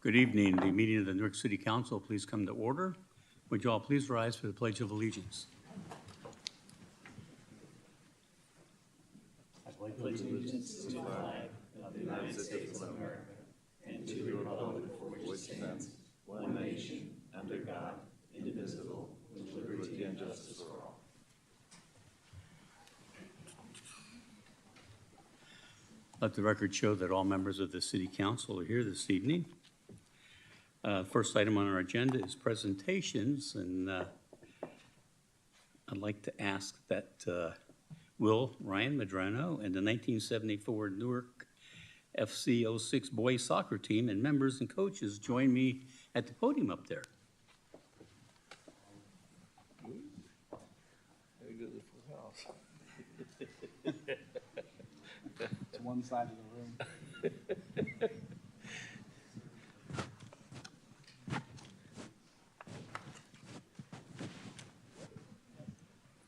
Good evening. The meeting of the Newark City Council, please come to order. Would you all please rise for the Pledge of Allegiance? I pledge allegiance to the flag of the United States of America and to the republic for which it stands, one nation, under God, indivisible, with liberty and justice for all. Let the record show that all members of the City Council are here this evening. First item on our agenda is presentations, and I'd like to ask that Will Ryan Medrano and the 1974 Newark FC 06 boys soccer team and members and coaches join me at the podium up there. To one side of the room.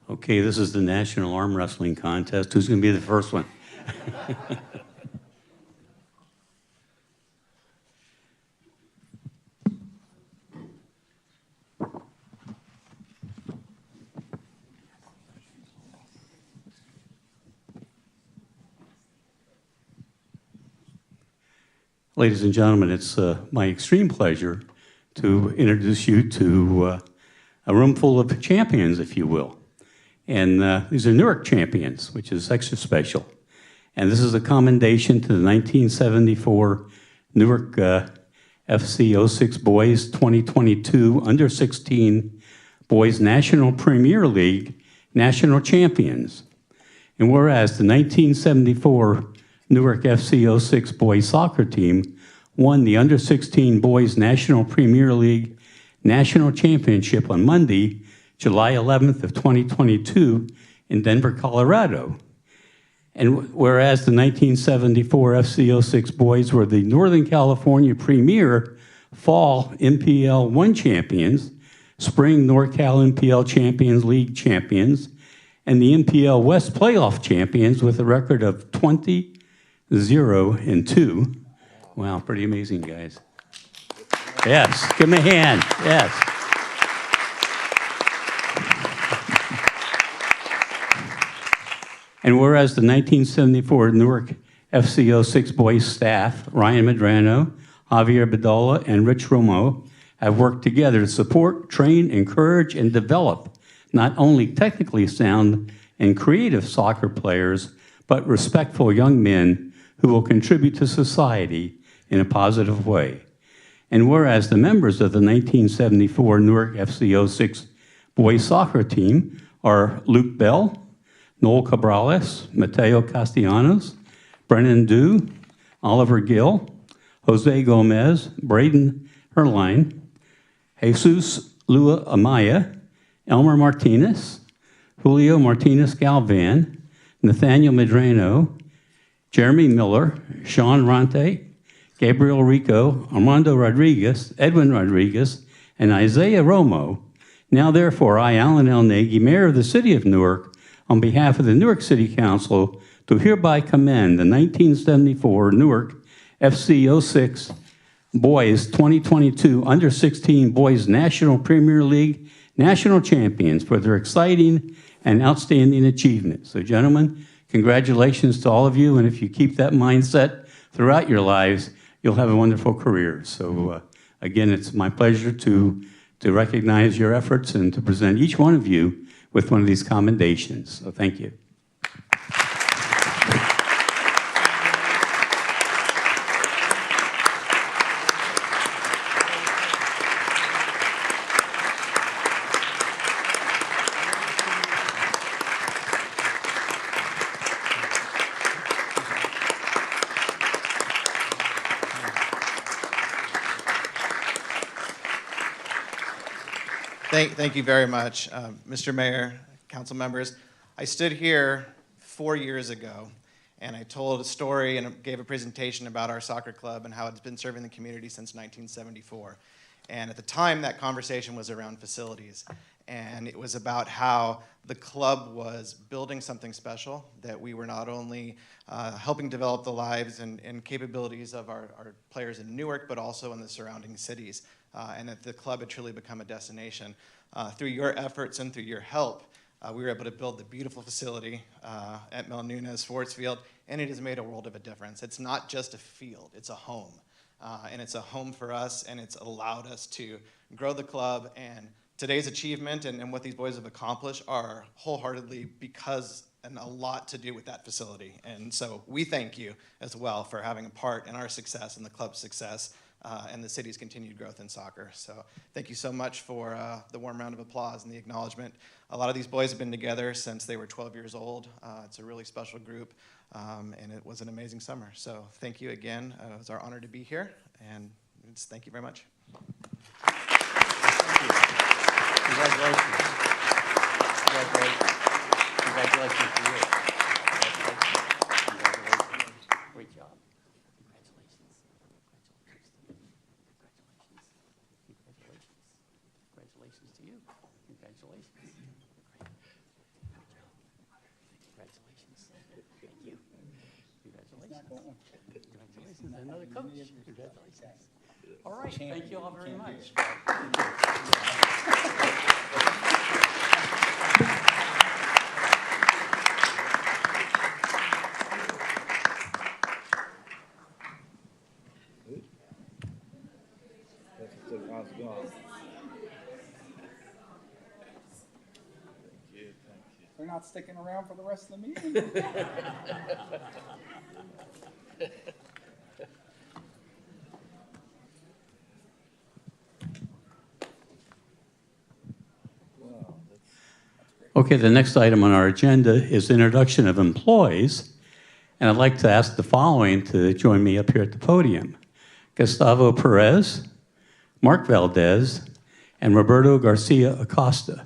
Okay, this is the National Arm Wrestling Contest. Who's going to be the first one? Ladies and gentlemen, it's my extreme pleasure to introduce you to a room full of champions, if you will. And these are Newark champions, which is extra special. And this is a commendation to the 1974 Newark FC 06 Boys 2022 Under 16 Boys National Premier League National Champions. And whereas the 1974 Newark FC 06 boys soccer team won the Under 16 Boys National Premier League National Championship on Monday, July 11th of 2022 in Denver, Colorado. And whereas the 1974 FC 06 boys were the Northern California Premier Fall MPL 1 champions, Spring NorCal MPL Champions League champions, and the MPL West playoff champions with a record of 20-0-2. Wow, pretty amazing, guys. Yes, give them a hand, yes. And whereas the 1974 Newark FC 06 boys staff, Ryan Medrano, Javier Bedolla, and Rich Romo, have worked together to support, train, encourage, and develop not only technically sound and creative soccer players, but respectful young men who will contribute to society in a positive way. And whereas the members of the 1974 Newark FC 06 boys soccer team are Luke Bell, Noel Cabrales, Mateo Castellanos, Brennan Dew, Oliver Gill, Jose Gomez, Braden Herline, Jesus Lua Amaya, Elmer Martinez, Julio Martinez Galvan, Nathaniel Medrano, Jeremy Miller, Sean Ronte, Gabriel Rico, Armando Rodriguez, Edwin Rodriguez, and Isaiah Romo. Now therefore, I, Alan L. Nagy, Mayor of the City of Newark, on behalf of the Newark City Council, to hereby commend the 1974 Newark FC 06 Boys 2022 Under 16 Boys National Premier League National Champions for their exciting and outstanding achievement. So gentlemen, congratulations to all of you, and if you keep that mindset throughout your lives, you'll have a wonderful career. So again, it's my pleasure to recognize your efforts and to present each one of you with one of these commendations. So thank you. Thank you very much, Mr. Mayor, council members. I stood here 4 years ago and I told a story and gave a presentation about our soccer club and how it's been serving the community since 1974. And at the time, that conversation was around facilities. And it was about how the club was building something special, that we were not only helping develop the lives and capabilities of our players in Newark, but also in the surrounding cities, and that the club had truly become a destination. Through your efforts and through your help, we were able to build the beautiful facility at Mel Nunez Sports Field, and it has made a world of a difference. It's not just a field, it's a home. And it's a home for us, and it's allowed us to grow the club. And today's achievement and what these boys have accomplished are wholeheartedly because and a lot to do with that facility. And so we thank you as well for having a part in our success and the club's success and the city's continued growth in soccer. So thank you so much for the warm round of applause and the acknowledgement. A lot of these boys have been together since they were 12 years old. It's a really special group, and it was an amazing summer. So thank you again. It was our honor to be here, and thank you very much. Congratulations. Congratulations. Congratulations to you. Congratulations. Great job. Congratulations. Congratulations. Congratulations to you. Congratulations. Congratulations. Thank you. Congratulations. Congratulations. Another coach. Congratulations. All right. Thank you all very much. They're not sticking around for the rest of the meeting. Okay, the next item on our agenda is introduction of employees, and I'd like to ask the following to join me up here at the podium. Gustavo Perez, Mark Valdez, and Roberto Garcia Acosta.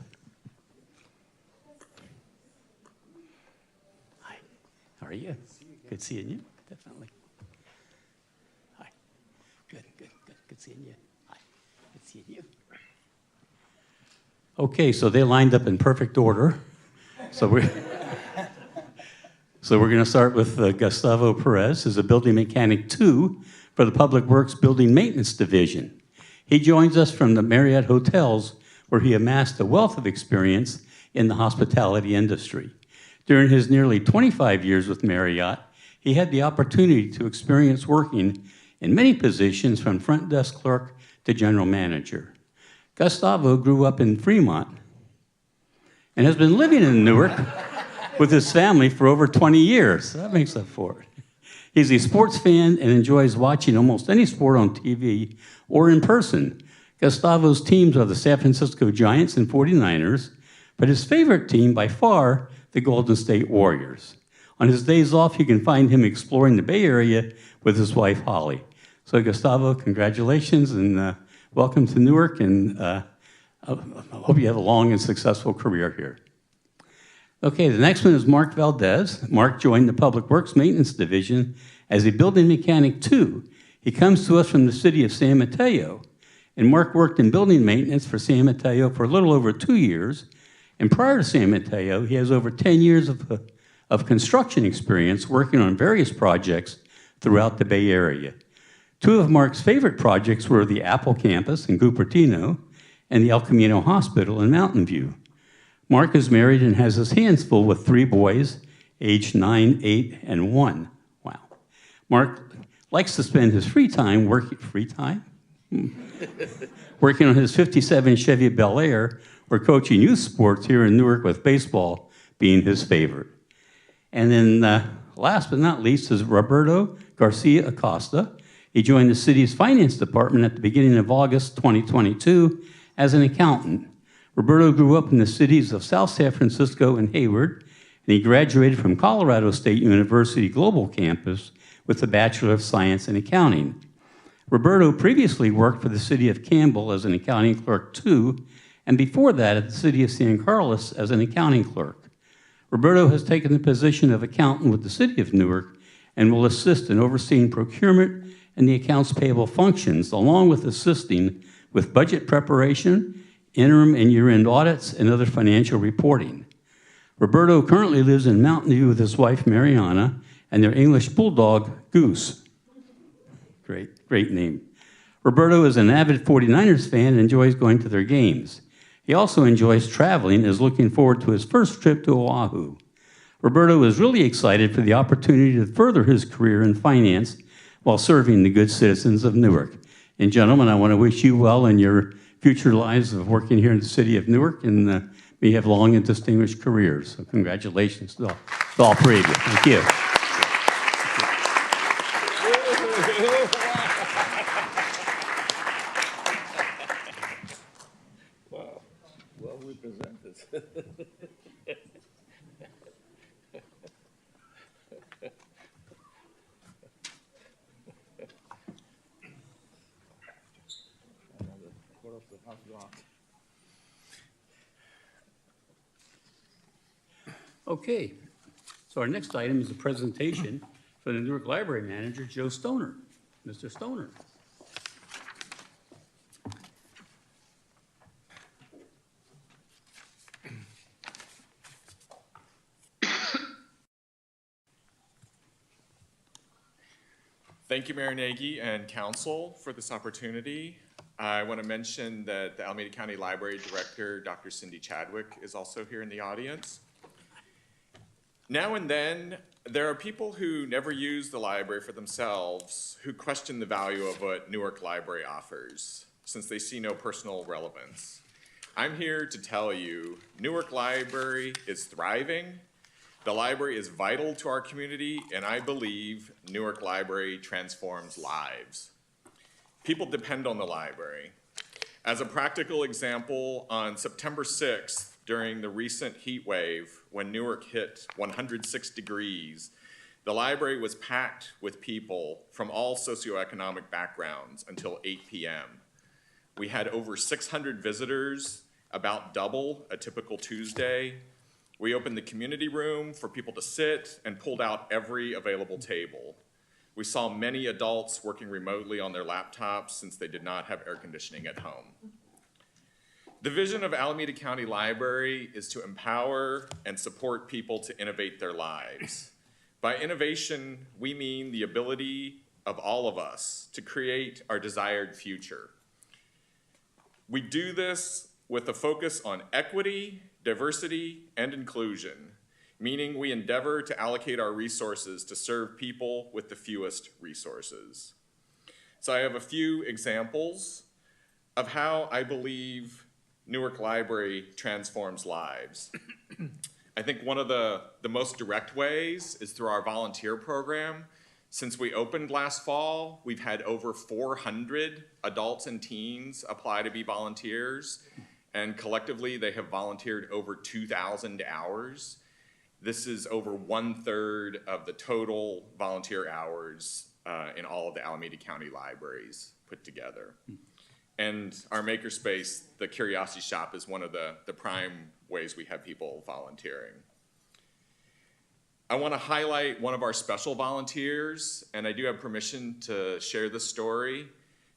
Hi, how are you? Good seeing you, definitely. Hi, good seeing you. Hi, good seeing you. Okay, so they lined up in perfect order. So we're going to start with Gustavo Perez, who's a building mechanic 2 for the Public Works Building Maintenance Division. He joins us from the Marriott Hotels, where he amassed a wealth of experience in the hospitality industry. During his nearly 25 years with Marriott, he had the opportunity to experience working in many positions from front desk clerk to general manager. Gustavo grew up in Fremont and has been living in Newark with his family for over 20 years. That makes up for it. He's a sports fan and enjoys watching almost any sport on TV or in person. Gustavo's teams are the San Francisco Giants and 49ers, but his favorite team by far, the Golden State Warriors. On his days off, you can find him exploring the Bay Area with his wife, Holly. So Gustavo, congratulations and welcome to Newark, and I hope you have a long and successful career here. Okay, the next one is Mark Valdez. Mark joined the Public Works Maintenance Division as a building mechanic 2. He comes to us from the city of San Mateo, and Mark worked in building maintenance for San Mateo for a little over 2 years, and prior to San Mateo, he has over 10 years of construction experience working on various projects throughout the Bay Area. 2 of Mark's favorite projects were the Apple campus in Cupertino and the El Camino Hospital in Mountain View. Mark is married and has his hands full with 3 boys, aged 9, 8, and 1. Wow. Mark likes to spend his free time working on his 57 Chevy Bel Air or coaching youth sports here in Newark, with baseball being his favorite. And then last but not least is Roberto Garcia Acosta. He joined the city's finance department at the beginning of August 2022 as an accountant. Roberto grew up in the cities of South San Francisco and Hayward, and he graduated from Colorado State University Global Campus with a Bachelor of Science in Accounting. Roberto previously worked for the city of Campbell as an accounting clerk too, and before that at the city of San Carlos as an accounting clerk. Roberto has taken the position of accountant with the city of Newark and will assist in overseeing procurement and the accounts payable functions, along with assisting with budget preparation interim and year-end audits, and other financial reporting. Roberto currently lives in Mountain View with his wife, Mariana, and their English bulldog, Goose. Great name. Roberto is an avid 49ers fan and enjoys going to their games. He also enjoys traveling and is looking forward to his first trip to Oahu. Roberto is really excited for the opportunity to further his career in finance while serving the good citizens of Newark. And gentlemen, I want to wish you well in your future lives of working here in the city of Newark, and may you have long and distinguished careers. So congratulations to all three of you. Thank you. Wow, well represented. Okay, so our next item is a presentation for the Newark Library Manager, Joe Stoner. Mr. Stoner. Thank you, Mayor Nagy and Council, for this opportunity. I want to mention that the Alameda County Library Director, Dr. Cindy Chadwick, is also here in the audience. Now and then, there are people who never use the library for themselves who question the value of what Newark Library offers, since they see no personal relevance. I'm here to tell you, Newark Library is thriving. The library is vital to our community, and I believe Newark Library transforms lives. People depend on the library. As a practical example, on September 6th, during the recent heat wave, when Newark hit 106 degrees, the library was packed with people from all socioeconomic backgrounds until 8 p.m. We had over 600 visitors, about double a typical Tuesday. We opened the community room for people to sit and pulled out every available table. We saw many adults working remotely on their laptops since they did not have air conditioning at home. The vision of Alameda County Library is to empower and support people to innovate their lives. By innovation, we mean the ability of all of us to create our desired future. We do this with a focus on equity, diversity, and inclusion, meaning we endeavor to allocate our resources to serve people with the fewest resources. So I have a few examples of how I believe Newark Library transforms lives. I think one of the most direct ways is through our volunteer program. Since we opened last fall, we've had over 400 adults and teens apply to be volunteers, and collectively they have volunteered over 2,000 hours. This is over 1/3 of the total volunteer hours in all of the Alameda County libraries put together. And our makerspace, the Curiosity Shop, is one of the prime ways we have people volunteering. I want to highlight one of our special volunteers, and I do have permission to share this story.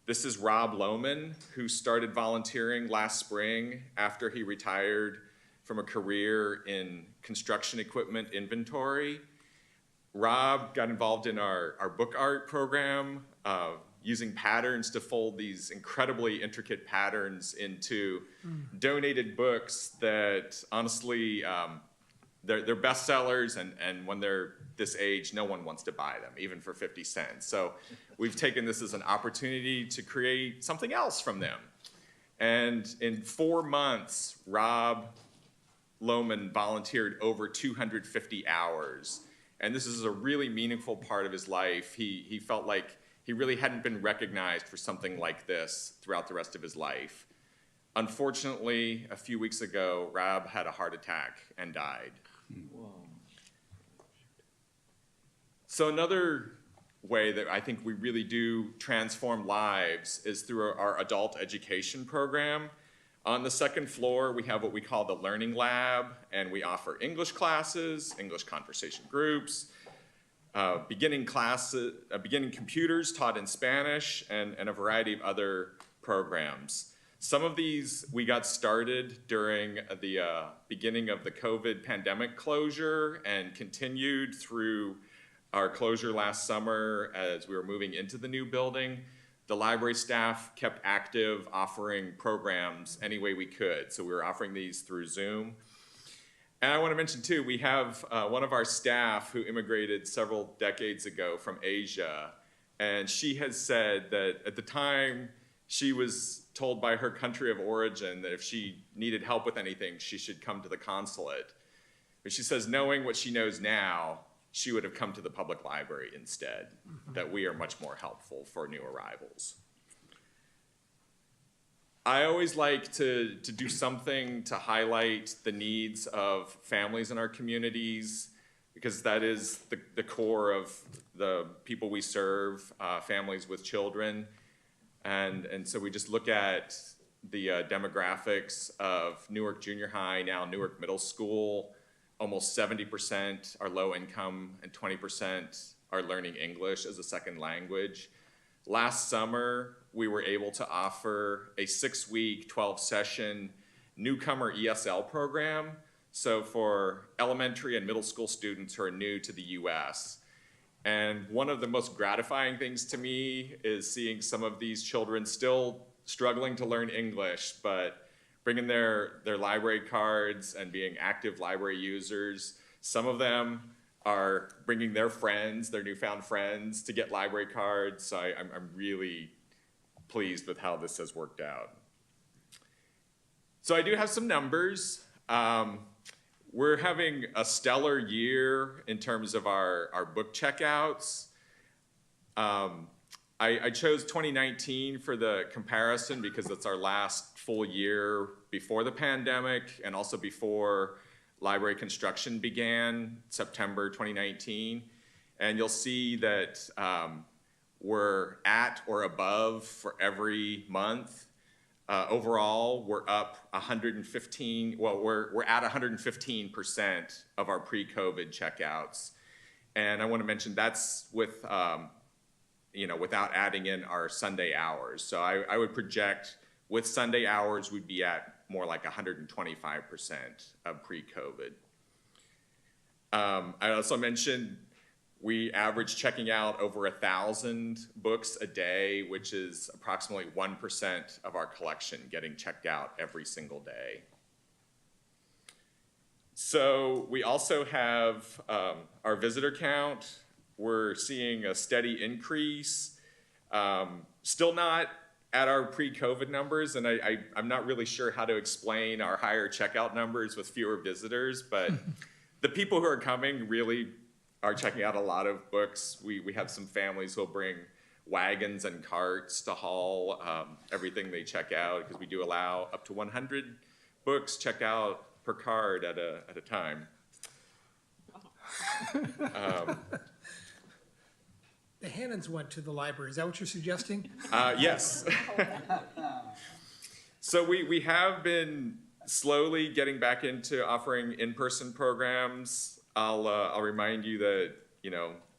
This is Rob Lohman, who started volunteering last spring after he retired from a career in construction equipment inventory. Rob got involved in our book art program, using patterns to fold these incredibly intricate patterns into donated books that honestly, they're bestsellers, and when they're this age, no one wants to buy them, even for 50 cents. So we've taken this as an opportunity to create something else from them. And in 4 months, Rob Lohman volunteered over 250 hours. And this is a really meaningful part of his life. He felt like he really hadn't been recognized for something like this throughout the rest of his life. Unfortunately, a few weeks ago, Rob had a heart attack and died. Whoa. So another way that I think we really do transform lives is through our adult education program. On the second floor, we have what we call the Learning Lab, and we offer English classes, English conversation groups, beginning computers taught in Spanish, and a variety of other programs. Some of these we got started during the beginning of the COVID pandemic closure and continued through our closure last summer as we were moving into the new building. The library staff kept active, offering programs any way we could. So we were offering these through Zoom. And I want to mention too, we have one of our staff who immigrated several decades ago from Asia. And she has said that at the time she was told by her country of origin that if she needed help with anything, she should come to the consulate. But she says, knowing what she knows now, she would have come to the public library instead, that we are much more helpful for new arrivals. I always like to do something to highlight the needs of families in our communities, because that is the core of the people we serve, families with children. And so we just look at the demographics of Newark Junior High, now Newark Middle School. Almost 70% are low income and 20% are learning English as a second language. Last summer, we were able to offer a 6-week, 12-session newcomer ESL program. So for elementary and middle school students who are new to the US. And one of the most gratifying things to me is seeing some of these children still struggling to learn English, but bringing their library cards and being active library users. Some of them are bringing their friends, their newfound friends, to get library cards. So I'm really pleased with how this has worked out. So I do have some numbers. We're having a stellar year in terms of our book checkouts. I chose 2019 for the comparison because it's our last full year before the pandemic and also before library construction began, September 2019. And you'll see that we're at or above for every month. Overall, we're up 115, well, we're at 115% of our pre-COVID checkouts. And I want to mention that's with, without adding in our Sunday hours. So I would project with Sunday hours, we'd be at more like 125% of pre-COVID. I also mentioned we average checking out over 1,000 books a day, which is approximately 1% of our collection getting checked out every single day. So we also have our visitor count. We're seeing a steady increase, still not at our pre-COVID numbers, and I'm not really sure how to explain our higher checkout numbers with fewer visitors, but the people who are coming really are checking out a lot of books. We have some families who will bring wagons and carts to haul everything they check out, because we do allow up to 100 books checked out per card at a time. The Hannons went to the library. Is that what you're suggesting? Yes. So we have been slowly getting back into offering in-person programs. I'll remind you that,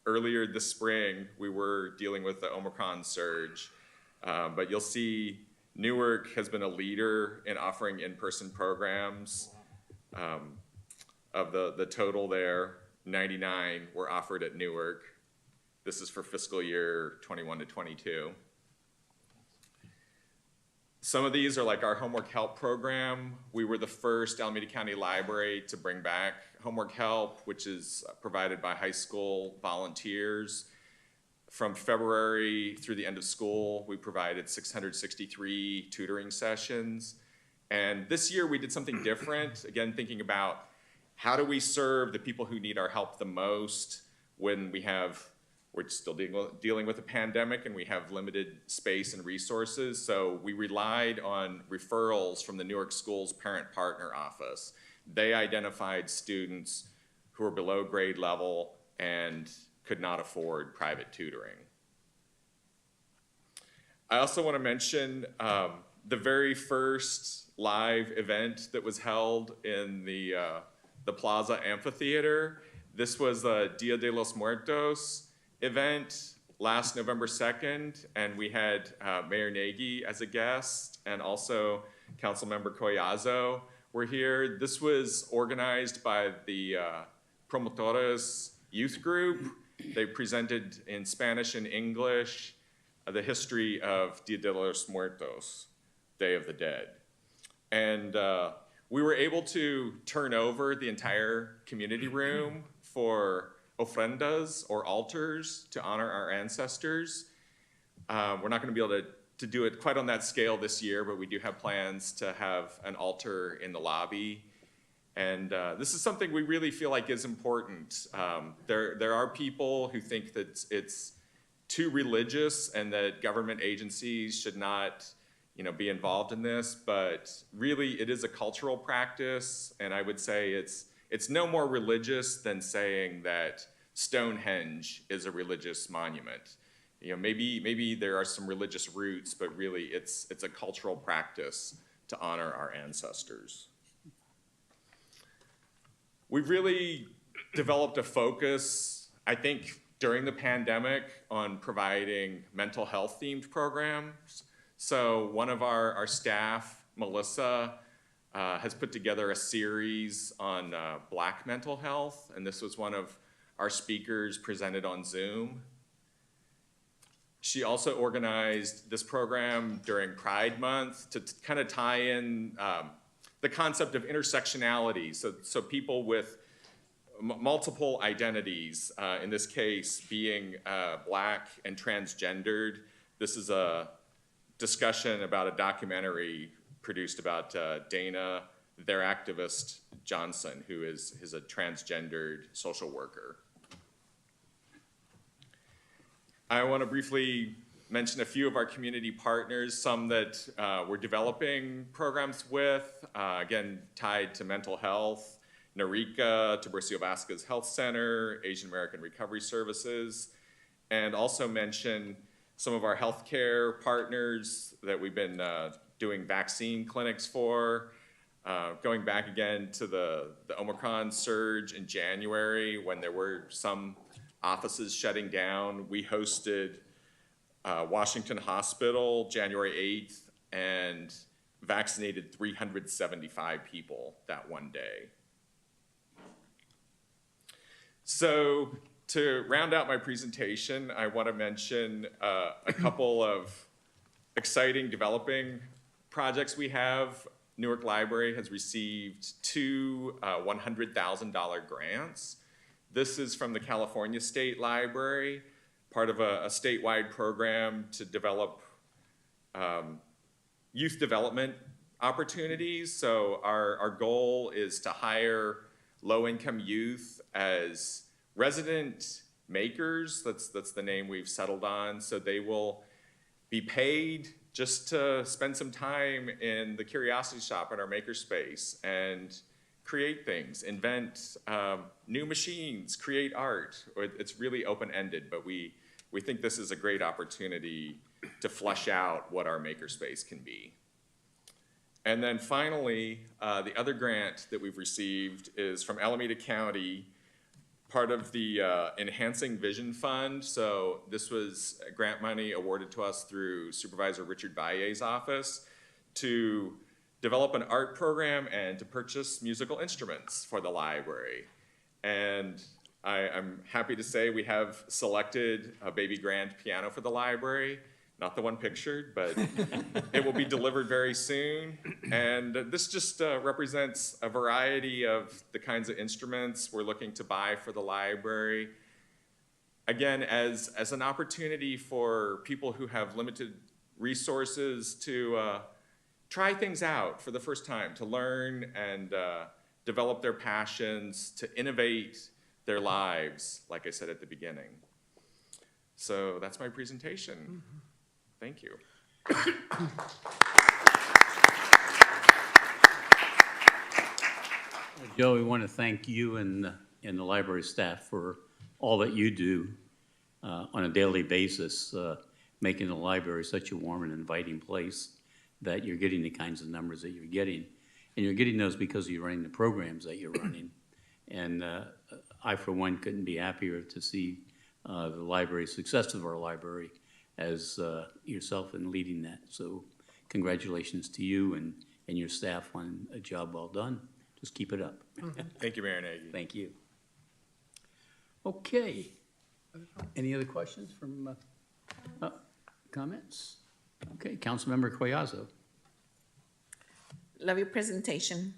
earlier this spring, we were dealing with the Omicron surge. But you'll see Newark has been a leader in offering in-person programs. Of the total there, 99 were offered at Newark. This is for fiscal year 21 to 22. Some of these are like our homework help program. We were the first Alameda County Library to bring back homework help, which is provided by high school volunteers. From February through the end of school, we provided 663 tutoring sessions. And this year we did something different, again, thinking about how do we serve the people who need our help the most when we're still dealing with a pandemic and we have limited space and resources. So we relied on referrals from the Newark Schools Parent Partner Office. They identified students who were below grade level and could not afford private tutoring. I also want to mention the very first live event that was held in the Plaza Amphitheater. This was a Dia de los Muertos event. last November 2nd, and we had Mayor Nagy as a guest, and also Councilmember Collazo were here. This was organized by the Promotores Youth Group. They presented in Spanish and English the history of Dia de los Muertos, Day of the Dead. And we were able to turn over the entire community room for ofrendas or altars to honor our ancestors. We're not going to be able to do it quite on that scale this year, but we do have plans to have an altar in the lobby. And this is something we really feel like is important. There are people who think that it's too religious and that government agencies should not, be involved in this, but really it is a cultural practice, and I would say it's no more religious than saying that Stonehenge is a religious monument. Maybe there are some religious roots, but really it's a cultural practice to honor our ancestors. We've really developed a focus, I think, during the pandemic on providing mental health themed programs. So one of our staff, Melissa, has put together a series on Black mental health, and this was one of our speakers presented on Zoom. She also organized this program during Pride Month to kind of tie in the concept of intersectionality, so people with multiple identities, in this case being Black and transgendered. This is a discussion about a documentary produced about Dana, their activist Johnson, who is a transgendered social worker. I want to briefly mention a few of our community partners, some that we're developing programs with, again, tied to mental health. Narica, Tiburcio Vasquez Health Center, Asian American Recovery Services, and also mention some of our healthcare partners that we've been doing vaccine clinics for. Going back again to the Omicron surge in January when there were some offices shutting down, we hosted Washington Hospital January 8th and vaccinated 375 people that one day. So to round out my presentation, I want to mention a couple of exciting developing projects we have. Newark Library has received two $100,000 grants. This is from the California State Library, part of a statewide program to develop youth development opportunities. So our goal is to hire low-income youth as resident makers. That's the name we've settled on. So they will be paid just to spend some time in the Curiosity Shop in our makerspace and create things, invent new machines, create art. It's really open-ended, but we think this is a great opportunity to flesh out what our makerspace can be. And then finally, the other grant that we've received is from Alameda County, part of the Enhancing Vision Fund. So this was grant money awarded to us through Supervisor Richard Valle's office to develop an art program and to purchase musical instruments for the library. And I'm happy to say we have selected a baby grand piano for the library. Not the one pictured, but it will be delivered very soon. And this just represents a variety of the kinds of instruments we're looking to buy for the library. Again, as an opportunity for people who have limited resources to try things out for the first time, to learn and develop their passions, to innovate their lives, like I said at the beginning. So that's my presentation. Mm-hmm. Thank you. Joe, we want to thank you and the library staff for all that you do on a daily basis, making the library such a warm and inviting place that you're getting the kinds of numbers that you're getting. And you're getting those because you're running the programs that you're running. And I, for one, couldn't be happier to see the library, success of our library as yourself in leading that. So congratulations to you and your staff on a job well done. Just keep it up. Thank you, Mayor Nagy. Thank you. Okay. Any other questions from comments? Okay, Councilmember Collazo. Love your presentation.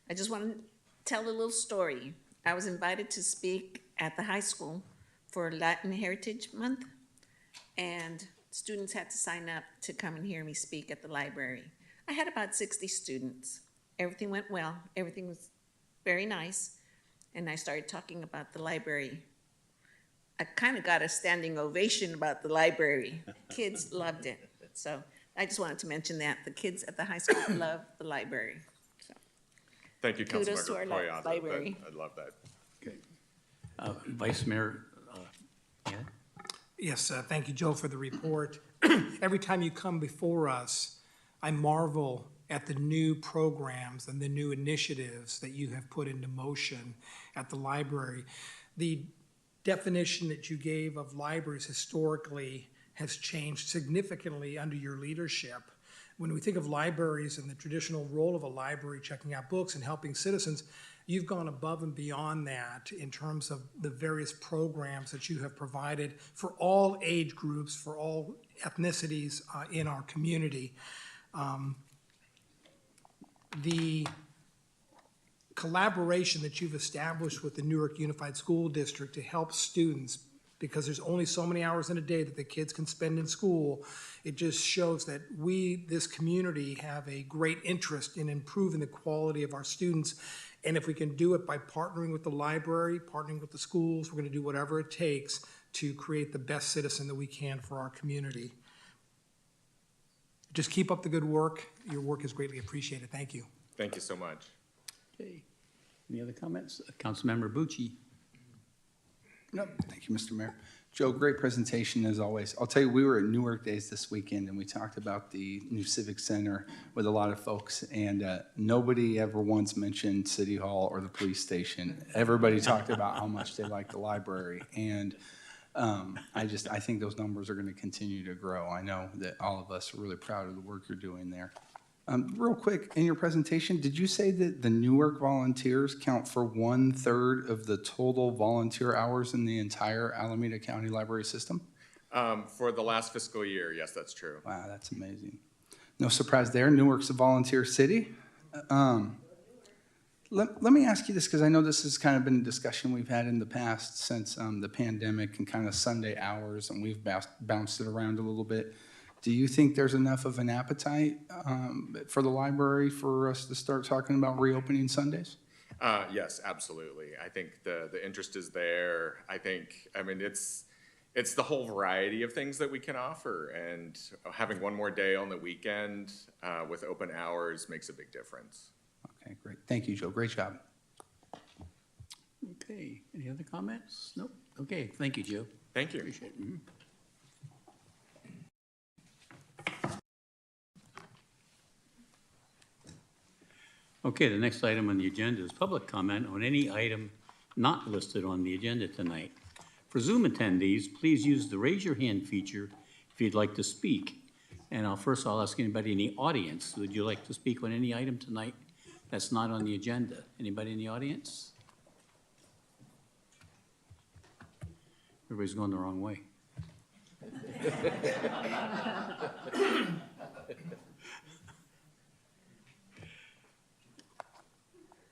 I just want to tell a little story. I was invited to speak at the high school for Latin Heritage Month, and students had to sign up to come and hear me speak at the library. I had about 60 students. Everything went well. Everything was very nice. And I started talking about the library. I kind of got a standing ovation about the library. Kids loved it. So I just wanted to mention that. The kids at the high school love the library. So, Thank you, kudos to our Councilmember Collazo. library. I love that. Okay. Vice Mayor, yeah? Yes, thank you, Joe, for the report. Every time you come before us, I marvel at the new programs and the new initiatives that you have put into motion at the library. The definition that you gave of libraries historically has changed significantly under your leadership. When we think of libraries and the traditional role of a library, checking out books and helping citizens, you've gone above and beyond that in terms of the various programs that you have provided for all age groups, for all ethnicities in our community. The collaboration that you've established with the Newark Unified School District to help students, because there's only so many hours in a day that the kids can spend in school, it just shows that we, this community, have a great interest in improving the quality of our students. And if we can do it by partnering with the library, partnering with the schools, we're going to do whatever it takes to create the best citizen that we can for our community. Just keep up the good work. Your work is greatly appreciated. Thank you. Thank you so much. Okay. Any other comments? Councilmember Bucci. No, thank you, Mr. Mayor. Joe, great presentation as always. I'll tell you, we were at Newark Days this weekend and we talked about the new Civic Center with a lot of folks, and nobody ever once mentioned City Hall or the police station. Everybody talked about how much they liked the library, and I think those numbers are going to continue to grow. I know that all of us are really proud of the work you're doing there. Real quick, in your presentation, did you say that the Newark volunteers count for 1/3 of the total volunteer hours in the entire Alameda County Library System? For the last fiscal year, yes, that's true. Wow, that's amazing. No surprise there. Newark's a volunteer city. Let me ask you this, because I know this has kind of been a discussion we've had in the past since the pandemic and kind of Sunday hours, and we've bounced it around a little bit. Do you think there's enough of an appetite for the library for us to start talking about reopening Sundays? Yes, absolutely. I think the interest is there. I mean, it's the whole variety of things that we can offer, and having one more day on the weekend with open hours makes a big difference. Okay, great. Thank you, Joe. Great job. Okay. Any other comments? Nope. Okay. Thank you, Joe. Thank you. Appreciate it. Okay, the next item on the agenda is public comment on any item not listed on the agenda tonight. For Zoom attendees, please use the raise your hand feature if you'd like to speak. And I'll ask anybody in the audience, would you like to speak on any item tonight that's not on the agenda? Anybody in the audience? Everybody's going the wrong way.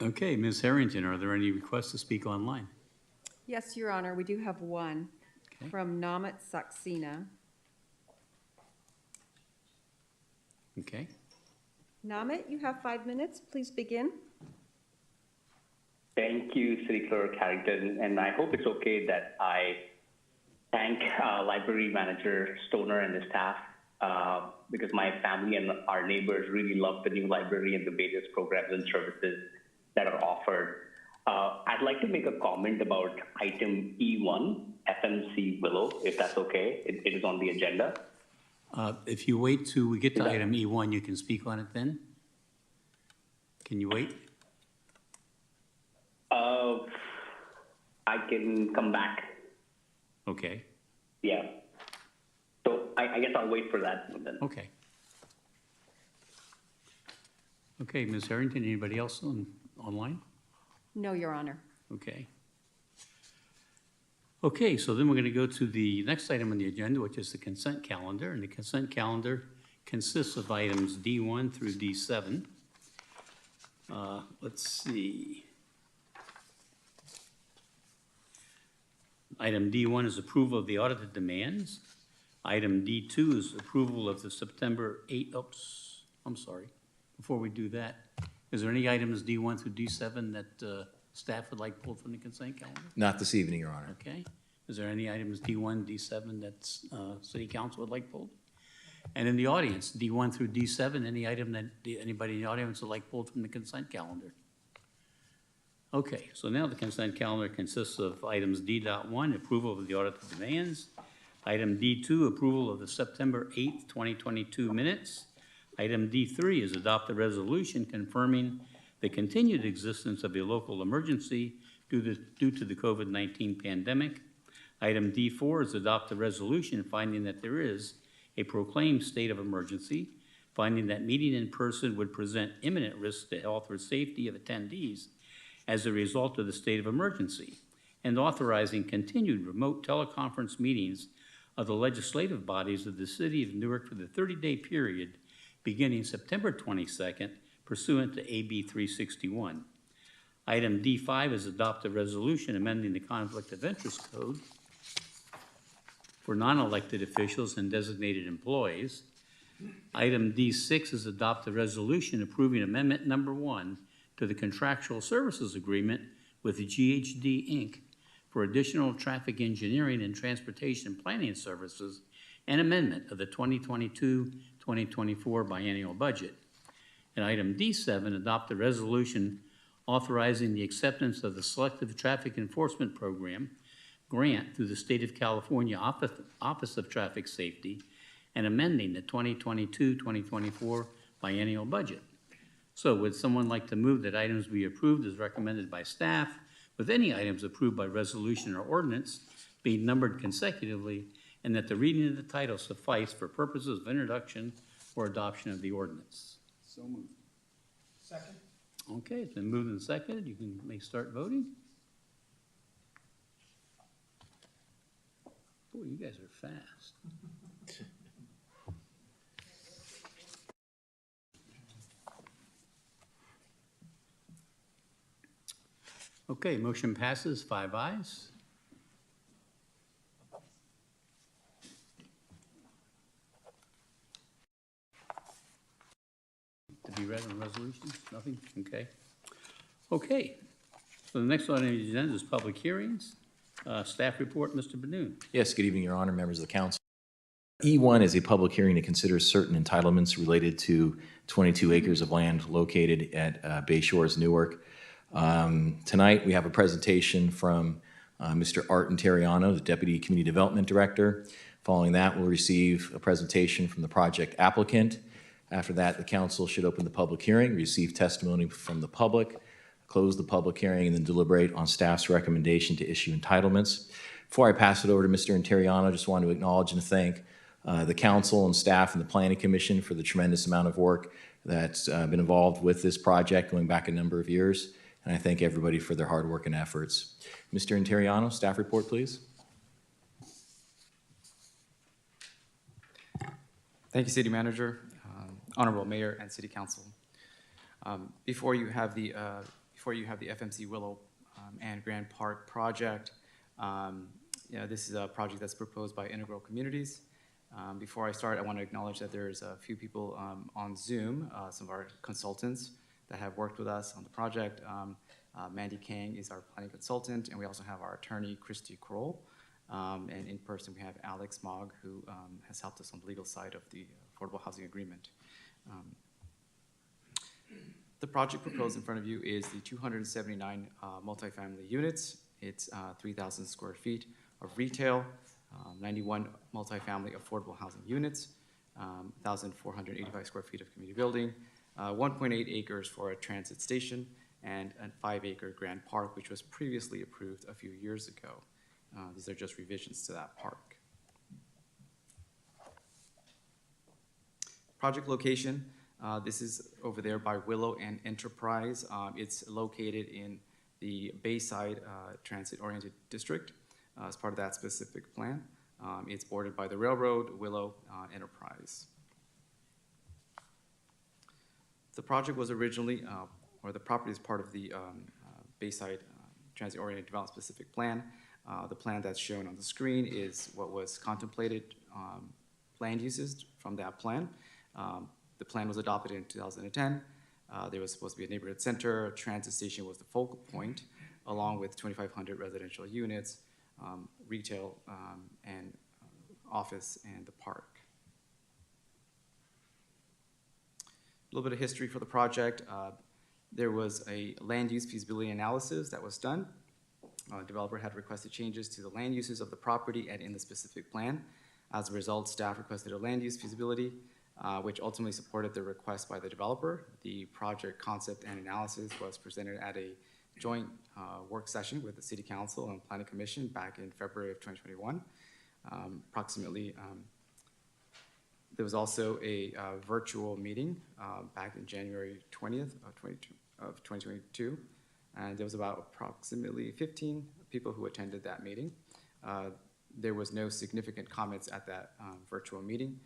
Okay, Ms. Harrington, are there any requests to speak online? Yes, Your Honor, we do have one from Namat Saxena. Okay. Namat, you have 5 minutes. Please begin. Thank you, City Clerk Harrington, and I hope it's okay that I thank Library Manager Stoner and his staff because my family and our neighbors really love the new library and the various programs and services that are offered. I'd like to make a comment about item E1, FMC Willow, if that's okay. It is on the agenda. If you wait till we get to item E1, you can speak on it then? Can you wait? I can come back. Okay, Yeah. So I guess I'll wait for that then. okay. Okay, Ms. Harrington, anybody else online? No, Your Honor. Okay. Okay, so then we're going to go to the next item on the agenda, which is the consent calendar. And the consent calendar consists of items D1 through D7. Let's see. Item D1 is approval of the audited demands. Item D2 is approval of the September 8, oops, I'm sorry. Before we do that, is there any items D1 through D7 that staff would like pulled from the consent calendar? Not this evening, Your Honor. Okay. Is there any items D1, D7 that City Council would like pulled? And in the audience, D1 through D7, any item that anybody in the audience would like pulled from the consent calendar? Okay, so now the consent calendar consists of items D.1, approval of the audited demands. Item D2, approval of the September 8th, 2022 minutes. Item D3 is adopt a resolution confirming the continued existence of a local emergency due to the COVID-19 pandemic. Item D4 is adopt a resolution finding that there is a proclaimed state of emergency, finding that meeting in person would present imminent risk to health or safety of attendees as a result of the state of emergency, and authorizing continued remote teleconference meetings of the legislative bodies of the City of Newark for the 30-day period beginning September 22nd, pursuant to AB 361. Item D5 is adopt a resolution amending the Conflict of Interest Code for non-elected officials and designated employees. Item D6 is adopt a resolution approving amendment number 1 to the contractual services agreement with the GHD Inc. for additional traffic engineering and transportation planning services and amendment of the 2022-2024 biennial budget. And item D7, adopt a resolution authorizing the acceptance of the Selective Traffic Enforcement Program grant through the State of California Office of Traffic Safety and amending the 2022-2024 biennial budget. So would someone like to move that items be approved as recommended by staff, with any items approved by resolution or ordinance being numbered consecutively, and that the reading of the title suffice for purposes of introduction or adoption of the ordinance? So moved. Second? Okay, it's been moved and seconded. You may start voting. Boy, you guys are fast. Okay, motion passes, 5 ayes. To be read on resolutions? Nothing? Okay. Okay. So the next item on the agenda is public hearings. Staff report, Mr. Benoon. Yes, good evening, Your Honor, members of the council. E1 is a public hearing to consider certain entitlements related to 22 acres of land located at Bay Shores, Newark. Tonight, we have a presentation from Mr. Art Interiano, the Deputy Community Development Director. Following that, we'll receive a presentation from the project applicant. After that, the council should open the public hearing, receive testimony from the public, close the public hearing, and then deliberate on staff's recommendation to issue entitlements. Before I pass it over to Mr. Interiano, I just want to acknowledge and thank the council and staff and the Planning Commission for the tremendous amount of work that's been involved with this project going back a number of years. And I thank everybody for their hard work and efforts. Mr. Interiano, staff report, please. Thank you, City Manager, Honorable Mayor, and City Council. Before you have the FMC Willow and Grand Park project, this is a project that's proposed by Integral Communities. Before I start, I want to acknowledge that there's a few people on Zoom, some of our consultants that have worked with us on the project. Mandy Kang is our planning consultant, and we also have our attorney, Christy Kroll. And in person, we have Alex Mogg, who has helped us on the legal side of the Affordable Housing Agreement. The project proposed in front of you is the 279 multifamily units. It's 3,000 square feet of retail, 91 multifamily affordable housing units, 1,485 square feet of community building, 1.8 acres for a transit station, and a 5-acre Grand Park, which was previously approved a few years ago. These are just revisions to that park. Project location, this is over there by Willow and Enterprise. It's located in the Bayside Transit-Oriented District as part of that specific plan. It's bordered by the railroad, Willow, Enterprise. The project was originally, or the property is part of the Bayside Transit-Oriented Development Specific Plan. The plan that's shown on the screen is what was contemplated land uses from that plan. The plan was adopted in 2010. There was supposed to be a neighborhood center, a transit station was the focal point, along with 2,500 residential units, retail, and office, and the park. A little bit of history for the project. There was a land use feasibility analysis that was done. Developer had requested changes to the land uses of the property and in the specific plan. As a result, staff requested a land use feasibility, which ultimately supported the request by the developer. The project concept and analysis was presented at a joint work session with the City Council and Planning Commission back in February of 2021. There was also a virtual meeting back in January 20th of 2022, and there was about approximately 15 people who attended that meeting. There was no significant comments at that virtual meeting.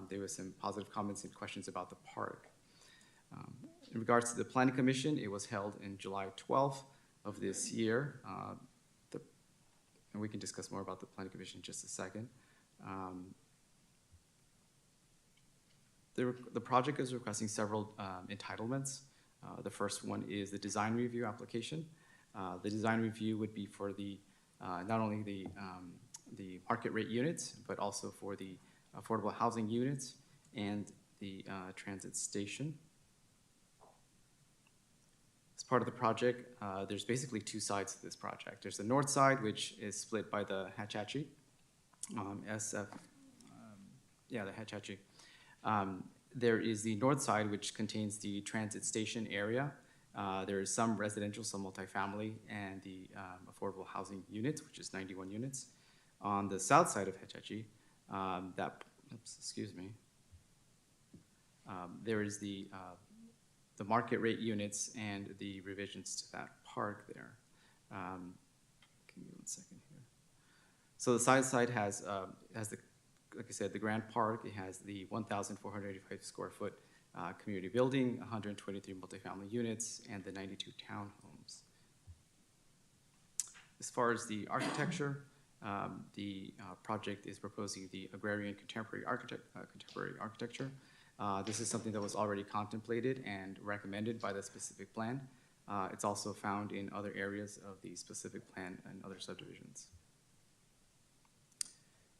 There was some positive comments and questions about the park. In regards to the Planning Commission, it was held in July 12th of this year. And we can discuss more about the Planning Commission in just a second. The project is requesting several entitlements. The first one is the design review application. The design review would be for the not only the market rate units, but also for the affordable housing units and the transit station. As part of the project, there's basically two sides to this project. There's the north side, which is split by the Hatchatchee, the Hatchatchee. There is the north side, which contains the transit station area. There is some residential, some multifamily, and the affordable housing units, which is 91 units. On the south side of Hatchatchee, there is the market rate units and the revisions to that park there. Give me 1 second here. So the south side has the, like I said, the Grand Park. It has the 1,485 square foot community building, 123 multifamily units, and the 92 townhomes. As far as the architecture, the project is proposing the agrarian contemporary architecture. This is something that was already contemplated and recommended by the specific plan. It's also found in other areas of the specific plan and other subdivisions.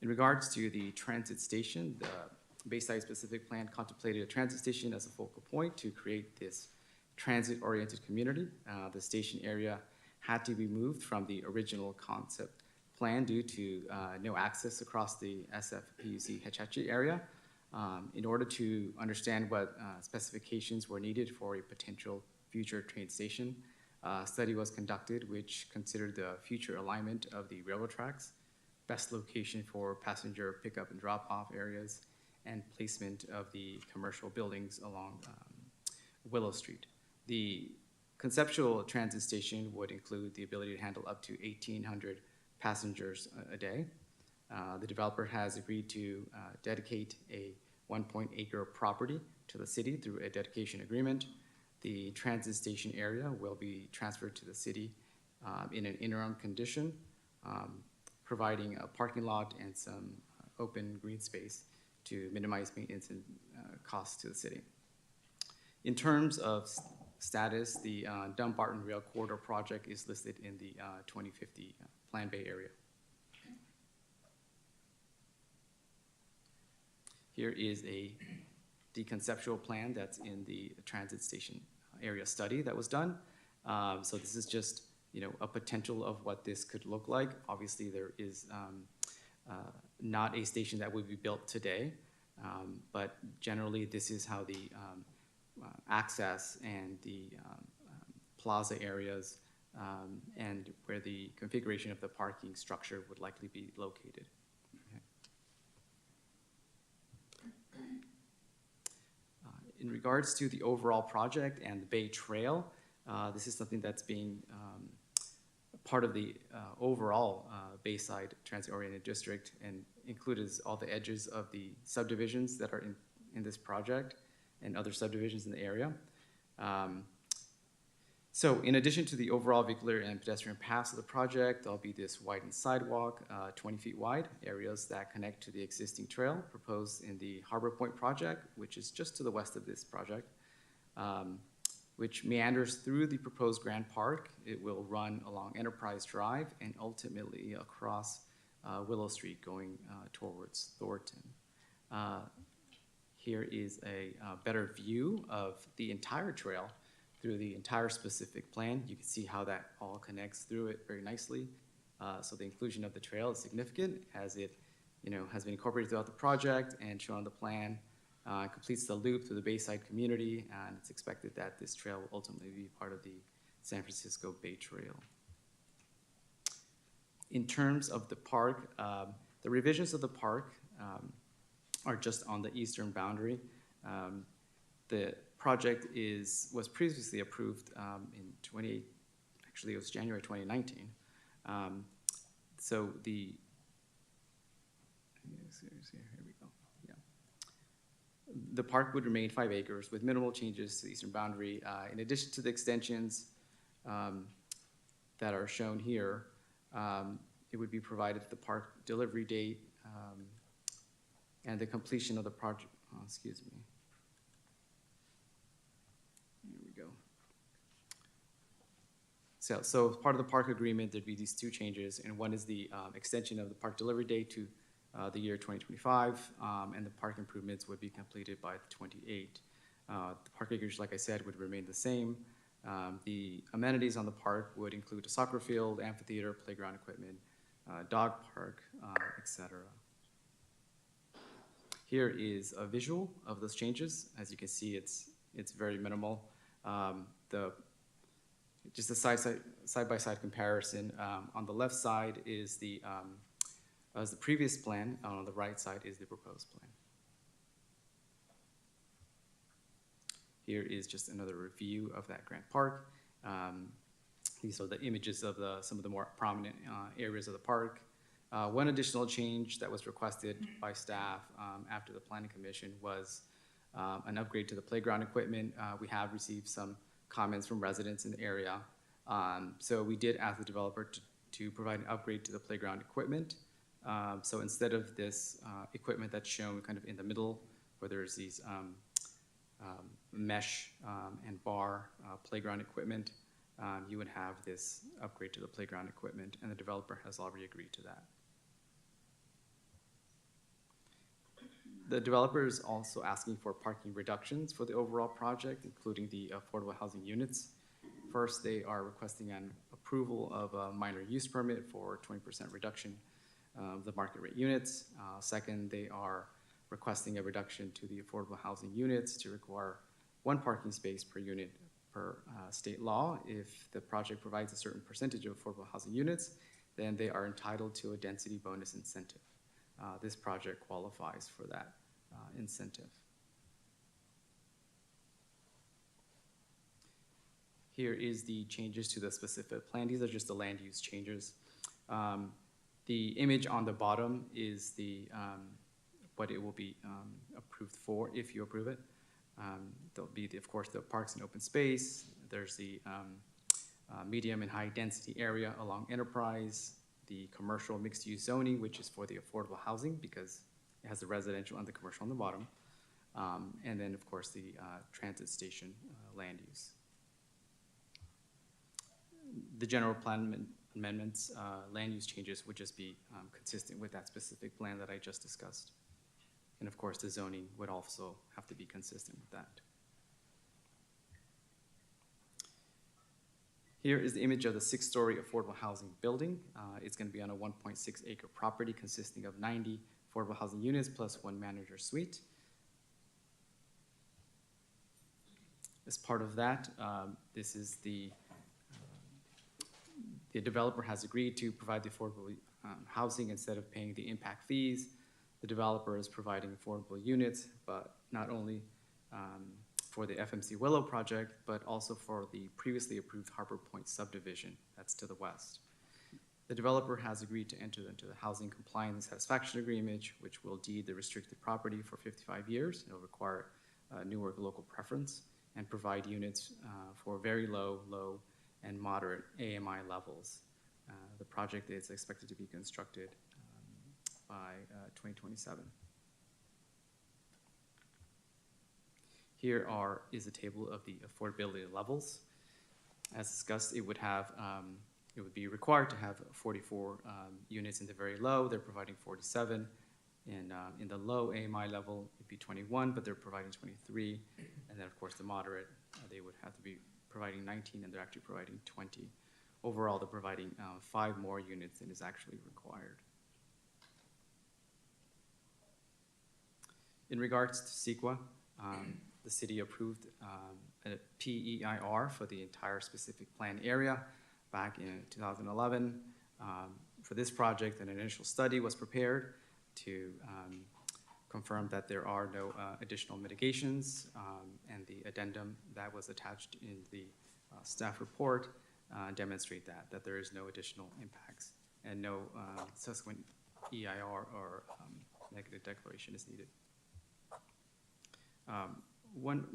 In regards to the transit station, the Bayside specific plan contemplated a transit station as a focal point to create this transit-oriented community. The station area had to be moved from the original concept plan due to no access across the SFPUC Hatchatchee area. In order to understand what specifications were needed for a potential future train station, a study was conducted which considered the future alignment of the railroad tracks, best location for passenger pickup and drop-off areas, and placement of the commercial buildings along Willow Street. The conceptual transit station would include the ability to handle up to 1,800 passengers a day. The developer has agreed to dedicate a 1.acre property to the city through a dedication agreement. The transit station area will be transferred to the city in an interim condition, providing a parking lot and some open green space to minimize maintenance and costs to the city. In terms of status, the Dumbarton Rail Corridor project is listed in the 2050 Plan Bay area. Here is the conceptual plan that's in the transit station area study that was done. So this is just a potential of what this could look like. Obviously, there is not a station that would be built today, but generally this is how the access and the plaza areas and where the configuration of the parking structure would likely be located. Okay. In regards to the overall project and the Bay Trail, this is something that's being part of the overall Bayside Transit-Oriented District and includes all the edges of the subdivisions that are in this project and other subdivisions in the area. So in addition to the overall vehicular and pedestrian paths of the project, there'll be this widened sidewalk, 20 feet wide, areas that connect to the existing trail proposed in the Harbor Point project, which is just to the west of this project, which meanders through the proposed Grand Park. It will run along Enterprise Drive and ultimately across Willow Street going towards Thornton. Here is a better view of the entire trail through the entire specific plan. You can see how that all connects through it very nicely. So the inclusion of the trail is significant as it has been incorporated throughout the project and shown on the plan. Completes the loop through the Bayside community, and it's expected that this trail will ultimately be part of the San Francisco Bay Trail. In terms of the park, the revisions of the park are just on the eastern boundary. The project was previously approved it was January 2019. So here we go. The park would remain 5 acres with minimal changes to the eastern boundary. In addition to the extensions that are shown here, it would be provided the park delivery date and the completion of the project. Excuse me. Here we go. So as part of the park agreement, there'd be these 2 changes, and one is the extension of the park delivery date to the year 2025, and the park improvements would be completed by 2028. The park acreage, like I said, would remain the same. The amenities on the park would include a soccer field, amphitheater, playground equipment, dog park, etc. Here is a visual of those changes. As you can see, it's very minimal. Just a side-by-side comparison. On the left side is the previous plan. On the right side is the proposed plan. Here is just another review of that Grant Park. These are the images of some of the more prominent areas of the park. One additional change that was requested by staff after the Planning Commission was an upgrade to the playground equipment. We have received some comments from residents in the area. So we did ask the developer to provide an upgrade to the playground equipment. So instead of this equipment that's shown kind of in the middle, where there's these mesh and bar playground equipment, you would have this upgrade to the playground equipment, and the developer has already agreed to that. The developer is also asking for parking reductions for the overall project, including the affordable housing units. First, they are requesting an approval of a minor use permit for 20% reduction of the market rate units. Second, they are requesting a reduction to the affordable housing units to require 1 parking space per unit per state law. If the project provides a certain percentage of affordable housing units, then they are entitled to a density bonus incentive. This project qualifies for that incentive. Here is the changes to the specific plan. These are just the land use changes. The image on the bottom is what it will be approved for if you approve it. There'll be, of course, the parks and open space. There's the medium and high density area along Enterprise, the commercial mixed use zoning, which is for the affordable housing because it has the residential and the commercial on the bottom. And then, of course, the transit station land use. The general plan amendments, land use changes would just be consistent with that specific plan that I just discussed. And of course, the zoning would also have to be consistent with that. Here is the image of the 6-story affordable housing building. It's going to be on a 1.6 acre property consisting of 90 affordable housing units plus 1 manager suite. As part of that, this is the The developer has agreed to provide the affordable housing instead of paying the impact fees. The developer is providing affordable units, but not only for the FMC Willow project, but also for the previously approved Harbor Point subdivision that's to the west. The developer has agreed to enter into the housing compliance and satisfaction agreement, which will deed the restricted property for 55 years. It'll require Newark local preference and provide units for very low, low, and moderate AMI levels. The project is expected to be constructed by 2027. Here is a table of the affordability levels. As discussed, it would be required to have 44 units in the very low. They're providing 47. In the low AMI level, it'd be 21, but they're providing 23. And then, of course, the moderate, they would have to be providing 19, and they're actually providing 20. Overall, they're providing 5 more units than is actually required. In regards to CEQA, the city approved a PEIR for the entire specific plan area back in 2011. For this project, an initial study was prepared to confirm that there are no additional mitigations, and the addendum that was attached in the staff report demonstrate that there is no additional impacts and no subsequent EIR or negative declaration is needed. One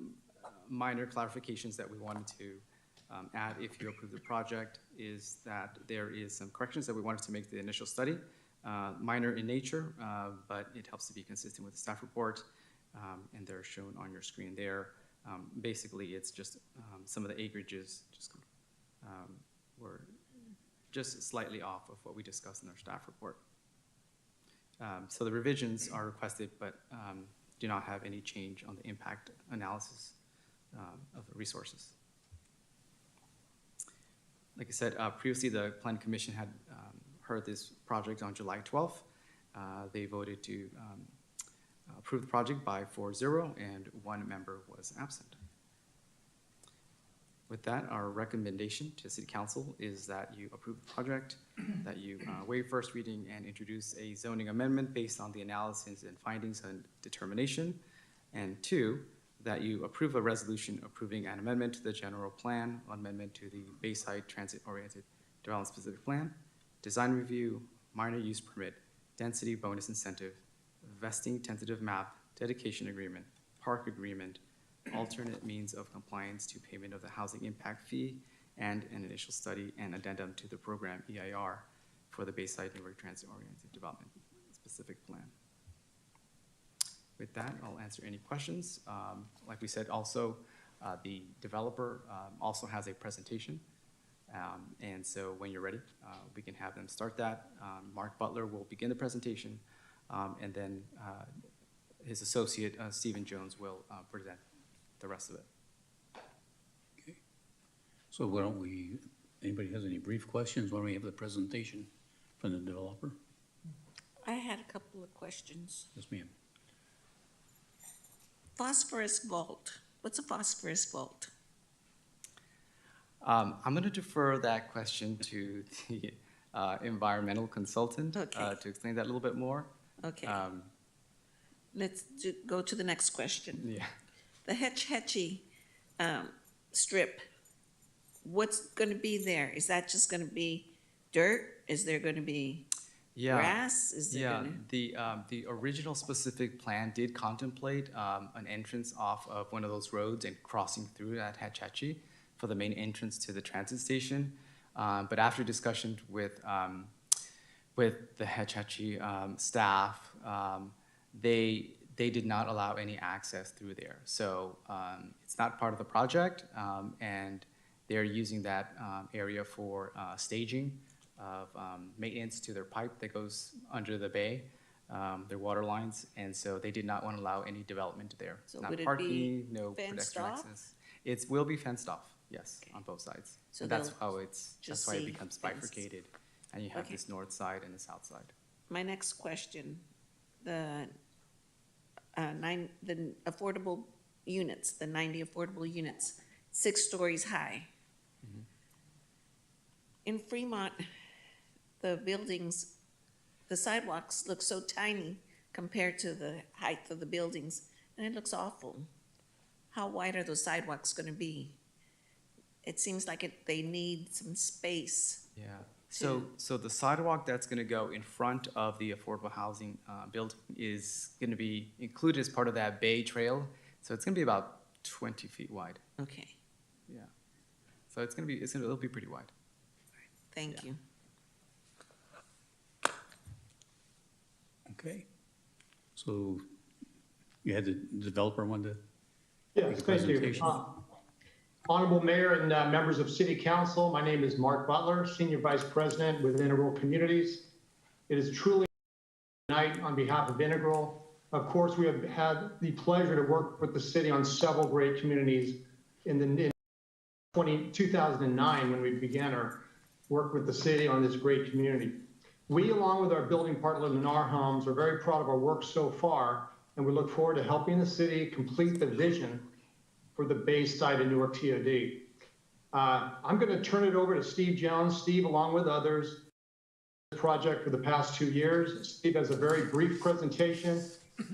minor clarifications that we wanted to add if you approve the project is that there is some corrections that we wanted to make to the initial study. Minor in nature, but it helps to be consistent with the staff report, and they're shown on your screen there. Basically, it's just some of the acreages were just slightly off of what we discussed in our staff report. So the revisions are requested, but do not have any change on the impact analysis of the resources. Like I said, previously the Plan Commission had heard this project on July 12th. They voted to approve the project by 4-0, and 1 member was absent. With that, our recommendation to City Council is that you approve the project, that you waive first reading and introduce a zoning amendment based on the analysis and findings and determination, and 2, that you approve a resolution approving an amendment to the general plan, amendment to the Bayside transit-oriented development specific plan, design review, minor use permit, density bonus incentive, vesting tentative map, dedication agreement, park agreement, alternate means of compliance to payment of the housing impact fee, and an initial study and addendum to the program EIR for the Bayside Newark transit-oriented development specific plan. With that, I'll answer any questions. Like we said, also, the developer also has a presentation. And so when you're ready, we can have them start that. Mark Butler will begin the presentation, and then his associate, Stephen Jones, will present the rest of it. Okay. So why don't we, anybody has any brief questions? Why don't we have the presentation from the developer? I had a couple of questions. Yes, ma'am. Phosphorus vault. What's a phosphorus vault? I'm going to defer that question to the environmental consultant to explain that a little bit more. Okay. Let's go to the next question. Yeah. The Hetch Hetchy strip, what's going to be there? Is that just going to be dirt? Is there going to be grass? Is there the original specific plan did contemplate an entrance off of one of those roads and crossing through at Hetch Hetchy for the main entrance to the transit station. But after discussion with the Hetch Hetchy staff, they did not allow any access through there. So it's not part of the project, and they're using that area for staging of maintenance to their pipe that goes under the bay, their water lines, and so they did not want to allow any development there. So not would it parking, be no fenced pedestrian off? access. It will be fenced off, yes, on both sides. So And that's they'll how that's just why it see becomes fences. bifurcated, and you have this north side and the south side. My next question, the affordable units, the 90 affordable units, 6 stories high. in Fremont, the buildings, the sidewalks look so tiny compared to the height of the buildings, and it looks awful. How wide are those sidewalks gonna be? It seems like they need some space. Yeah, so the sidewalk that's gonna go in front of the affordable housing building is gonna be included as part of that Bay Trail. So it's gonna be about 20 feet wide. Okay, Yeah. So it'll be pretty wide. thank you. Okay. So you had the developer want to Yes, make a thank you. presentation? Honorable Mayor and members of City Council, my name is Mark Butler, Senior Vice President with Integral Communities. It is truly a night on behalf of Integral. Of course, we have had the pleasure to work with the city on several great communities in 2009 when we began our work with the city on this great community. We, along with our building partner, Lennar Homes, are very proud of our work so far, and we look forward to helping the city complete the vision for the Bayside and Newark TOD. I'm going to turn it over to Steve Jones. Steve, along with others, project for the past 2 years. Steve has a very brief presentation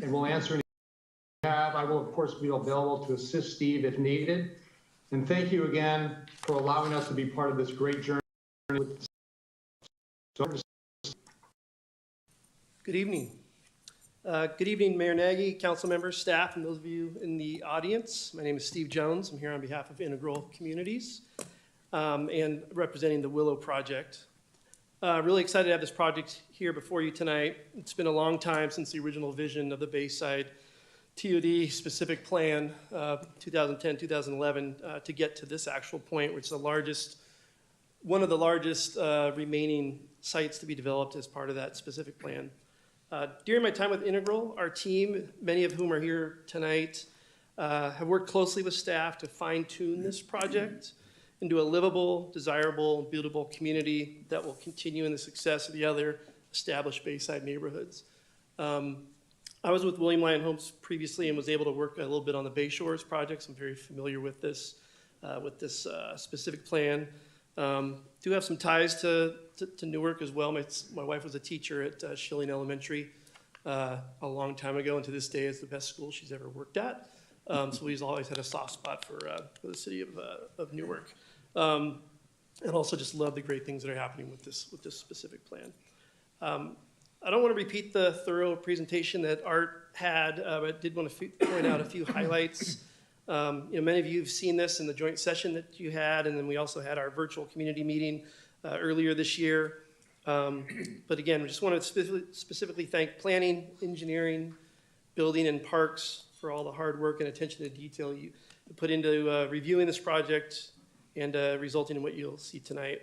and will answer any questions you have. I will, of course, be available to assist Steve if needed. And thank you again for allowing us to be part of this great journey. Good evening. Good evening, Mayor Nagy, council members, staff, and those of you in the audience. My name is Steve Jones. I'm here on behalf of Integral Communities and representing the Willow Project. Really excited to have this project here before you tonight. It's been a long time since the original vision of the Bayside TOD specific plan, 2010, 2011, to get to this actual point, which is one of the largest remaining sites to be developed as part of that specific plan. During my time with Integral, our team, many of whom are here tonight, have worked closely with staff to fine-tune this project into a livable, desirable, buildable community that will continue in the success of the other established Bayside neighborhoods. I was with William Lyon Homes previously and was able to work a little bit on the Bay Shores projects. I'm very familiar with this specific plan. Do have some ties to Newark as well. My wife was a teacher at Schilling Elementary a long time ago, and to this day is the best school she's ever worked at. So we've always had a soft spot for the city of Newark. And also just love the great things that are happening with this specific plan. I don't want to repeat the thorough presentation that Art had, but I did want to point out a few highlights. Many of you have seen this in the joint session that you had, and then we also had our virtual community meeting earlier this year. But again, we just want to specifically thank planning, engineering, building, and parks for all the hard work and attention to detail you put into reviewing this project and resulting in what you'll see tonight.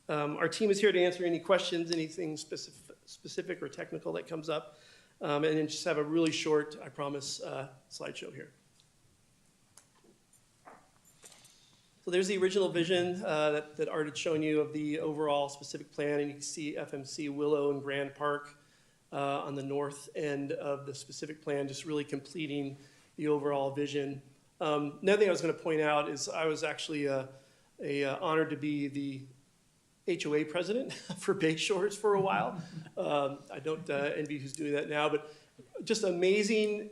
Our team is here to answer any questions, anything specific or technical that comes up, and then just have a really short, I promise, slideshow here. So there's the original vision that Art had shown you of the overall specific plan, and you can see FMC Willow and Grand Park on the north end of the specific plan, just really completing the overall vision. Another thing I was going to point out is I was actually honored to be the HOA president for Bay Shores for a while. I don't envy who's doing that now, but just amazing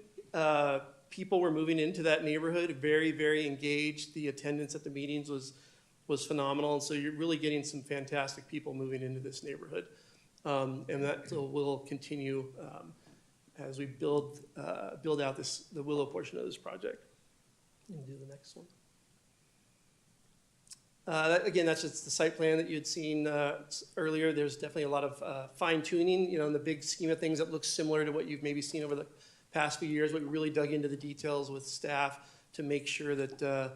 people were moving into that neighborhood, very, very engaged. The attendance at the meetings was phenomenal, and so you're really getting some fantastic people moving into this neighborhood. And that will continue as we build out the Willow portion of this project. You can do the next one. Again, that's just the site plan that you had seen earlier. There's definitely a lot of fine tuning, in the big scheme of things that looks similar to what you've maybe seen over the past few years, but we really dug into the details with staff to make sure that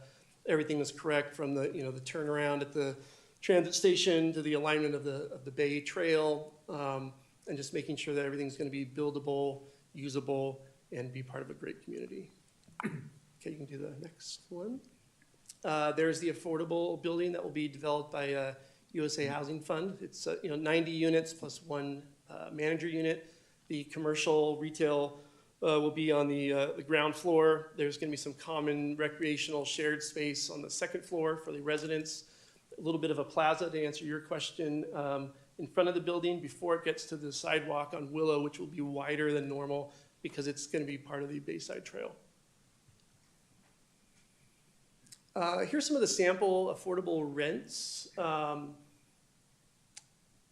everything was correct, from the the turnaround at the transit station to the alignment of the Bay Trail, and just making sure that everything's going to be buildable, usable, and be part of a great community. Okay, you can do the next one. There's the affordable building that will be developed by USA Housing Fund. It's 90 units plus one manager unit. The commercial retail will be on the ground floor. There's going to be some common recreational shared space on the second floor for the residents. little bit of a plaza, to answer your question, in front of the building before it gets to the sidewalk on Willow, which will be wider than normal because it's going to be part of the Bayside Trail. Here's some of the sample affordable rents.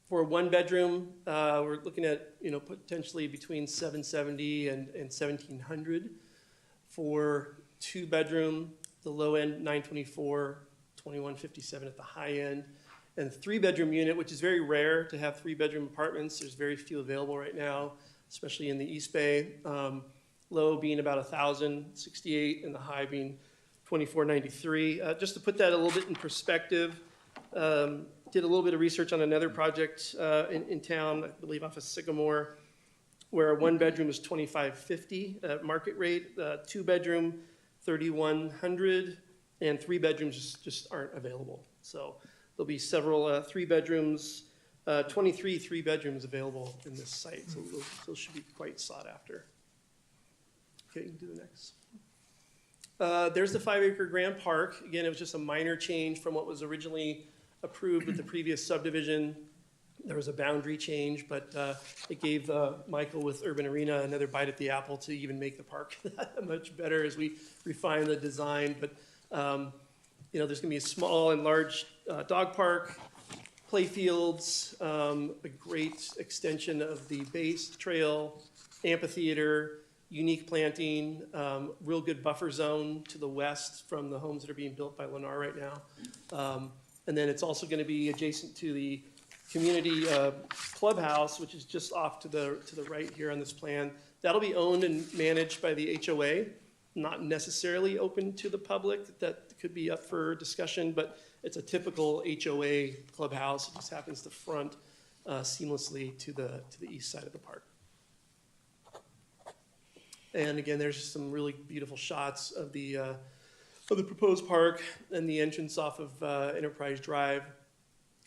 For a one bedroom, we're looking at, potentially between $770 and $1,700. For two bedroom, the low end $924, $2,157 at the high end. And three bedroom unit, which is very rare to have three bedroom apartments. There's very few available right now, especially in the East Bay. Low being about $1,068 and the high being $2,493. Just to put that a little bit in perspective, did a little bit of research on another project in town, I believe off of Sycamore, where a one bedroom is $2,550 at market rate, two bedroom $3,100, and three bedrooms just aren't available. So there'll be several three bedrooms, 23 three bedrooms available in this site. So those should be quite sought after. Okay, you can do the next. There's the 5 acre Grand Park. Again, it was just a minor change from what was originally approved with the previous subdivision. There was a boundary change, but it gave Michael with Urban Arena another bite at the apple to even make the park that much better as we refine the design. But there's going to be a small and large dog park, play fields, a great extension of the base trail, amphitheater, unique planting, real good buffer zone to the west from the homes that are being built by Lennar right now. And then it's also going to be adjacent to the community clubhouse, which is just off to the right here on this plan. That'll be owned and managed by the HOA, not necessarily open to the public. That could be up for discussion, but it's a typical HOA clubhouse. It just happens to front seamlessly to the east side of the park. And again, there's just some really beautiful shots of the proposed park and the entrance off of Enterprise Drive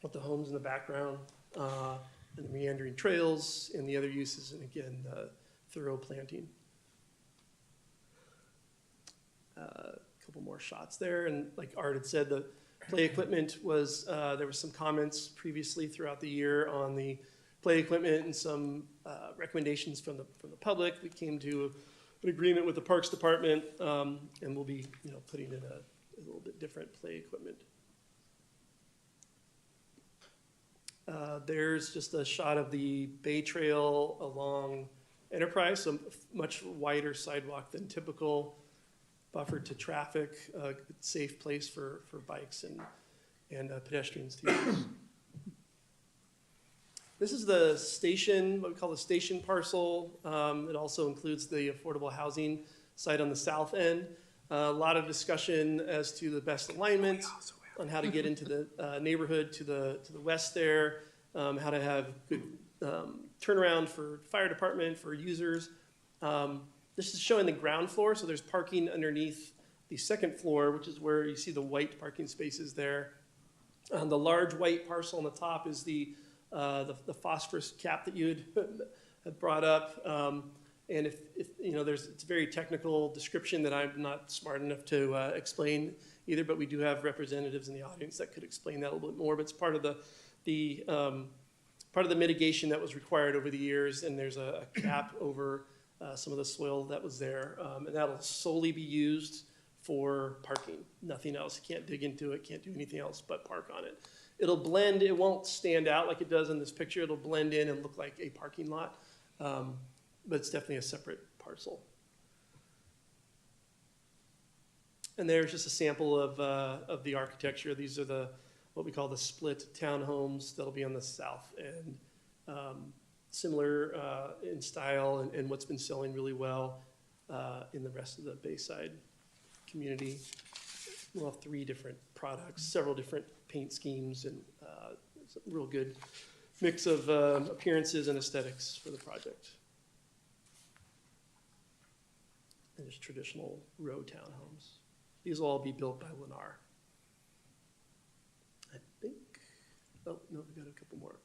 with the homes in the background and the meandering trails and the other uses, and again, thorough planting. A couple more shots there, and like Art had said, the play equipment was, there was some comments previously throughout the year on the play equipment and some recommendations from the public. We came to an agreement with the Parks Department, and we'll be putting in a little bit different play equipment. There's just a shot of the Bay Trail along Enterprise, so much wider sidewalk than typical, buffered to traffic, a safe place for bikes and pedestrians to use. This is the station, what we call the station parcel. It also includes the affordable housing site on the south end. A lot of discussion as to the best alignment on how to get into the neighborhood to the west there, how to have good turnaround for fire department, for users. This is showing the ground floor, so there's parking underneath the second floor, which is where you see the white parking spaces there. The large white parcel on the top is the phosphorus cap that you had brought up. And if it's a very technical description that I'm not smart enough to explain either, but we do have representatives in the audience that could explain that a little bit more. But it's part of the mitigation that was required over the years, and there's a cap over some of the soil that was there, and that'll solely be used for parking, nothing else. You can't dig into it, can't do anything else but park on it. It'll blend, it won't stand out like it does in this picture. It'll blend in and look like a parking lot, but it's definitely a separate parcel. And there's just a sample of the architecture. These are what we call the split townhomes that'll be on the south end. Similar in style and what's been selling really well in the rest of the Bayside community. We'll have 3 different products, several different paint schemes, and it's a real good mix of appearances and aesthetics for the project. And just traditional row townhomes. These will all be built by Lennar. I think, oh, no, we got a couple more.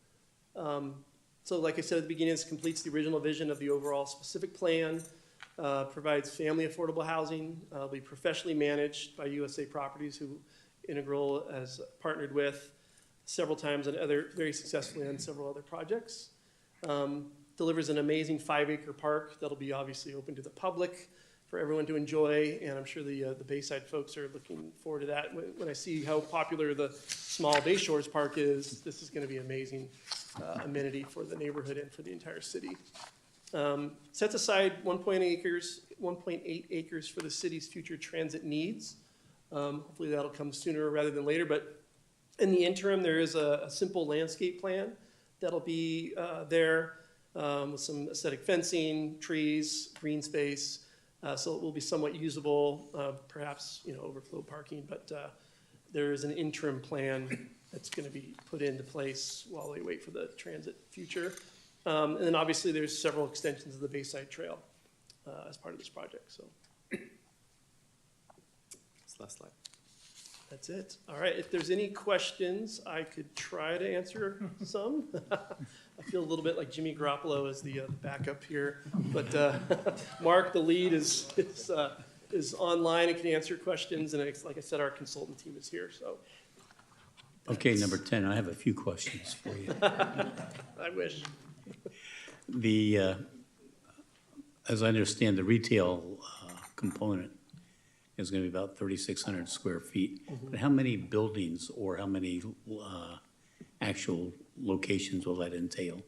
So like I said at the beginning, this completes the original vision of the overall specific plan, provides family affordable housing, be professionally managed by USA Properties, who Integral has partnered with several times and very successfully on several other projects. Delivers an amazing 5-acre park that'll be obviously open to the public for everyone to enjoy, and I'm sure the Bayside folks are looking forward to that. When I see how popular the small Bay Shores Park is, this is going to be an amazing amenity for the neighborhood and for the entire city. Sets aside 1.8 acres for the city's future transit needs. Hopefully that'll come sooner rather than later, but in the interim, there is a simple landscape plan that'll be there with some aesthetic fencing, trees, green space, so it will be somewhat usable, perhaps overflow parking, but there is an interim plan that's going to be put into place while they wait for the transit future. And then obviously there's several extensions of the Bayside Trail as part of this project. So This last slide. that's it. All right, if there's any questions, I could try to answer some. I feel a little bit like Jimmy Garoppolo as the backup here, but Mark, the lead, is online and can answer questions, and like I said, our consultant team is here. So. Okay, number 10, I have a few questions for you. I wish. As I understand, the retail component is going to be about 3,600 square feet. Mm-hmm. But how many buildings or how many actual locations will that entail?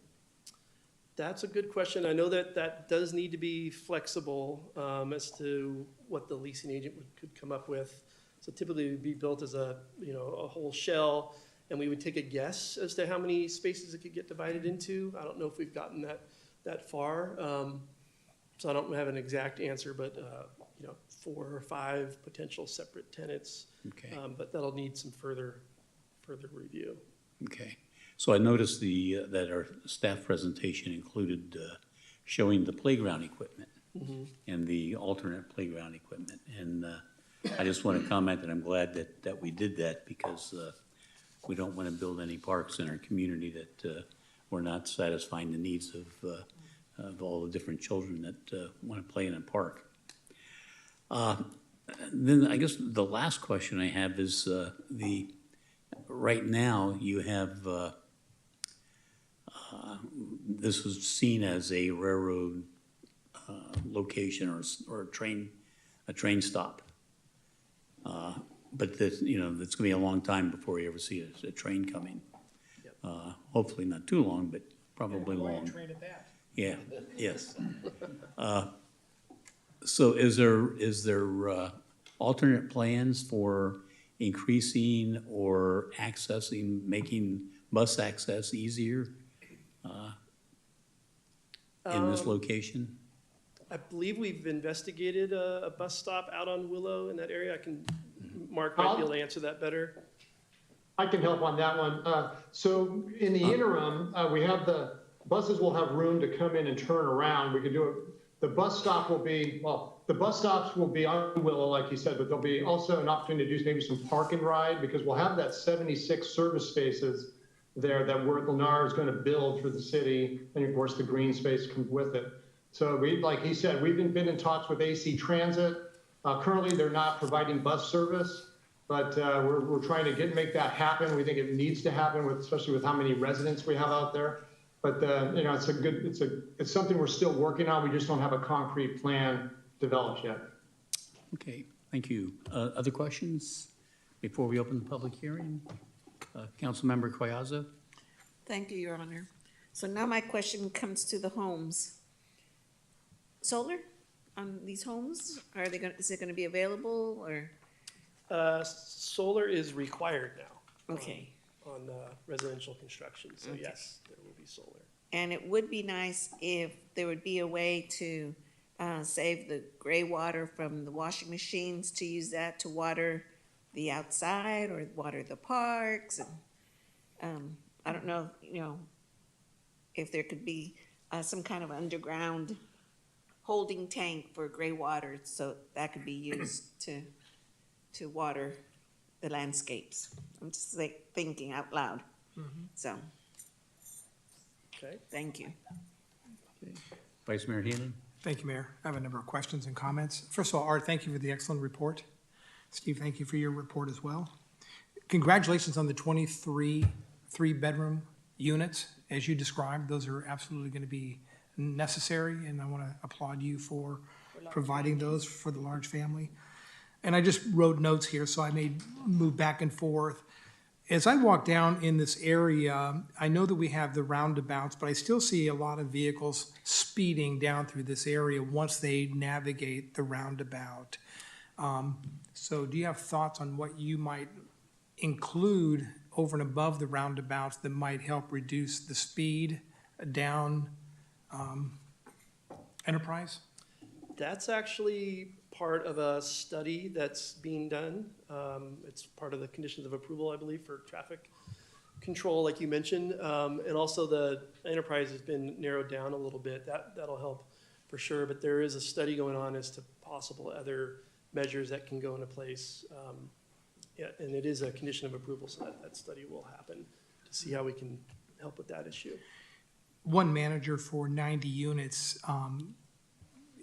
That's a good question. I know that does need to be flexible as to what the leasing agent could come up with. So typically it would be built as a whole shell, and we would take a guess as to how many spaces it could get divided into. I don't know if we've gotten that far. So I don't have an exact answer, but 4 or 5 potential separate tenants. Okay. But that'll need some further review. Okay. So I noticed that our staff presentation included showing the playground equipment and the alternate playground equipment. And I just want to comment that I'm glad that we did that, because we don't want to build any parks in our community that we're not satisfying the needs of all the different children that want to play in a park. Then I guess the last question I have is right now you have this was seen as a railroad location or a train stop. But that's going to be a long time before you ever see a train coming. Yep. Hopefully not too long, but probably long. Train at that. Yeah, yes. So is there alternate plans for increasing or making bus access easier in this location? I believe we've investigated a bus stop out on Willow in that area. Mark might be able to answer that better. I can help on that one. So in the interim, we have the buses will have room to come in and turn around. We could do it. The bus stops will be on Willow, like you said, but there'll be also an opportunity to do maybe some park and ride, because we'll have that 76 service spaces there that Lennar is going to build for the city, and of course the green space comes with it. So like he said, we've been in talks with AC Transit. Currently, they're not providing bus service, but we're trying to make that happen. We think it needs to happen, especially with how many residents we have out there. But it's something we're still working on. We just don't have a concrete plan developed yet. Okay, thank you. Other questions before we open the public hearing? Councilmember Collazo? Thank you, Your Honor. So now my question comes to the homes. Solar on these homes? Is it going to be available, or? Solar is required now. Okay. On residential construction, so okay. Yes, there will be solar. And it would be nice if there would be a way to save the gray water from the washing machines, to use that to water the outside or water the parks. And I don't know, if there could be some kind of underground holding tank for gray water, so that could be used to water the landscapes. I'm just thinking out loud. So, okay. Thank you. Okay. Vice Mayor Healy? Thank you, Mayor. I have a number of questions and comments. First of all, Art, thank you for the excellent report. Steve, thank you for your report as well. congratulations on the 23 three-bedroom units, as you described. Those are absolutely going to be necessary, and I want to applaud you for providing those for the large family. And I just wrote notes here, so I may move back and forth. As I walk down in this area, I know that we have the roundabouts, but I still see a lot of vehicles speeding down through this area once they navigate the roundabout. So do you have thoughts on what you might include over and above the roundabouts that might help reduce the speed down Enterprise? That's actually part of a study that's being done. It's part of the conditions of approval, I believe, for traffic control, like you mentioned. And also the Enterprise has been narrowed down a little bit. That'll help for sure. But there is a study going on as to possible other measures that can go into place. Yeah, and it is a condition of approval, so that study will happen to see how we can help with that issue. One manager for 90 units,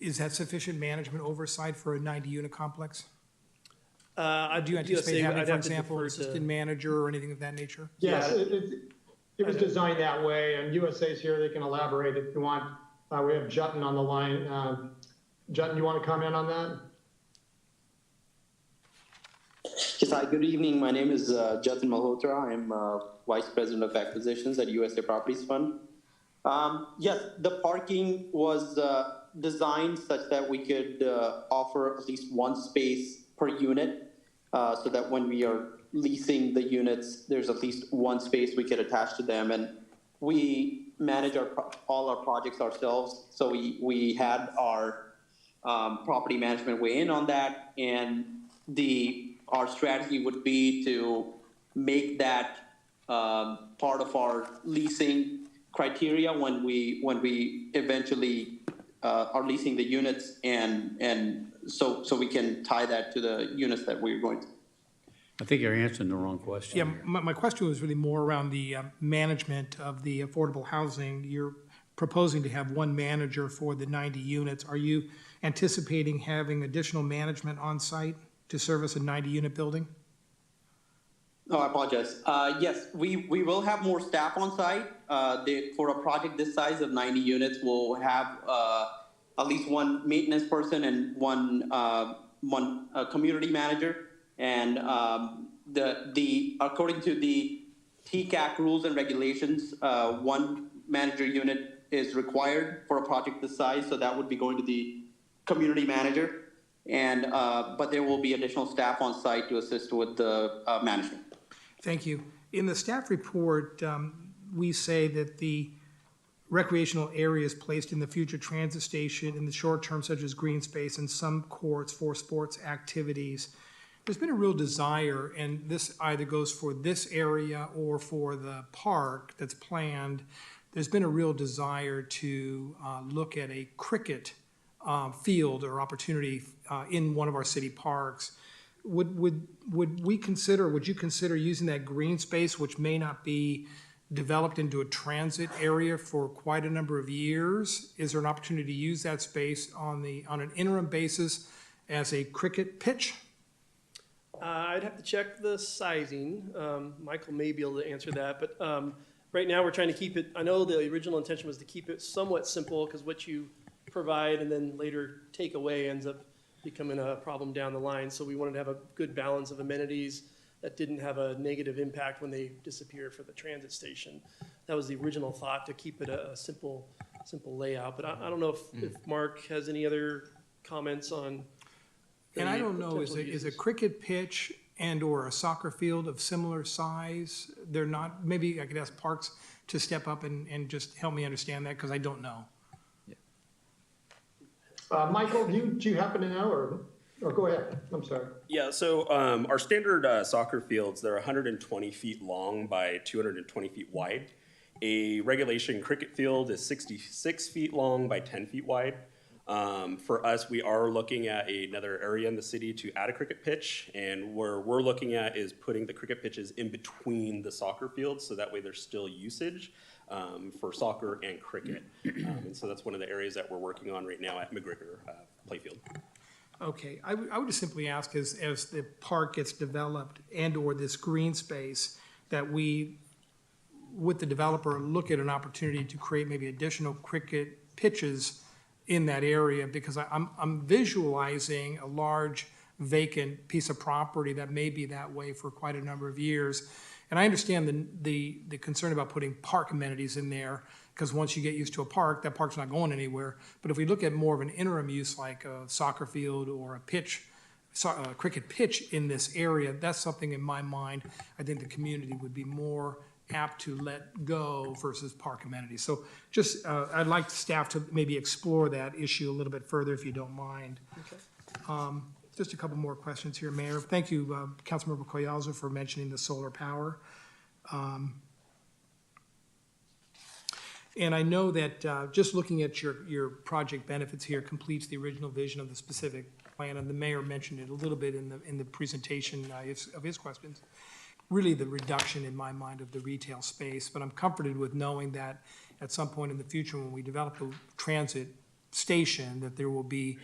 is that sufficient management oversight for a 90-unit complex? Do you anticipate having, for example, an assistant manager or anything of that nature? Yes, it was designed that way, and USA's here, they can elaborate if you want. We have Jutton on the line. Jutton, you want to comment on that? Yes, hi, good evening. My name is Jatin Malhotra. I'm Vice President of Acquisitions at USA Properties Fund. Yes, the parking was designed such that we could offer at least one space per unit, so that when we are leasing the units, there's at least one space we could attach to them. And we manage all our projects ourselves, so we had our property management weigh in on that, and our strategy would be to make that part of our leasing criteria when we eventually are leasing the units, and so we can tie that to the units that we're going to. I think you're answering the wrong question. Yeah, my question was really more around the management of the affordable housing. You're proposing to have one manager for the 90 units. Are you anticipating having additional management on site to service a 90-unit building? Oh, I apologize. Yes, we will have more staff on site. For a project this size of 90 units, we'll have at least one maintenance person and one community manager. And according to the TCAC rules and regulations, one manager unit is required for a project this size, so that would be going to the community manager. And but there will be additional staff on site to assist with the management. Thank you. In the staff report, we say that the recreational areas placed in the future transit station in the short term, such as green space and some courts for sports activities. There's been a real desire, and this either goes for this area or for the park that's planned. There's been a real desire to look at a cricket field or opportunity in one of our city parks. Would you consider using that green space, which may not be developed into a transit area for quite a number of years? Is there an opportunity to use that space on an interim basis as a cricket pitch? I'd have to check the sizing. Michael may be able to answer that, but right now we're trying to keep it, I know the original intention was to keep it somewhat simple, because what you provide and then later take away ends up becoming a problem down the line. So we wanted to have a good balance of amenities that didn't have a negative impact when they disappear for the transit station. That was the original thought, to keep it a simple layout. But I don't know if Mark has any other comments on. And I don't know, is a cricket pitch and or a soccer field of similar size? They're not, maybe I could ask Parks to step up and just help me understand that, because I don't know. Michael, do you happen to know, or go ahead, I'm sorry. Yeah, so our standard soccer fields, they're 120 feet long by 220 feet wide. A regulation cricket field is 66 feet long by 10 feet wide. For us, we are looking at another area in the city to add a cricket pitch, and where we're looking at is putting the cricket pitches in between the soccer fields, so that way there's still usage for soccer and cricket. And so that's one of the areas that we're working on right now at McGregor Playfield. Okay, I would just simply ask as the park gets developed and/or this green space, that we, with the developer, look at an opportunity to create maybe additional cricket pitches in that area, because I'm visualizing a large vacant piece of property that may be that way for quite a number of years. And I understand the concern about putting park amenities in there, because once you get used to a park, that park's not going anywhere. But if we look at more of an interim use like a soccer field or a pitch, a cricket pitch in this area, that's something in my mind I think the community would be more apt to let go versus park amenities. So just, I'd like staff to maybe explore that issue a little bit further if you don't mind. Okay. Just a couple more questions here, Mayor. Thank you, Councilmember Collazo, for mentioning the solar power. And I know that just looking at your project benefits here completes the original vision of the specific plan, and the mayor mentioned it a little bit in the presentation of his questions. Really the reduction in my mind of the retail space, but I'm comforted with knowing that at some point in the future when we develop the transit station, that there will be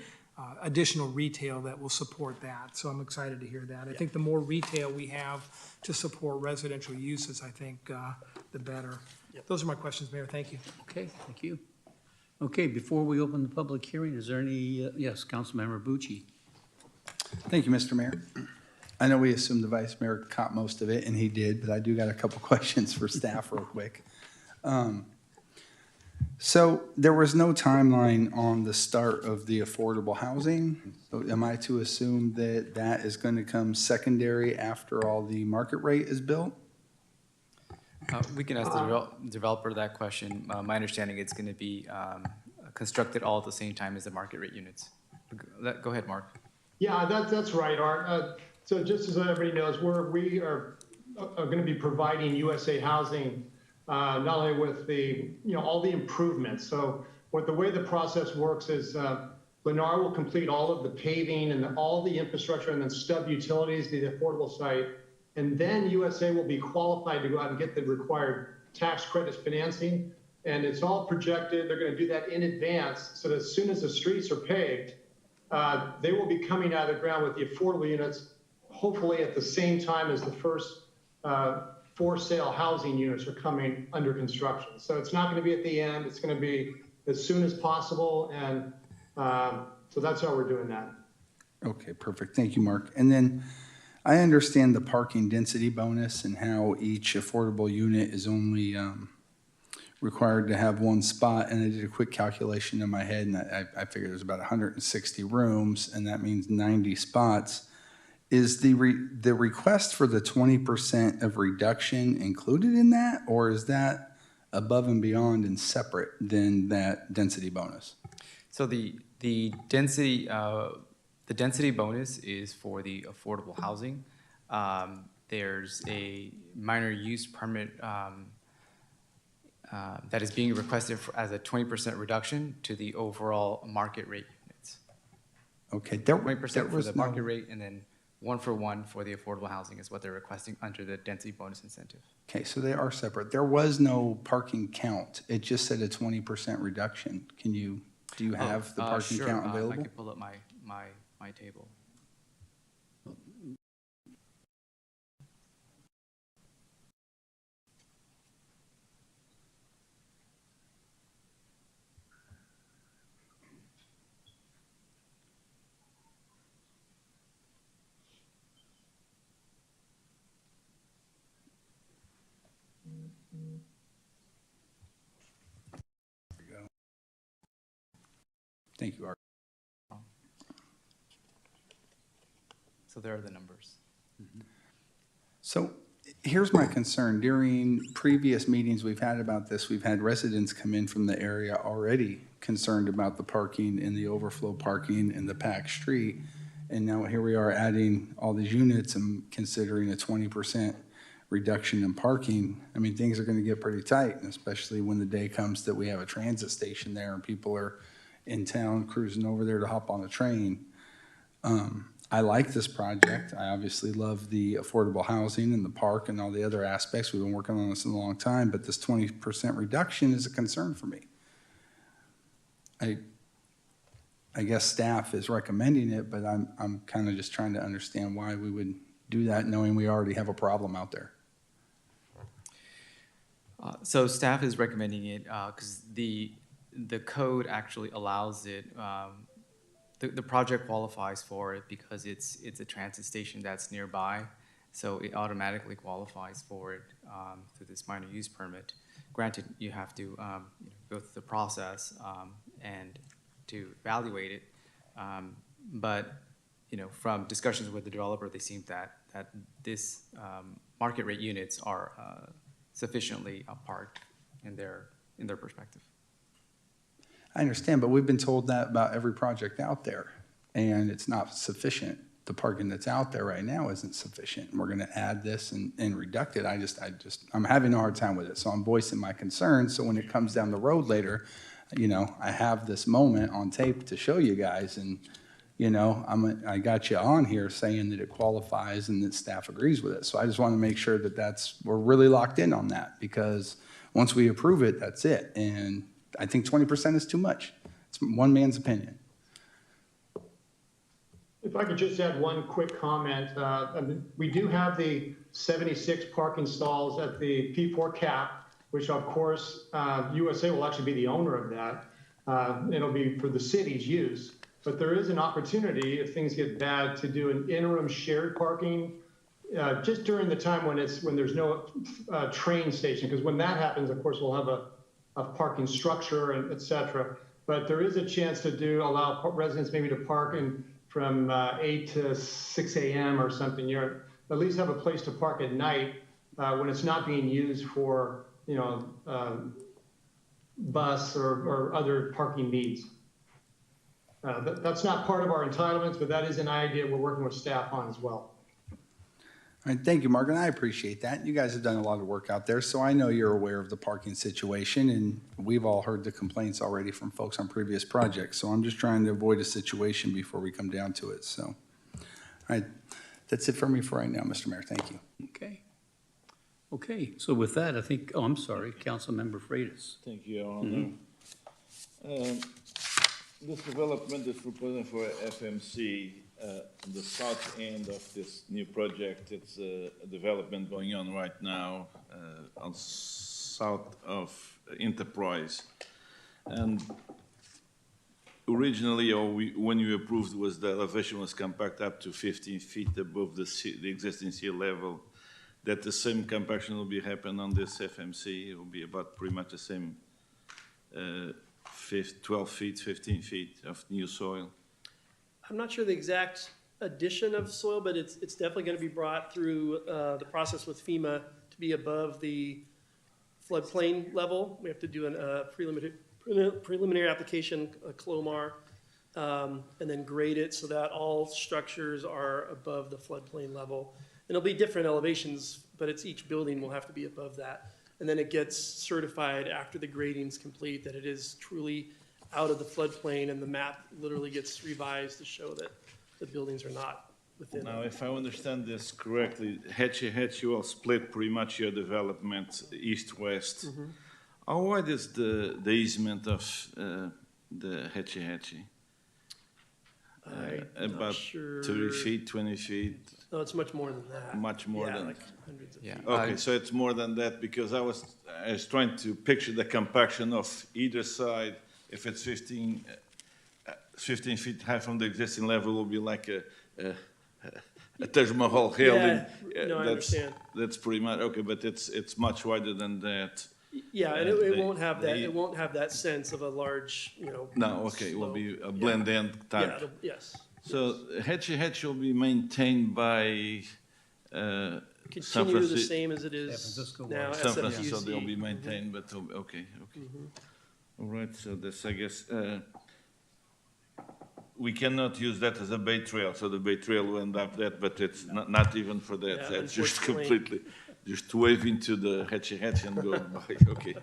additional retail that will support that. So I'm excited to hear that. I think the more retail we have to support residential uses, I think the better. Those are my questions, Mayor. Thank you. Okay, thank you. Okay, before we open the public hearing, is there any, yes, Councilmember Bucci. Thank you, Mr. Mayor. I know we assumed the Vice Mayor caught most of it, and he did, but I do got a couple questions for staff real quick. So there was no timeline on the start of the affordable housing. So am I to assume that that is going to come secondary after all the market rate is built? We can ask the developer that question. My understanding it's going to be constructed all at the same time as the market rate units. Go ahead, Mark. Yeah, that's right, Art. So just as everybody knows, we are going to be providing USA Housing not only with the, all the improvements. So the way the process works is Lennar will complete all of the paving and all the infrastructure and then stub utilities, the affordable site. And then USA will be qualified to go out and get the required tax credits financing. And it's all projected. They're going to do that in advance so that as soon as the streets are paved, they will be coming out of the ground with the affordable units, hopefully at the same time as the first for sale housing units are coming under construction. So it's not going to be at the end. It's going to be as soon as possible. And so that's how we're doing that. Okay, perfect. Thank you, Mark. And then I understand the parking density bonus and how each affordable unit is only required to have one spot. And I did a quick calculation in my head, and I figured there's about 160 rooms, and that means 90 spots. Is the request for the 20% of reduction included in that, or is that above and beyond and separate than that density bonus? So the density bonus is for the affordable housing. There's a minor use permit that is being requested as a 20% reduction to the overall market rate units. Okay, 20% for the market rate, and then 1-for-1 for the affordable housing is what they're requesting under the density bonus incentive. Okay, so they are separate. There was no parking count. It just said a 20% reduction. Do you have the parking count available? I can pull up my table. Thank you, Art. So there are the numbers. So here's my concern. During previous meetings we've had about this, we've had residents come in from the area already concerned about the parking and the overflow parking and the packed street. And now here we are adding all these units and considering a 20% reduction in parking. I mean, things are going to get pretty tight, especially when the day comes that we have a transit station there and people are in town cruising over there to hop on a train. I like this project. I obviously love the affordable housing and the park and all the other aspects. We've been working on this in a long time, but this 20% reduction is a concern for me. I guess staff is recommending it, but I'm kind of just trying to understand why we would do that knowing we already have a problem out there. So staff is recommending it because the code actually allows it. The project qualifies for it because it's a transit station that's nearby, so it automatically qualifies for it through this minor use permit. Granted, you have to go through the process and to evaluate it, but from discussions with the developer, they seem that this market rate units are sufficiently parked in their perspective. I understand, but we've been told that about every project out there, and it's not sufficient. The parking that's out there right now isn't sufficient. We're gonna add this and reduct it. I'm having a hard time with it, so I'm voicing my concerns, so when it comes down the road later, I have this moment on tape to show you guys, and, I got you on here saying that it qualifies and that staff agrees with it. So I just want to make sure that we're really locked in on that, because once we approve it, that's it. And I think 20% is too much. It's one man's opinion. If I could just add one quick comment. We do have the 76 parking stalls at the P4 cap, which of course, USA will actually be the owner of that. It'll be for the city's use. But there is an opportunity, if things get bad, to do an interim shared parking just during the time when there's no train station. Because when that happens, of course, we'll have a parking structure and et cetera. But there is a chance to allow residents maybe to park from 8 to 6 a.m. or something. You at least have a place to park at night when it's not being used for bus or other parking needs. That's not part of our entitlements, but that is an idea we're working with staff on as well. All right, thank you, Mark, and I appreciate that. You guys have done a lot of work out there, so I know you're aware of the parking situation, and we've all heard the complaints already from folks on previous projects, so I'm just trying to avoid a situation before we come down to it. So, all right, that's it for me for right now, Mr. Mayor. Thank you. Okay, so with that, I think, I'm sorry, Councilmember Freitas. Thank you, Your Honor. This development is proposing for FMC on the south end of this new project. It's a development going on right now on south of Enterprise. And originally, when you approved, the elevation was compact up to 15 feet above the existing sea level. That the same compaction will be happening on this FMC. It will be about pretty much the same 12 feet, 15 feet of new soil. I'm not sure the exact addition of soil, but it's definitely going to be brought through the process with FEMA to be above the floodplain level. We have to do a preliminary application, a CLOMAR, and then grade it so that all structures are above the floodplain level. And it'll be different elevations, but each building will have to be above that. And then it gets certified after the grading's complete that it is truly out of the floodplain, and the map literally gets revised to show that the buildings are not within. Now, if I understand this correctly, Hatchie will split pretty much your development east-west. Mm-hmm. How wide is the easement of the Hatchie? About sure. 30 feet, 20 feet? No, it's much more than that. Much more than like hundreds of feet. Okay, so it's more than that, because I was trying to picture the compaction of either side. If it's 15 feet high from the existing level, it will be like a Taj Mahal hill. Yeah, no, I understand. That's pretty much, okay, but it's much wider than that. Yeah, and it won't have that. It won't have that sense of a large, No, okay, it will be a blend-end type. Yeah, yes. So Hatch will be maintained by continue the same as it is now. San Francisco, they'll be maintained, but okay. All right, so this, I guess, we cannot use that as a Bay Trail, so the Bay Trail will end up that, but it's not even for that. That's just completely, just wave into the Hatch and go by. Okay,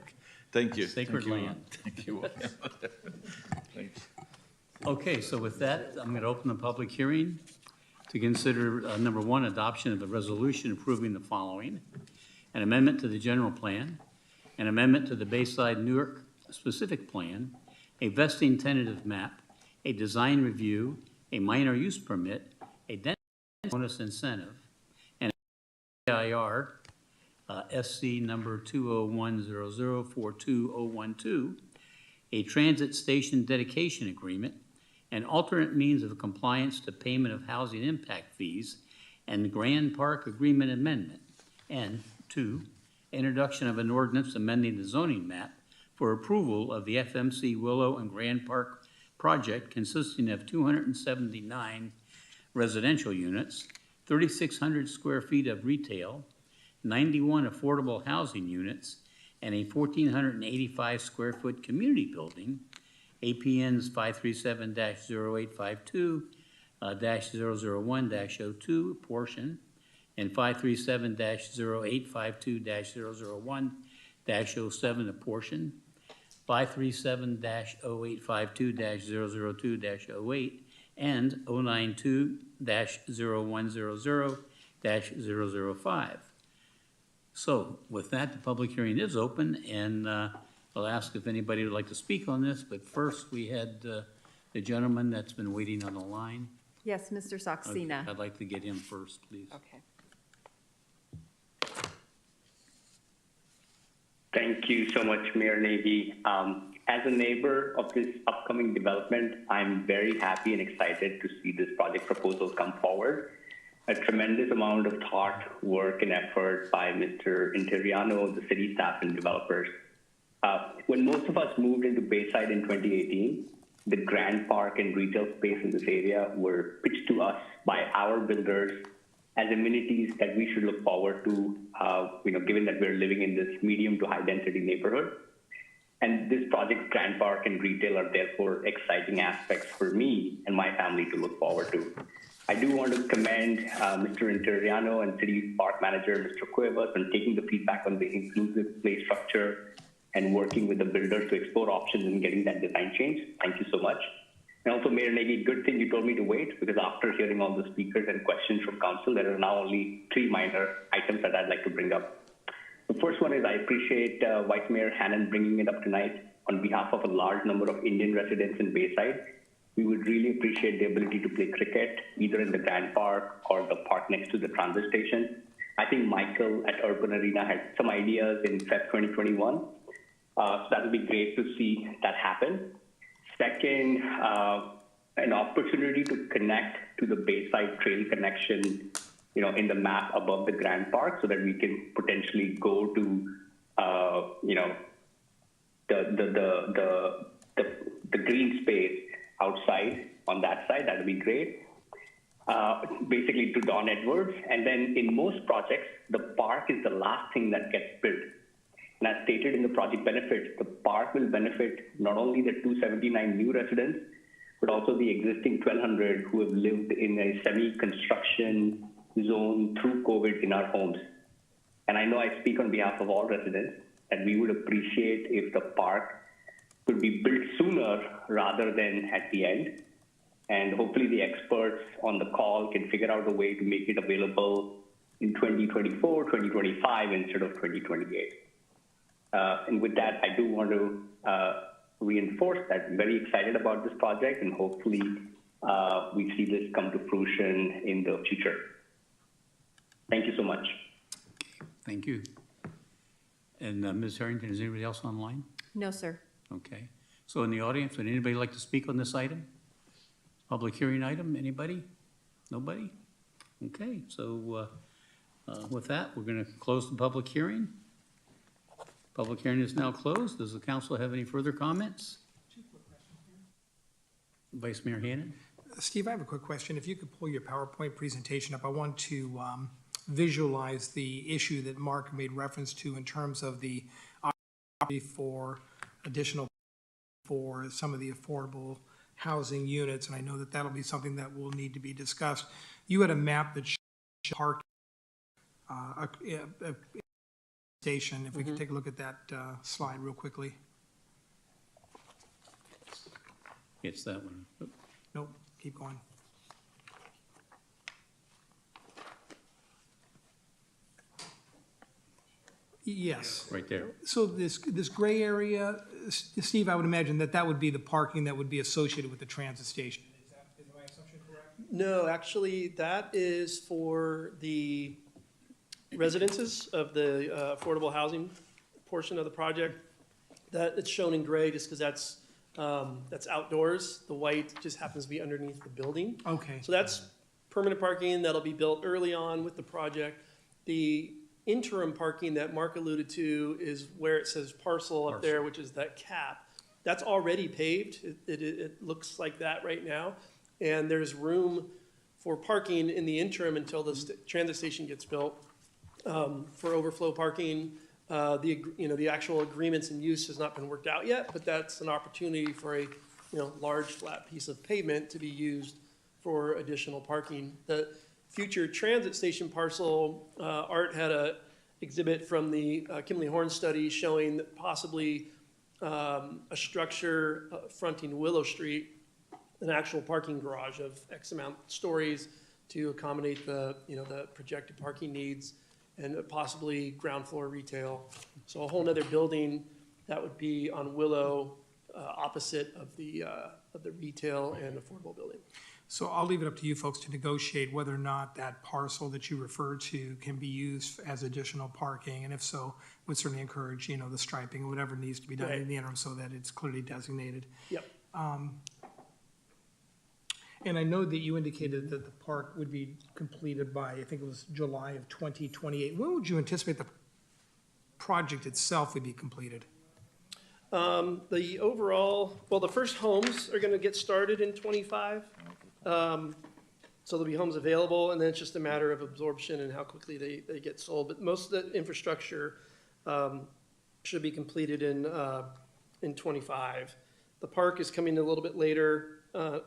thank you. Sacred land. Thank you. Thanks. Okay, so with that, I'm going to open the public hearing to consider number one, adoption of a resolution approving the following: an amendment to the general plan, an amendment to the Bayside Newark specific plan, a vesting tentative map, a design review, a minor use permit, a density bonus incentive, and IR SC number 20100420012, a transit station dedication agreement, an alternate means of compliance to payment of housing impact fees, and the Grand Park Agreement Amendment. And 2, introduction of an ordinance amending the zoning map for approval of the FMC Willow and Grand Park project consisting of 279 residential units, 3,600 square feet of retail, 91 affordable housing units, and a 1,485 square foot community building, APNs 537-0852, -001-02 portion, and 537-0852-001-07 a portion, 537-0852-002-08, and 092-0100-005. So with that, the public hearing is open, and I'll ask if anybody would like to speak on this, but first we had the gentleman that's been waiting on the line. Yes, Mr. Saxena. Okay, I'd like to get him first, please. Okay. Thank you so much, Mayor Nagy. As a neighbor of this upcoming development, I'm very happy and excited to see this project proposal come forward. A tremendous amount of thought, work, and effort by Mr. Interiano, the city staff, and developers. When most of us moved into Bayside in 2018, the Grand Park and retail space in this area were pitched to us by our builders as amenities that we should look forward to, given that we're living in this medium to high density neighborhood. And this project's Grand Park and retail are therefore exciting aspects for me and my family to look forward to. I do want to commend Mr. Interiano and City Park Manager, Mr. Cuevas, on taking the feedback on the inclusive play structure and working with the builders to explore options and getting that design change. Thank you so much. And also, Mayor Nagy, good thing you told me to wait, because after hearing all the speakers and questions from council, there are now only 3 minor items that I'd like to bring up. The first one is I appreciate Vice Mayor Hannan bringing it up tonight on behalf of a large number of Indian residents in Bayside. We would really appreciate the ability to play cricket, either in the Grand Park or the park next to the transit station. I think Michael at Urban Arena had some ideas in Feb 2021. So that would be great to see that happen. Second, an opportunity to connect to the Bayside Trail connection, in the map above the Grand Park, so that we can potentially go to, the green space outside on that side. That would be great. Basically to Don Edwards. And then in most projects, the park is the last thing that gets built. And as stated in the project benefits, the park will benefit not only the 279 new residents, but also the existing 1,200 who have lived in a semi-construction zone through COVID in our homes. And I know I speak on behalf of all residents that we would appreciate if the park could be built sooner rather than at the end. And hopefully the experts on the call can figure out a way to make it available in 2024, 2025 instead of 2028. And with that, I do want to reinforce that I'm very excited about this project, and hopefully we see this come to fruition in the future. Thank you so much. Thank you. And Ms. Harrington, is anybody else online? No, sir. Okay. So in the audience, would anybody like to speak on this item? Public hearing item, anybody? Nobody? Okay, so with that, we're going to close the public hearing. Public hearing is now closed. Does the council have any further comments? Vice Mayor Hannan? Steve, I have a quick question. If you could pull your PowerPoint presentation up, I want to visualize the issue that Mark made reference to in terms of the opportunity for additional for some of the affordable housing units, and I know that that'll be something that will need to be discussed. You had a map that showed park station. If we could take a look at that slide real quickly. It's that one. Nope, keep going. Yes. right there. So this gray area, Steve, I would imagine that would be the parking that would be associated with the transit station. Is my assumption correct? No, actually, that is for the residences of the affordable housing portion of the project. That it's shown in gray just because that's outdoors. The white just happens to be underneath the building. Okay. So that's permanent parking that'll be built early on with the project. The interim parking that Mark alluded to is where it says parcel up there, which is that cap. That's already paved. It looks like that right now. And there's room for parking in the interim until the transit station gets built, for overflow parking. The actual agreements and use has not been worked out yet, but that's an opportunity for a large flat piece of pavement to be used for additional parking. The future transit station parcel, Art had a exhibit from the Kimley Horn study showing that possibly a structure fronting Willow Street, an actual parking garage of X amount of stories to accommodate the projected parking needs, and possibly ground floor retail. So a whole nother building that would be on Willow, opposite of the retail and affordable building. So I'll leave it up to you folks to negotiate whether or not that parcel that you referred to can be used as additional parking, and if so, would certainly encourage, the striping or whatever needs to be done in the interim so that it's clearly designated. Yep. And I know that you indicated that the park would be completed by, I think it was July of 2028. When would you anticipate the project itself would be completed? The first homes are gonna get started in 25. So there'll be homes available, and then it's just a matter of absorption and how quickly they get sold. But most of the infrastructure should be completed in 25. The park is coming a little bit later.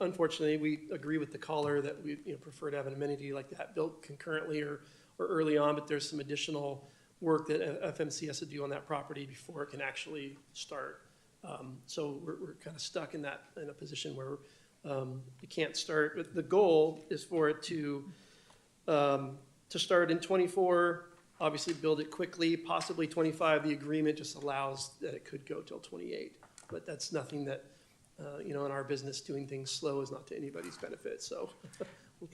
Unfortunately, we agree with the caller that we prefer to have an amenity like that built concurrently or early on, but there's some additional work that FMC has to do on that property before it can actually start. So we're kind of stuck in a position where we can't start. But the goal is for it to start in 24, obviously build it quickly, possibly 25. The agreement just allows that it could go till 28, but that's nothing that in our business, doing things slow is not to anybody's benefit, so.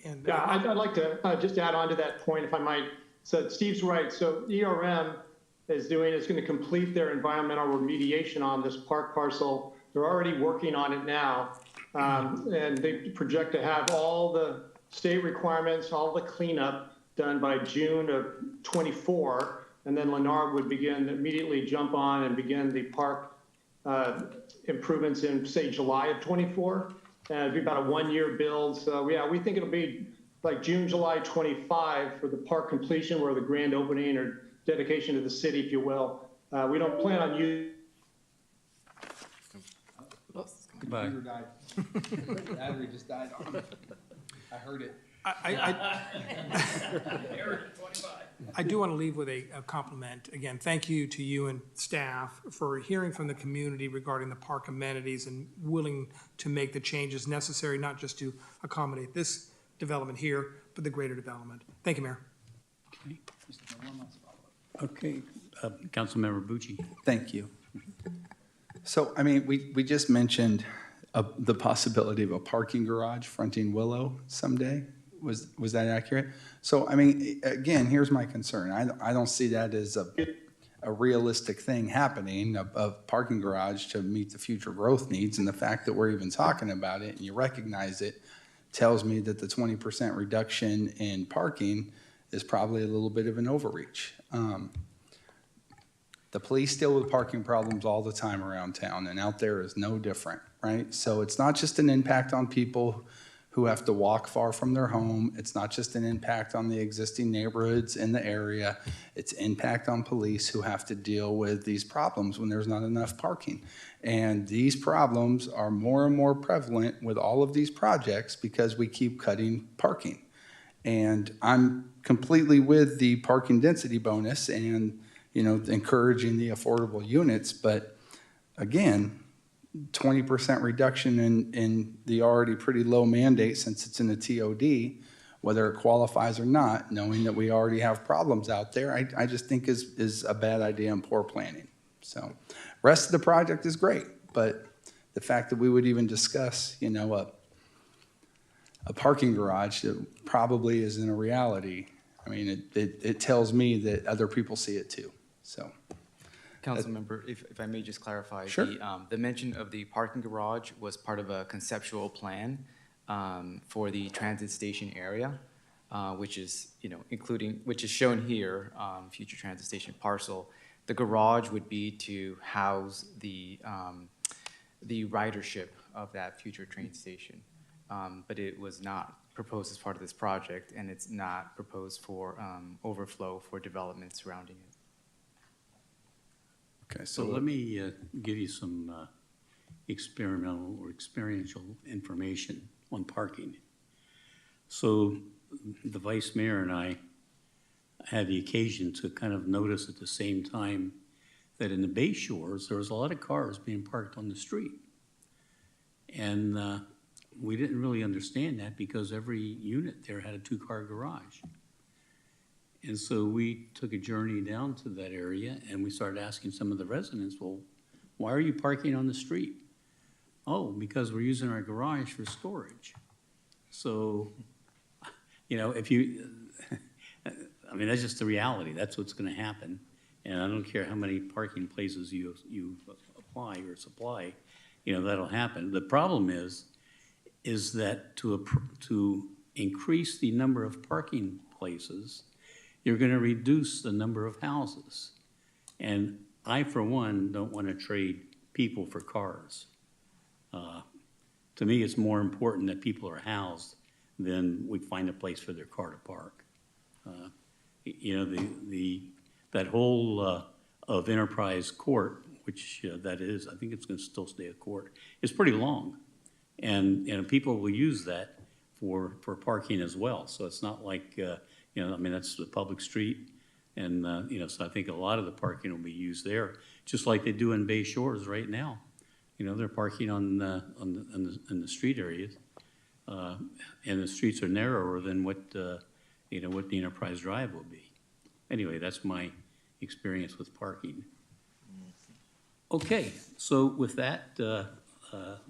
Yeah, I'd like to just add on to that point, if I might. So Steve's right. So ERM is going to complete their environmental remediation on this park parcel. They're already working on it now. And they project to have all the state requirements, all the cleanup done by June of 24. And then Lennar would immediately jump on and begin the park improvements in, say, July of 24. And it'd be about a 1-year build. So yeah, we think it'll be like June, July 25 for the park completion, or the grand opening or dedication to the city, if you will. We don't plan on using. Goodbye. Computer died. The battery just died on me. I heard it. I do want to leave with a compliment. Again, thank you to you and staff for hearing from the community regarding the park amenities and willing to make the changes necessary, not just to accommodate this development here, but the greater development. Thank you, Mayor. Okay, Councilmember Bucci. Thank you. So, we just mentioned the possibility of a parking garage fronting Willow someday. Was that accurate? So, again, here's my concern. I don't see that as a realistic thing happening, of parking garage to meet the future growth needs. And the fact that we're even talking about it and you recognize it tells me that the 20% reduction in parking is probably a little bit of an overreach. The police deal with parking problems all the time around town, and out there is no different, right? So it's not just an impact on people who have to walk far from their home. It's not just an impact on the existing neighborhoods in the area. It's impact on police who have to deal with these problems when there's not enough parking. And these problems are more and more prevalent with all of these projects because we keep cutting parking. And I'm completely with the parking density bonus and encouraging the affordable units, but again, 20% reduction in the already pretty low mandate, since it's in the TOD, whether it qualifies or not, knowing that we already have problems out there, I just think is a bad idea and poor planning. So, rest of the project is great, but the fact that we would even discuss, you know, a parking garage that probably isn't a reality, I mean, it tells me that other people see it too, so. Councilmember, if I may just clarify. Sure. The mention of the parking garage was part of a conceptual plan for the transit station area, which is, you know, which is shown here, future transit station parcel. The garage would be to house the ridership of that future train station. But it was not proposed as part of this project, and it's not proposed for overflow for development surrounding it. Okay, So let me give you some experimental or experiential information on parking. So the vice mayor and I had the occasion to kind of notice at the same time that in the Bay Shores, there was a lot of cars being parked on the street. And we didn't really understand that because every unit there had a two-car garage. And so we took a journey down to that area and we started asking some of the residents, well, why are you parking on the street? Oh, because we're using our garage for storage. So, you know, if you, I mean, that's just the reality. That's what's going to happen. And I don't care how many parking places you apply or supply, you know, that'll happen. The problem is that to increase the number of parking places, you're going to reduce the number of houses. And I, for one, don't want to trade people for cars. To me, it's more important that people are housed than we find a place for their car to park. You know, that whole of Enterprise Court, which that is, I think it's going to still stay a court, is pretty long. And people will use that for parking as well. So it's not like, you know, I mean, that's the public street. And, you know, so I think a lot of the parking will be used there, just like they do in Bay Shores right now. You know, they're parking in the street areas. And the streets are narrower than what, you know, what the Enterprise Drive will be. Anyway, that's my experience with parking. Okay, so with that,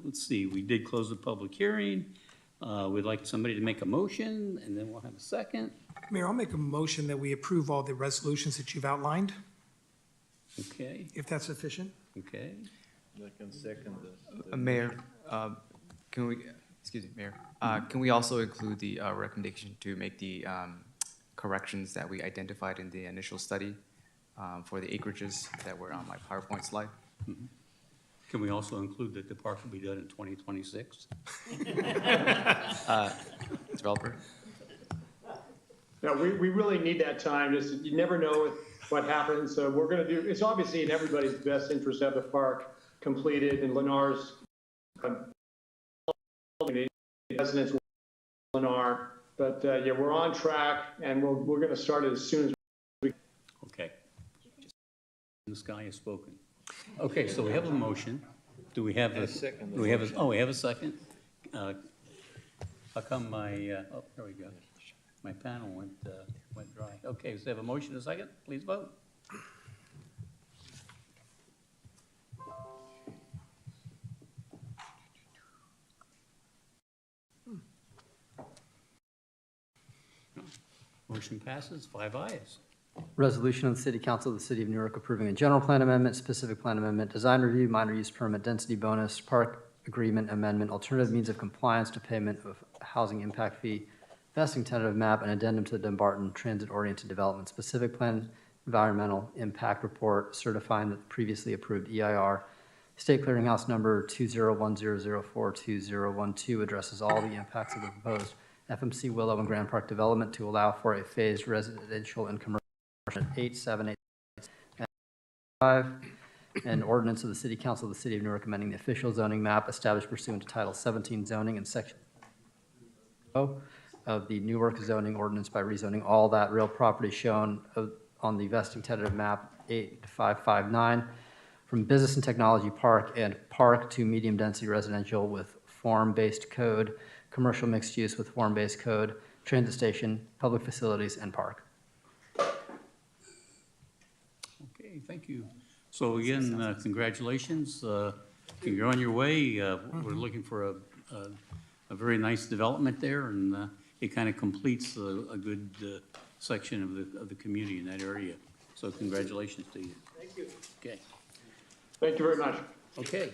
let's see, we did close the public hearing. We'd like somebody to make a motion, and then we'll have a second. Mayor, I'll make a motion that we approve all the resolutions that you've outlined, Okay, if that's sufficient. okay. I can second this. Mayor, can we, excuse me, Mayor, can we also include the recommendation to make the corrections that we identified in the initial study for the acreages that were on my PowerPoint slide? Mm-hmm. Can we also include that the park will be done in 2026? Developer? No, we really need that time. Just, you never know what happens. So we're going to do, it's obviously in everybody's best interest to have the park completed, and Lennar's residents of Lennar. But yeah, we're on track, and we're going to start it as soon as we can. Okay. This guy has spoken. Okay, so we have a motion. Do we have a second? Do we have a, oh, we have a second? How come my, oh, there we go. My panel went dry. Okay, so we have a motion and a second. Please vote. Motion passes, 5 ayes. Resolution of the City Council of the City of Newark approving a general plan amendment, specific plan amendment, design review, minor use permit, density bonus, park agreement amendment, alternative means of compliance to payment of housing impact fee, vesting tentative map, and addendum to the Dumbarton Transit-Oriented Development Specific Plan Environmental Impact Report certifying that the previously approved EIR State Clearinghouse number 20100420012 addresses all the impacts of the proposed FMC Willow and Grand Park development to allow for a phased residential and commercial 878 and ordinance of the City Council of the City of Newark amending the official zoning map established pursuant to Title 17 zoning and Section of the Newark zoning ordinance by rezoning all that real property shown on the vesting tentative map 8559 from business and technology park and park to medium density residential with form-based code, commercial mixed use with form-based code, transit station, public facilities, and park. Okay, thank you. So again, congratulations. You're on your way. We're looking for a very nice development there, and it kind of completes a good section of the community in that area. So congratulations to you. Thank you. Okay. Thank you very much. Okay.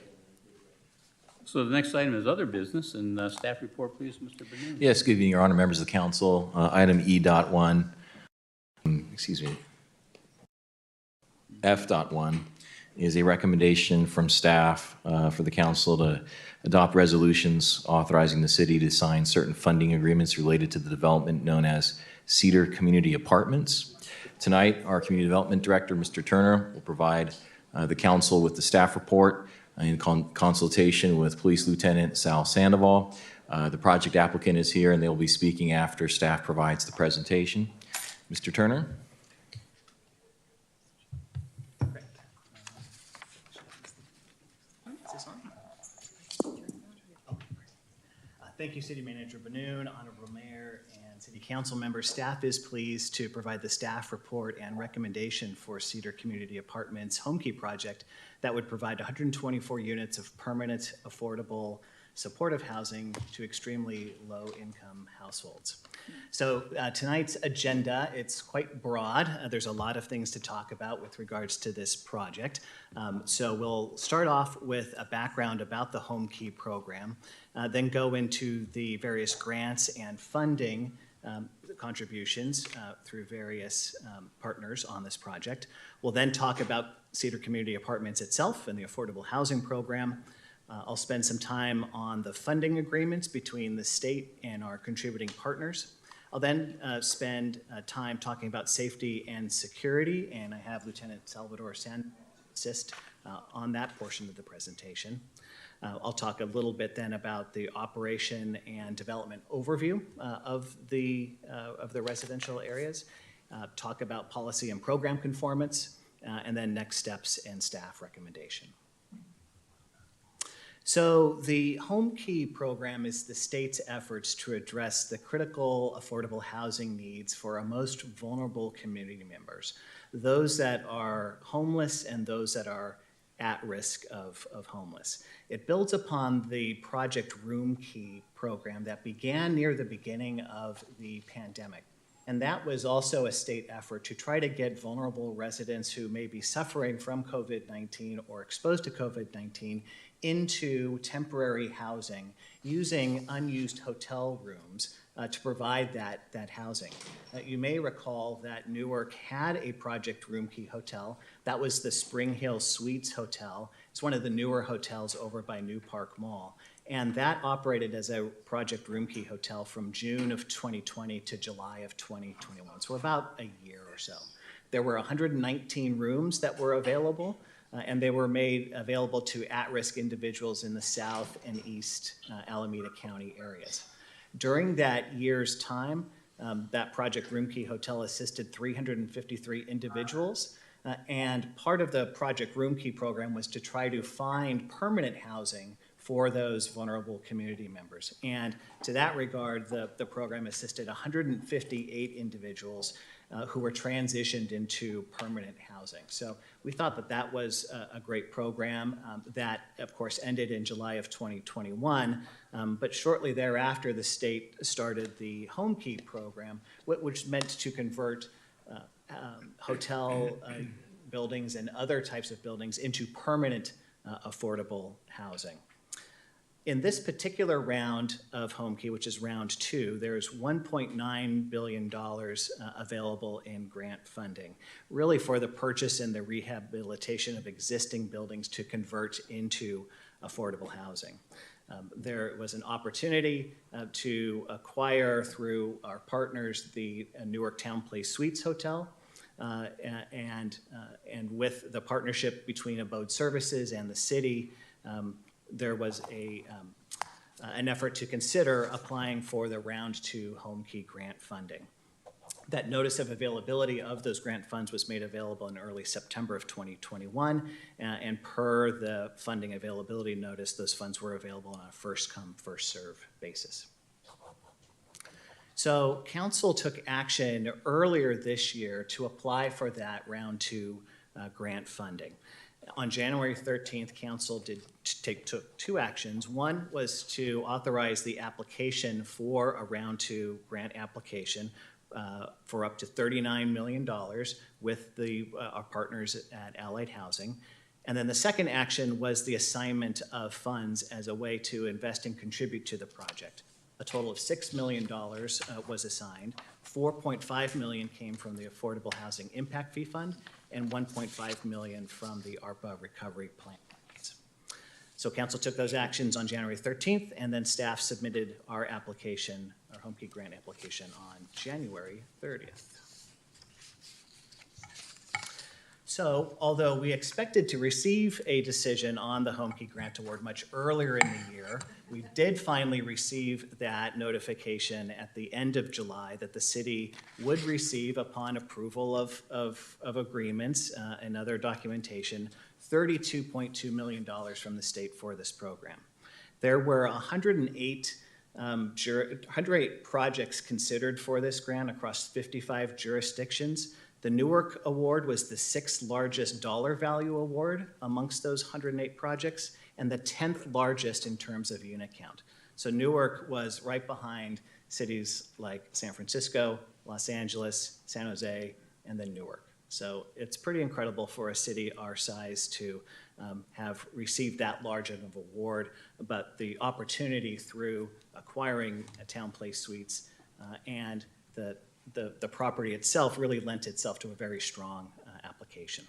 So the next item is other business, and staff report, please, Mr. Benoon. Yes, good evening, Your Honor, members of the council. Item E.1, excuse me, F.1 is a recommendation from staff for the council to adopt resolutions authorizing the city to sign certain funding agreements related to the development known as Cedar Community Apartments. Tonight, our Community Development Director, Mr. Turner, will provide the council with the staff report in consultation with Police Lieutenant Sal Sandoval. The project applicant is here, and they will be speaking after staff provides the presentation. Mr. Turner? Thank you, City Manager Benoon, Honorable Mayor, and City Council members. Staff is pleased to provide the staff report and recommendation for Cedar Community Apartments Homekey project that would provide 124 units of permanent, affordable, supportive housing to extremely low-income households. So tonight's agenda, it's quite broad. There's a lot of things to talk about with regards to this project. So we'll start off with a background about the Homekey program, then go into the various grants and funding contributions through various partners on this project. We'll then talk about Cedar Community Apartments itself and the affordable housing program. I'll spend some time on the funding agreements between the state and our contributing partners. I'll then spend time talking about safety and security, and I have Lieutenant Salvador San assist on that portion of the presentation. I'll talk a little bit then about the operation and development overview of the residential areas, talk about policy and program conformance, and then next steps and staff recommendation. So the Homekey program is the state's efforts to address the critical affordable housing needs for our most vulnerable community members, those that are homeless and those that are at risk of homeless. It builds upon the Project Roomkey program that began near the beginning of the pandemic. And that was also a state effort to try to get vulnerable residents who may be suffering from COVID-19 or exposed to COVID-19 into temporary housing using unused hotel rooms to provide that housing. You may recall that Newark had a Project Roomkey hotel. That was the Spring Hill Suites Hotel. It's one of the newer hotels over by New Park Mall. And that operated as a Project Roomkey hotel from June of 2020 to July of 2021, so about a year or so. There were 119 rooms that were available, and they were made available to at-risk individuals in the South and East Alameda County areas. During that year's time, that Project Roomkey Hotel assisted 353 individuals, and part of the Project Roomkey program was to try to find permanent housing for those vulnerable community members. And to that regard, the program assisted 158 individuals who were transitioned into permanent housing. So we thought that that was a great program that, of course, ended in July of 2021. But shortly thereafter, the state started the Homekey program, which meant to convert hotel buildings and other types of buildings into permanent affordable housing. In this particular round of Homekey, which is round 2, there's $1.9 billion available in grant funding, really for the purchase and the rehabilitation of existing buildings to convert into affordable housing. There was an opportunity to acquire through our partners the Newark Towneplace Suites Hotel, and with the partnership between Abode Services and the city, there was an effort to consider applying for the round 2 Homekey grant funding. That notice of availability of those grant funds was made available in early September of 2021, and per the funding availability notice, those funds were available on a first come, first serve basis. So council took action earlier this year to apply for that round 2 grant funding. On January 13th, council took 2 actions. One was to authorize the application for a round 2 grant application for up to $39 million with our partners at Allied Housing. And then the second action was the assignment of funds as a way to invest and contribute to the project. A total of $6 million was assigned. $4.5 million came from the Affordable Housing Impact Fee Fund and $1.5 million from the ARPA Recovery Plan. So council took those actions on January 13th, and then staff submitted our application, our Homekey grant application, on January 30th. So, although we expected to receive a decision on the Homekey grant award much earlier in the year, we did finally receive that notification at the end of July that the city would receive, upon approval of agreements and other documentation, $32.2 million from the state for this program. There were 108 projects considered for this grant across 55 jurisdictions. The Newark award was the 6th largest dollar value award amongst those 108 projects, and the 10th largest in terms of unit count. So Newark was right behind cities like San Francisco, Los Angeles, San Jose, and then Newark. So it's pretty incredible for a city our size to have received that large of an award, but the opportunity through acquiring Towneplace Suites and the property itself really lent itself to a very strong application.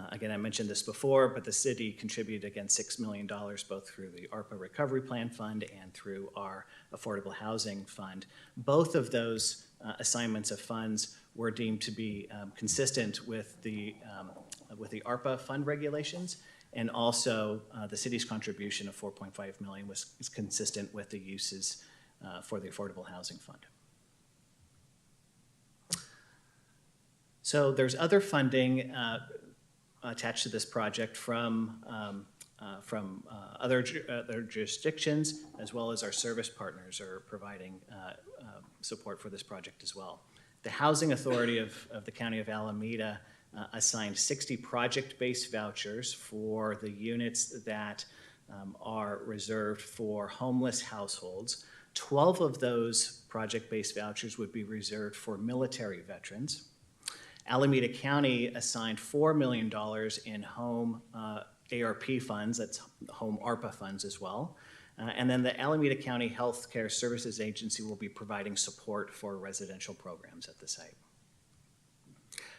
Again, I mentioned this before, but the city contributed again $6 million both through the ARPA Recovery Plan Fund and through our Affordable Housing Fund. Both of those assignments of funds were deemed to be consistent with the ARPA fund regulations, and also the city's contribution of $4.5 million is consistent with the uses for the Affordable Housing Fund. So there's other funding attached to this project from other jurisdictions, as well as our service partners are providing support for this project as well. The Housing Authority of the County of Alameda assigned 60 project-based vouchers for the units that are reserved for homeless households. 12 of those project-based vouchers would be reserved for military veterans. Alameda County assigned $4 million in home ARP funds, that's home ARPA funds as well. And then the Alameda County Healthcare Services Agency will be providing support for residential programs at the site.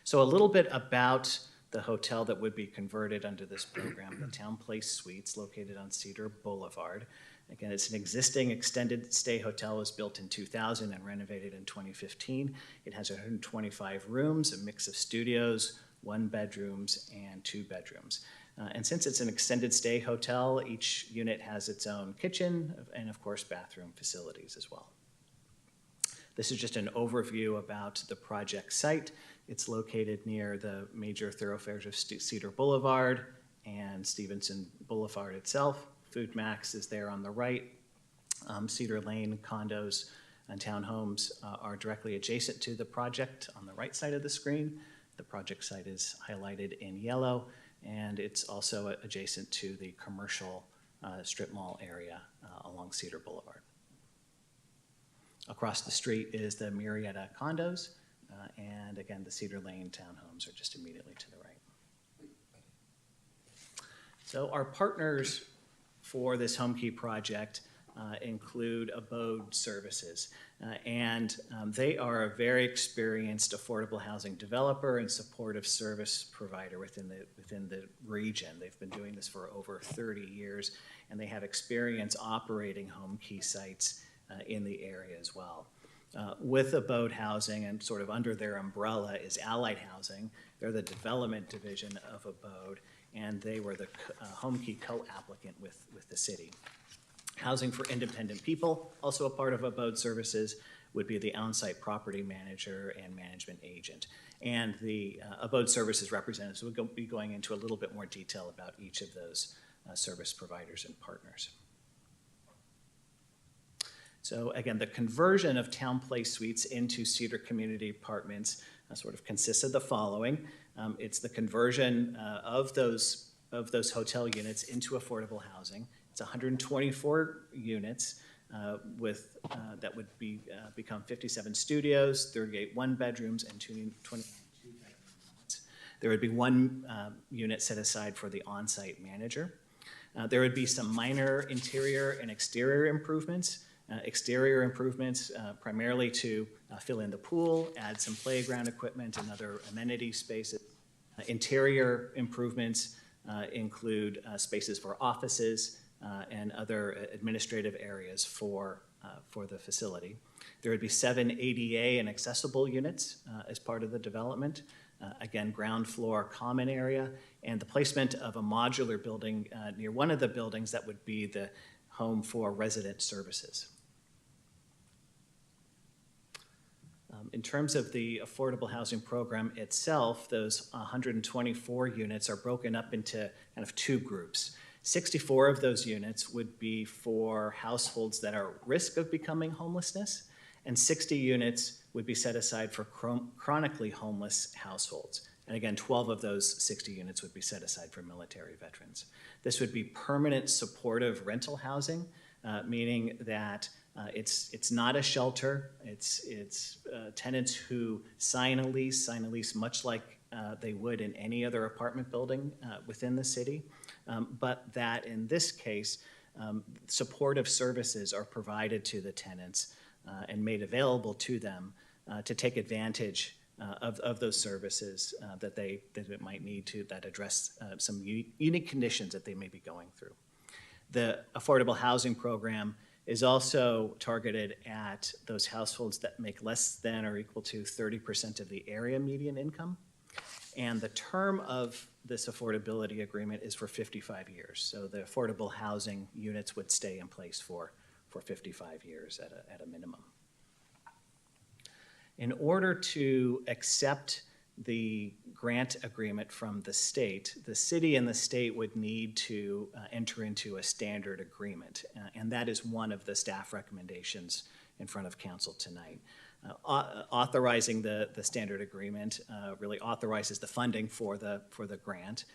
So a little bit about the hotel that would be converted under this program, the Towneplace Suites located on Cedar Boulevard. Again, it's an existing extended stay hotel. It was built in 2000 and renovated in 2015. It has 125 rooms, a mix of studios, 1 bedrooms, and 2 bedrooms. And since it's an extended stay hotel, each unit has its own kitchen and, of course, bathroom facilities as well. This is just an overview about the project site. It's located near the major thoroughfares of Cedar Boulevard and Stevenson Boulevard itself. Food Max is there on the right. Cedar Lane condos and townhomes are directly adjacent to the project on the right side of the screen. The project site is highlighted in yellow, and it's also adjacent to the commercial strip mall area along Cedar Boulevard. Across the street is the Murrieta condos, and again, the Cedar Lane townhomes are just immediately to the right. So our partners for this Homekey project include Abode Services, and they are a very experienced affordable housing developer and supportive service provider within the region. They've been doing this for over 30 years, and they have experience operating Homekey sites in the area as well. With Abode Housing and sort of under their umbrella is Allied Housing. They're the development division of Abode, and they were the Homekey co-applicant with the city. Housing for Independent People, also a part of Abode Services, would be the on-site property manager and management agent. And the Abode Services representatives will be going into a little bit more detail about each of those service providers and partners. So again, the conversion of Towneplace suites into Cedar Community Apartments sort of consists of the following. It's the conversion of those hotel units into affordable housing. It's 124 units that would become 57 studios, 38 one-bedrooms, and 22 two-bedrooms. There would be one unit set aside for the on-site manager. There would be some minor interior and exterior improvements. Exterior improvements primarily to fill in the pool, add some playground equipment and other amenity spaces. Interior improvements include spaces for offices and other administrative areas for the facility. There would be 7 ADA and accessible units as part of the development. Again, ground floor common area, and the placement of a modular building near one of the buildings that would be the home for resident services. In terms of the affordable housing program itself, those 124 units are broken up into kind of 2 groups. 64 of those units would be for households that are at risk of becoming homelessness, and 60 units would be set aside for chronically homeless households. And again, 12 of those 60 units would be set aside for military veterans. This would be permanent supportive rental housing, meaning that it's not a shelter. It's tenants who sign a lease much like they would in any other apartment building within the city, but that in this case, supportive services are provided to the tenants and made available to them to take advantage of those services that it might need to, that address some unique conditions that they may be going through. The affordable housing program is also targeted at those households that make less than or equal to 30% of the area median income. And the term of this affordability agreement is for 55 years. So the affordable housing units would stay in place for 55 years at a minimum. In order to accept the grant agreement from the state, the city and the state would need to enter into a standard agreement, and that is one of the staff recommendations in front of council tonight. Authorizing the standard agreement really authorizes the funding for the grant.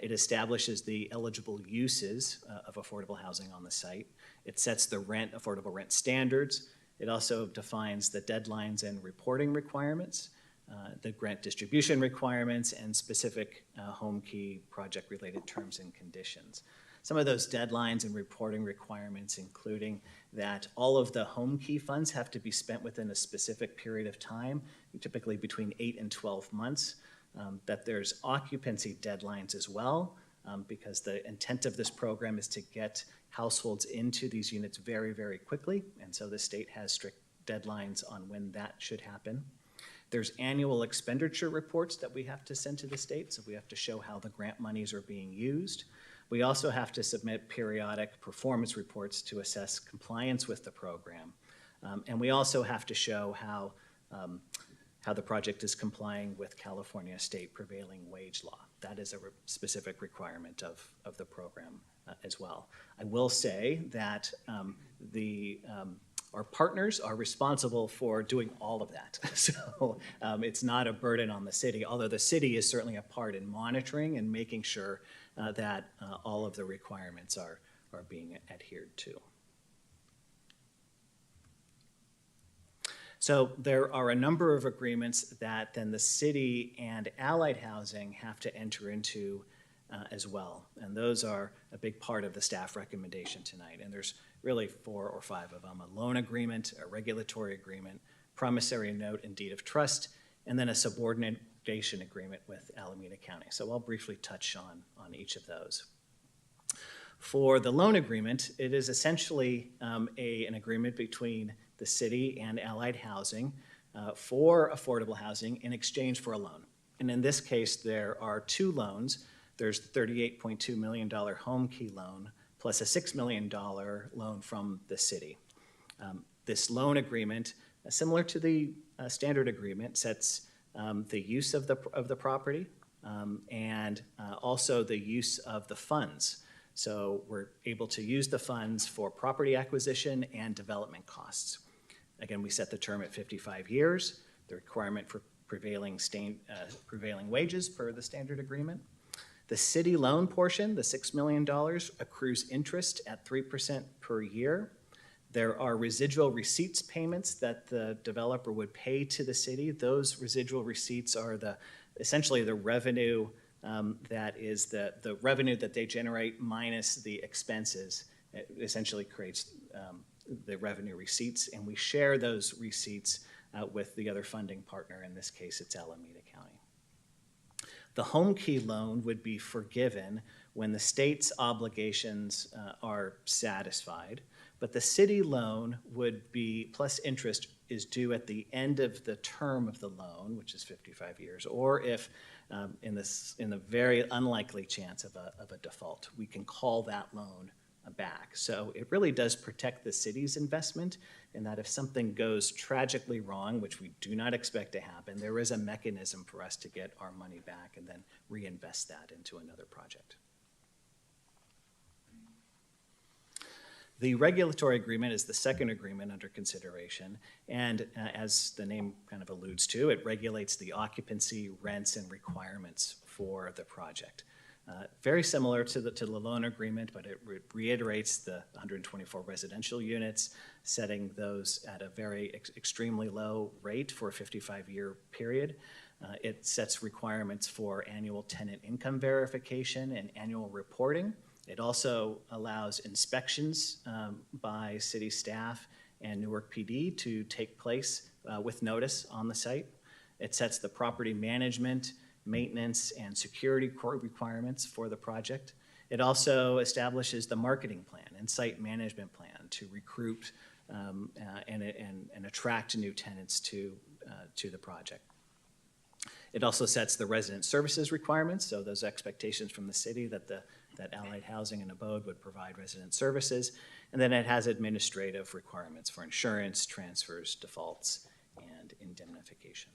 It establishes the eligible uses of affordable housing on the site. It sets the affordable rent standards. It also defines the deadlines and reporting requirements, the grant distribution requirements, and specific home key project-related terms and conditions. Some of those deadlines and reporting requirements including that all of the home key funds have to be spent within a specific period of time, typically between 8 and 12 months, that there's occupancy deadlines as well, because the intent of this program is to get households into these units very, very quickly, and so the state has strict deadlines on when that should happen. There's annual expenditure reports that we have to send to the state, so we have to show how the grant monies are being used. We also have to submit periodic performance reports to assess compliance with the program. And we also have to show how the project is complying with California state prevailing wage law. That is a specific requirement of the program as well. I will say that our partners are responsible for doing all of that. So it's not a burden on the city, although the city is certainly a part in monitoring and making sure that all of the requirements are being adhered to. So there are a number of agreements that then the city and Allied Housing have to enter into as well. And those are a big part of the staff recommendation tonight. And there's really 4 or 5 of them: a loan agreement, a regulatory agreement, promissory note and deed of trust, and then a subordination agreement with Alameda County. So I'll briefly touch on each of those. For the loan agreement, it is essentially an agreement between the city and Allied Housing for affordable housing in exchange for a loan. And in this case, there are 2 loans. There's the $38.2 million home key loan plus a $6 million loan from the city. This loan agreement, similar to the standard agreement, sets the use of the property and also the use of the funds. So we're able to use the funds for property acquisition and development costs. Again, we set the term at 55 years, the requirement for prevailing wages per the standard agreement. The city loan portion, the $6 million, accrues interest at 3% per year. There are residual receipts payments that the developer would pay to the city. Those residual receipts are essentially the revenue that is the revenue that they generate minus the expenses. It essentially creates the revenue receipts, and we share those receipts with the other funding partner. In this case, it's Alameda County. The home key loan would be forgiven when the state's obligations are satisfied, but the city loan would be, plus interest, is due at the end of the term of the loan, which is 55 years, or if in the very unlikely chance of a default, we can call that loan back. So it really does protect the city's investment in that if something goes tragically wrong, which we do not expect to happen, there is a mechanism for us to get our money back and then reinvest that into another project. The regulatory agreement is the second agreement under consideration, and as the name kind of alludes to, it regulates the occupancy, rents, and requirements for the project. Very similar to the loan agreement, but it reiterates the 124 residential units, setting those at a very extremely low rate for a 55-year period. It sets requirements for annual tenant income verification and annual reporting. It also allows inspections by city staff and Newark PD to take place with notice on the site. It sets the property management, maintenance, and security requirements for the project. It also establishes the marketing plan and site management plan to recruit and attract new tenants to the project. It also sets the resident services requirements, so those expectations from the city that Allied Housing and Abode would provide resident services. And then it has administrative requirements for insurance, transfers, defaults, and indemnification.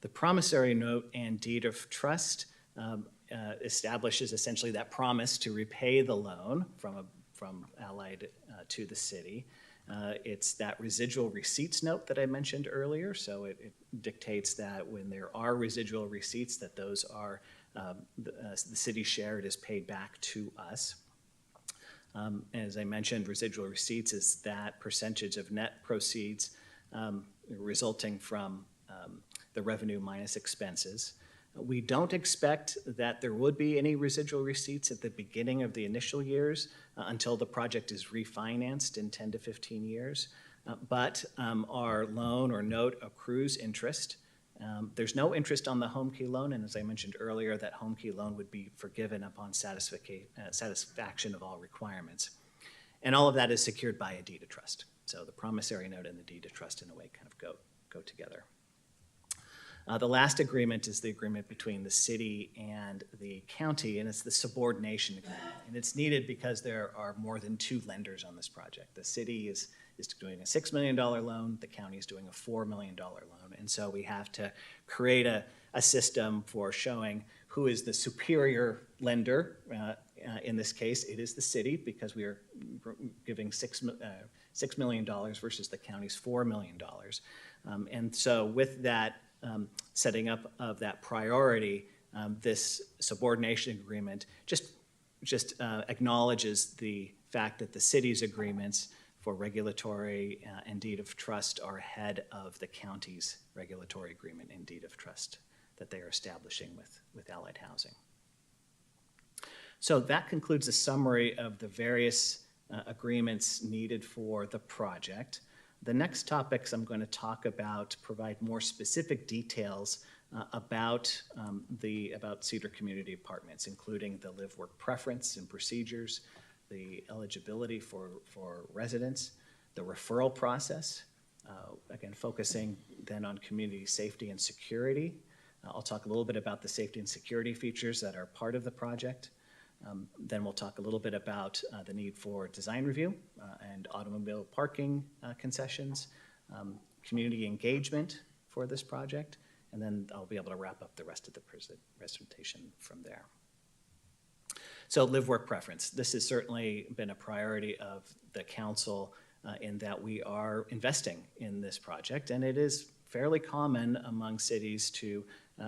The promissory note and deed of trust establishes essentially that promise to repay the loan from Allied to the city. It's that residual receipts note that I mentioned earlier, so it dictates that when there are residual receipts, that those are the city share, it is paid back to us. As I mentioned, residual receipts is that percentage of net proceeds resulting from the revenue minus expenses. We don't expect that there would be any residual receipts at the beginning of the initial years until the project is refinanced in 10 to 15 years. But our loan or note accrues interest. There's no interest on the home key loan, and as I mentioned earlier, that home key loan would be forgiven upon satisfaction of all requirements. And all of that is secured by a deed of trust. So the promissory note and the deed of trust in a way kind of go together. The last agreement is the agreement between the city and the county, and it's the subordination agreement. And it's needed because there are more than two lenders on this project. The city is doing a $6 million loan, the county is doing a $4 million loan. And so we have to create a system for showing who is the superior lender. In this case, it is the city, because we are giving $6 million versus the county's $4 million. And so with that setting up of that priority, this subordination agreement just acknowledges the fact that the city's agreements for regulatory and deed of trust are ahead of the county's regulatory agreement and deed of trust that they are establishing with Allied Housing. So that concludes a summary of the various agreements needed for the project. The next topics I'm going to talk about provide more specific details about Cedar Community Apartments, including the live-work preference and procedures, the eligibility for residents, the referral process, again focusing then on community safety and security. I'll talk a little bit about the safety and security features that are part of the project. Then we'll talk a little bit about the need for design review and automobile parking concessions, community engagement for this project, and then I'll be able to wrap up the rest of the presentation from there. So live-work preference. This has certainly been a priority of the council in that we are investing in this project, and it is fairly common among cities to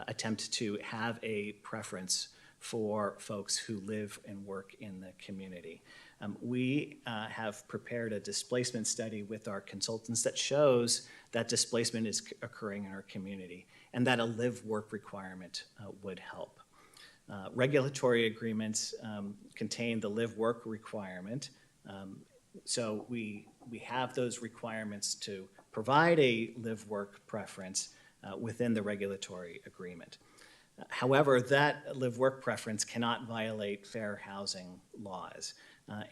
attempt to have a preference for folks who live and work in the community. We have prepared a displacement study with our consultants that shows that displacement is occurring in our community and that a live-work requirement would help. Regulatory agreements contain the live-work requirement. So we have those requirements to provide a live-work preference within the regulatory agreement. However, that live-work preference cannot violate fair housing laws.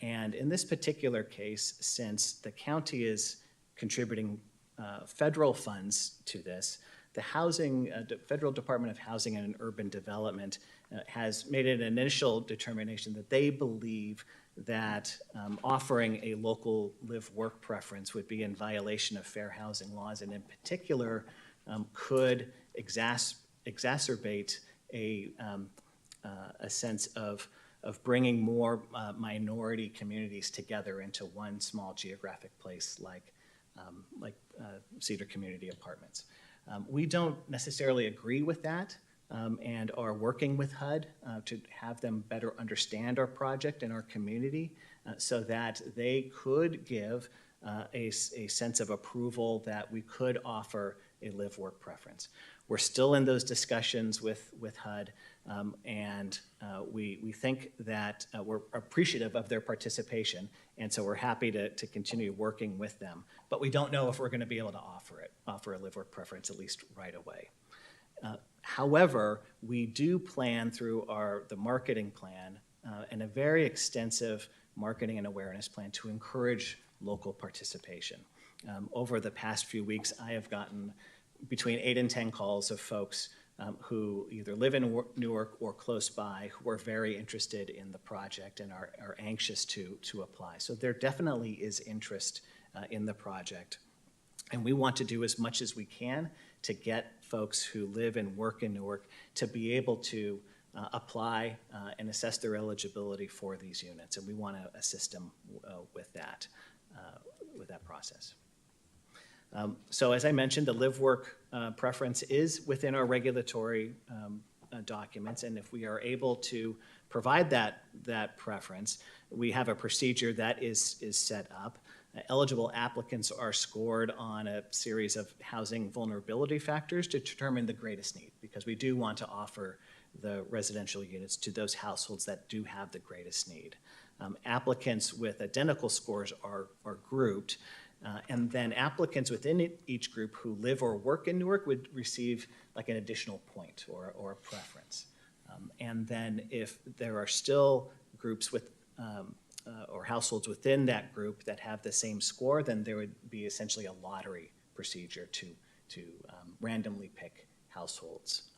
And in this particular case, since the county is contributing federal funds to this, the Federal Department of Housing and Urban Development has made an initial determination that they believe that offering a local live-work preference would be in violation of fair housing laws, and in particular could exacerbate a sense of bringing more minority communities together into one small geographic place like Cedar Community Apartments. We don't necessarily agree with that and are working with HUD to have them better understand our project and our community so that they could give a sense of approval that we could offer a live-work preference. We're still in those discussions with HUD, and we think that we're appreciative of their participation, and so we're happy to continue working with them. But we don't know if we're going to be able to offer a live-work preference, at least right away. However, we do plan through the marketing plan and a very extensive marketing and awareness plan to encourage local participation. Over the past few weeks, I have gotten between 8 and 10 calls of folks who either live in Newark or close by who are very interested in the project and are anxious to apply. So there definitely is interest in the project. And we want to do as much as we can to get folks who live and work in Newark to be able to apply and assess their eligibility for these units. And we want to assist them with that process. So as I mentioned, the live-work preference is within our regulatory documents, and if we are able to provide that preference, we have a procedure that is set up. Eligible applicants are scored on a series of housing vulnerability factors to determine the greatest need, because we do want to offer the residential units to those households that do have the greatest need. Applicants with identical scores are grouped, and then applicants within each group who live or work in Newark would receive like an additional point or a preference. And then if there are still groups with or households within that group that have the same score, then there would be essentially a lottery procedure to randomly pick households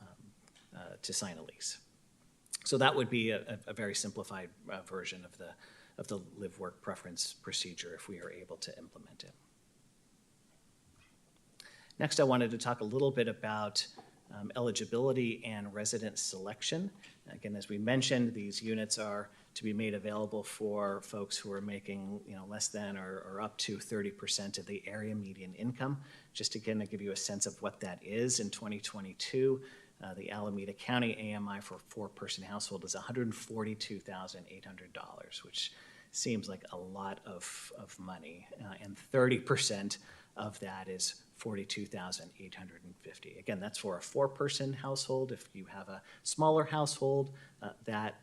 to sign a lease. So that would be a very simplified version of the live-work preference procedure if we are able to implement it. Next, I wanted to talk a little bit about eligibility and resident selection. Again, as we mentioned, these units are to be made available for folks who are making less than or up to 30% of the area median income. Just to kind of give you a sense of what that is, in 2022, the Alameda County AMI for a 4-person household is $142,800, which seems like a lot of money, and 30% of that is $42,850. Again, that's for a 4-person household. If you have a smaller household, that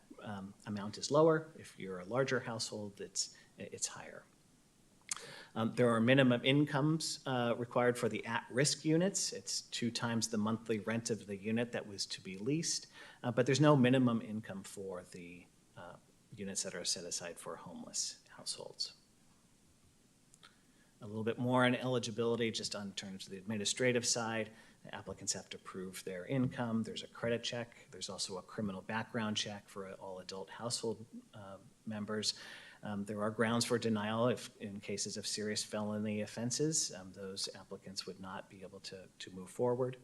amount is lower. If you're a larger household, it's higher. There are minimum incomes required for the at-risk units. It's 2 times the monthly rent of the unit that was to be leased, but there's no minimum income for the units that are set aside for homeless households. A little bit more on eligibility, just on terms of the administrative side. The applicants have to prove their income. There's a credit check. There's also a criminal background check for all adult household members. There are grounds for denial if in cases of serious felony offenses. Those applicants would not be able to move forward.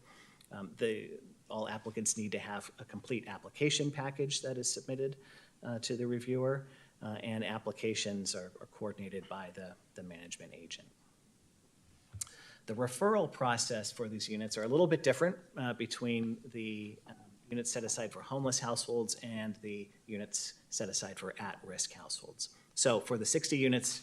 All applicants need to have a complete application package that is submitted. to the reviewer, and applications are coordinated by the management agent. The referral process for these units are a little bit different between the units set aside for homeless households and the units set aside for at-risk households. So for the 60 units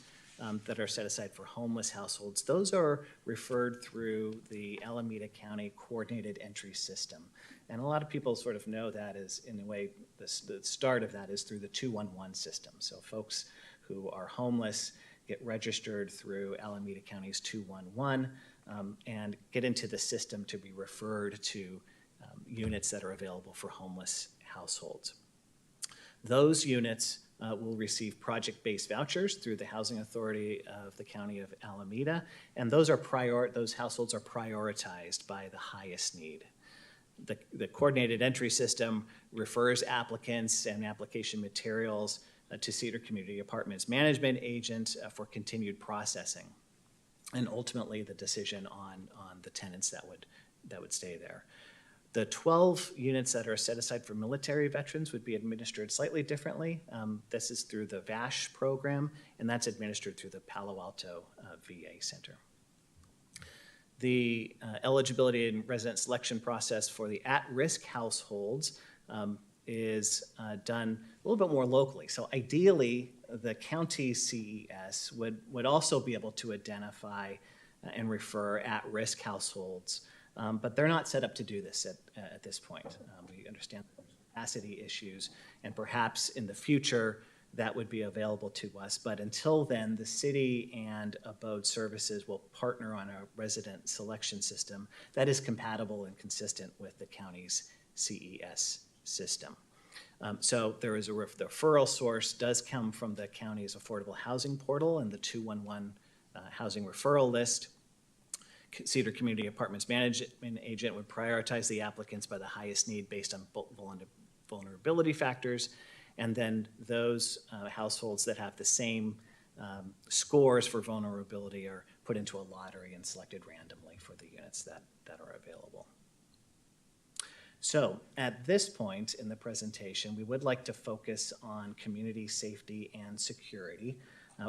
that are set aside for homeless households, those are referred through the Alameda County Coordinated Entry System. And a lot of people sort of know that as, in a way, the start of that is through the 211 system. So folks who are homeless get registered through Alameda County's 211 and get into the system to be referred to units that are available for homeless households. Those units will receive project-based vouchers through the Housing Authority of the County of Alameda, and those households are prioritized by the highest need. The coordinated entry system refers applicants and application materials to Cedar Community Apartments Management Agent for continued processing, and ultimately the decision on the tenants that would stay there. The 12 units that are set aside for military veterans would be administered slightly differently. This is through the VASH program, and that's administered through the Palo Alto VA Center. The eligibility and resident selection process for the at-risk households is done a little bit more locally. So ideally, the county CES would also be able to identify and refer at-risk households, but they're not set up to do this at this point. We understand capacity issues, and perhaps in the future that would be available to us. But until then, the city and Abode Services will partner on a resident selection system that is compatible and consistent with the county's CES system. So there is the referral source does come from the county's affordable housing portal and the 211 housing referral list. Cedar Community Apartments Management Agent would prioritize the applicants by the highest need based on vulnerability factors. And then those households that have the same scores for vulnerability are put into a lottery and selected randomly for the units that are available. So at this point in the presentation, we would like to focus on community safety and security.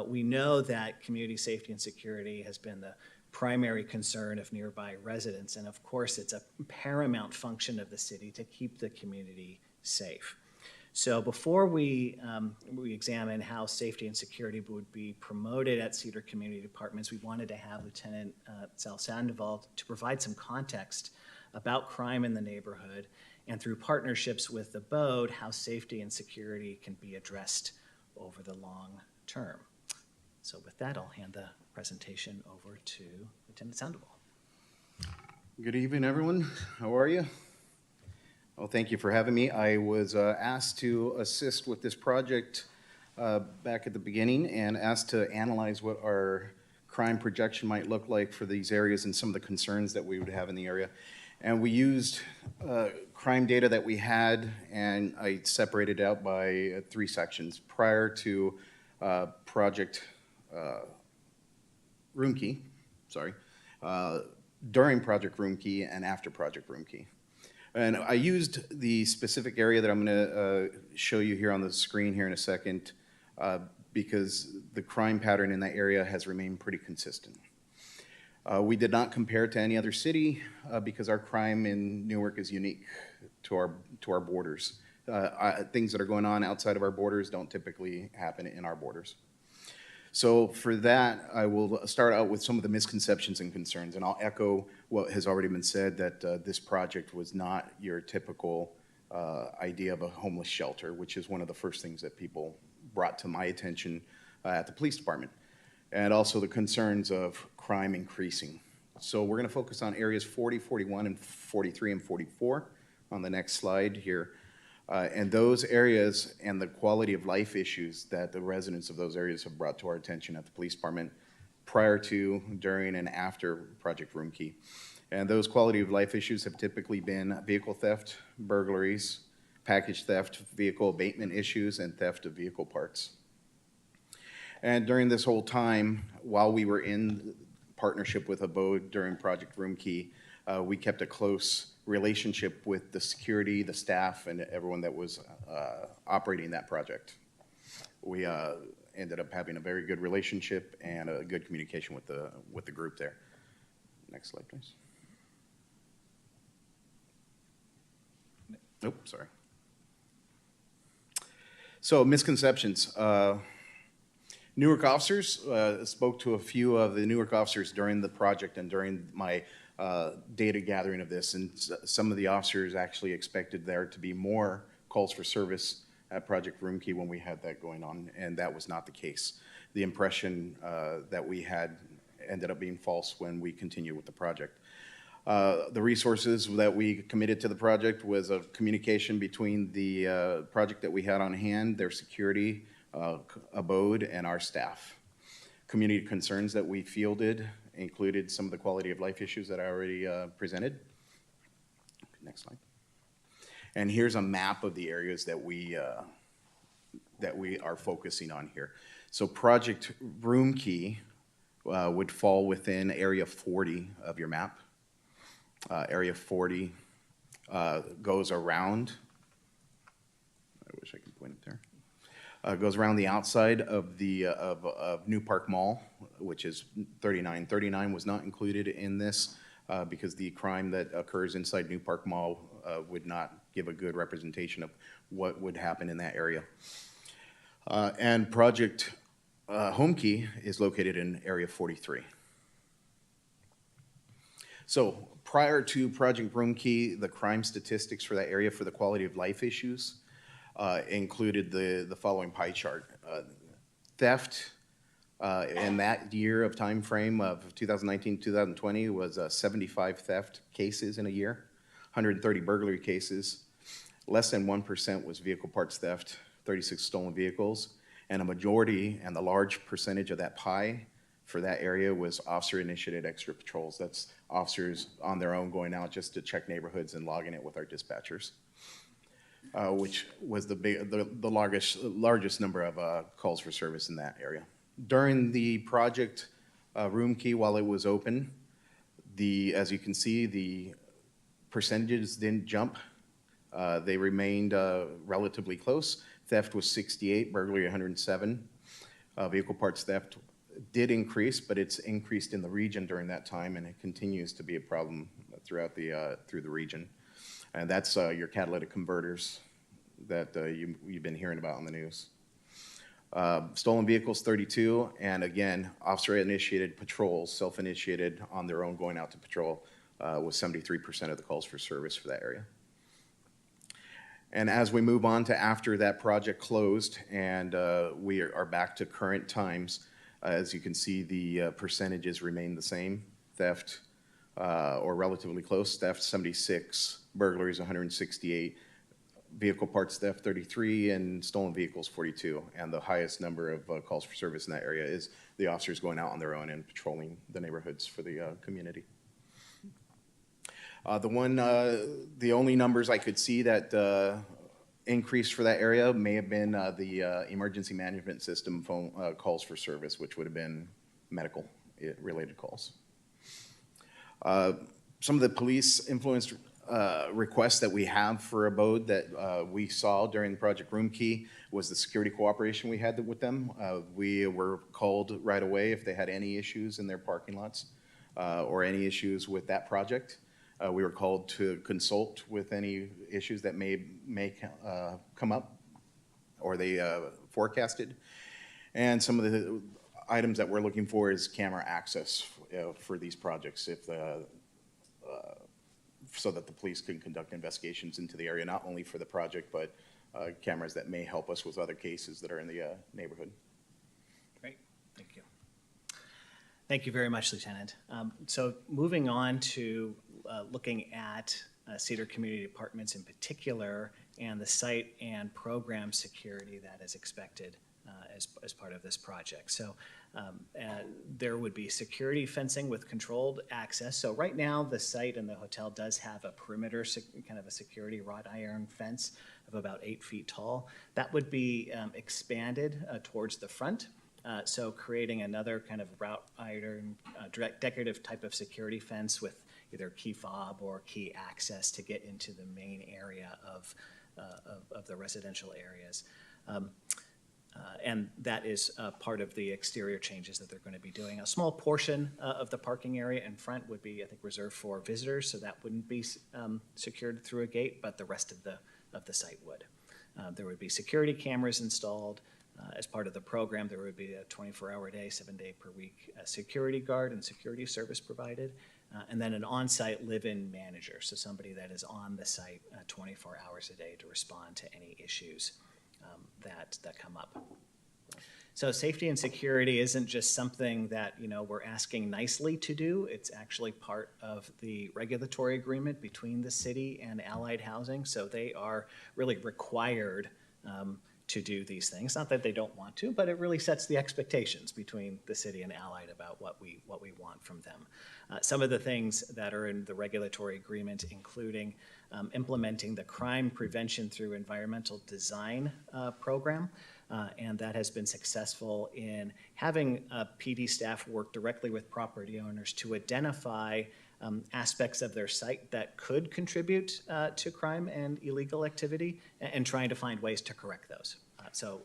We know that community safety and security has been the primary concern of nearby residents, and of course it's a paramount function of the city to keep the community safe. So before we examine how safety and security would be promoted at Cedar Community Apartments, we wanted to have Lieutenant Sal Sandoval to provide some context about crime in the neighborhood, and through partnerships with the Abode, how safety and security can be addressed over the long term. So with that, I'll hand the presentation over to Lieutenant Sandoval. Good evening, everyone. How are you? Well, thank you for having me. I was asked to assist with this project back at the beginning and asked to analyze what our crime projection might look like for these areas and some of the concerns that we would have in the area. And we used crime data that we had, and I separated out by 3 sections. Prior to Project Roomkey, during Project Roomkey, and after Project Roomkey. And I used the specific area that I'm going to show you here on the screen here in a second because the crime pattern in that area has remained pretty consistent. We did not compare to any other city because our crime in Newark is unique to our borders. Things that are going on outside of our borders don't typically happen in our borders. So for that, I will start out with some of the misconceptions and concerns, and I'll echo what has already been said, that this project was not your typical idea of a homeless shelter, which is one of the first things that people brought to my attention at the police department, and also the concerns of crime increasing. So we're going to focus on areas 40, 41, and 43 and 44 on the next slide here. And those areas and the quality of life issues that the residents of those areas have brought to our attention at the police department prior to, during, and after Project Roomkey. And those quality of life issues have typically been vehicle theft, burglaries, package theft, vehicle abatement issues, and theft of vehicle parts. And during this whole time, while we were in partnership with Abode during Project Roomkey, we kept a close relationship with the security, the staff, and everyone that was operating that project. We ended up having a very good relationship and a good communication with the group there. Next slide, please. Nope, sorry. So misconceptions. Newark officers, spoke to a few of the Newark officers during the project and during my data gathering of this, and some of the officers actually expected there to be more calls for service at Project Room Key when we had that going on, and that was not the case. The impression that we had ended up being false when we continued with the project. The resources that we committed to the project was a communication between the project that we had on hand, their security, abode, and our staff. Community concerns that we fielded included some of the quality of life issues that I already presented. Next slide. And here's a map of the areas that we are focusing on here. So Project Room Key would fall within Area 40 of your map. Area 40 goes around, I wish I could point it there. Goes around the outside of the of New Park Mall, which is 39. 39 was not included in this because the crime that occurs inside New Park Mall would not give a good representation of what would happen in that area. And Project Home Key is located in Area 43. So prior to Project Room Key, the crime statistics for that area for the quality of life issues included the following pie chart. Theft in that year of time frame of 2019-2020 was 75 theft cases in a year, 130 burglary cases. Less than 1% was vehicle parts theft, 36 stolen vehicles, and a majority and the large percentage of that pie for that area was officer-initiated extra patrols. That's officers on their own going out just to check neighborhoods and logging it with our dispatchers. Which was the largest number of calls for service in that area. During the Project Room Key, while it was open, as you can see, the percentages didn't jump. They remained relatively close. Theft was 68, burglary 107. Vehicle parts theft did increase, but it's increased in the region during that time, and it continues to be a problem throughout through the region. And that's your catalytic converters that you've been hearing about on the news. Stolen vehicles, 32, and again, officer-initiated patrols, self-initiated on their own going out to patrol, was 73% of the calls for service for that area. And as we move on to after that project closed and we are back to current times, as you can see, the percentages remain the same. Theft, or relatively close, theft 76, burglaries 168, vehicle parts theft 33, and stolen vehicles 42. And the highest number of calls for service in that area is the officers going out on their own and patrolling the neighborhoods for the community. The only numbers I could see that increased for that area may have been the emergency management system phone calls for service, which would have been medical related calls. Some of the police influenced requests that we have for abode that we saw during Project Room Key was the security cooperation we had with them. We were called right away if they had any issues in their parking lots or any issues with that project. We were called to consult with any issues that may come up or they forecasted. And some of the items that we're looking for is camera access for these projects so that the police can conduct investigations into the area, not only for the project, but cameras that may help us with other cases that are in the neighborhood. Great, thank you. Thank you very much, Lieutenant. So moving on to looking at Cedar Community Apartments in particular and the site and program security that is expected as part of this project. So there would be security fencing with controlled access. So right now the site and the hotel does have a perimeter, kind of a security wrought iron fence of about 8 feet tall. That would be expanded towards the front. So creating another kind of wrought iron decorative type of security fence with either key fob or key access to get into the main area of the residential areas. And that is part of the exterior changes that they're going to be doing. A small portion of the parking area in front would be, I think, reserved for visitors, so that wouldn't be secured through a gate, but the rest of the site would. There would be security cameras installed. As part of the program, there would be a 24-hour day, 7-day per week security guard and security service provided, and then an on-site live-in manager, so somebody that is on the site 24 hours a day to respond to any issues that come up. So safety and security isn't just something that, you know, we're asking nicely to do. It's actually part of the regulatory agreement between the city and Allied Housing. So they are really required to do these things. Not that they don't want to, but it really sets the expectations between the city and Allied about what we want from them. Some of the things that are in the regulatory agreement, including implementing the crime prevention through environmental design program, and that has been successful in having PD staff work directly with property owners to identify aspects of their site that could contribute to crime and illegal activity, and trying to find ways to correct those. So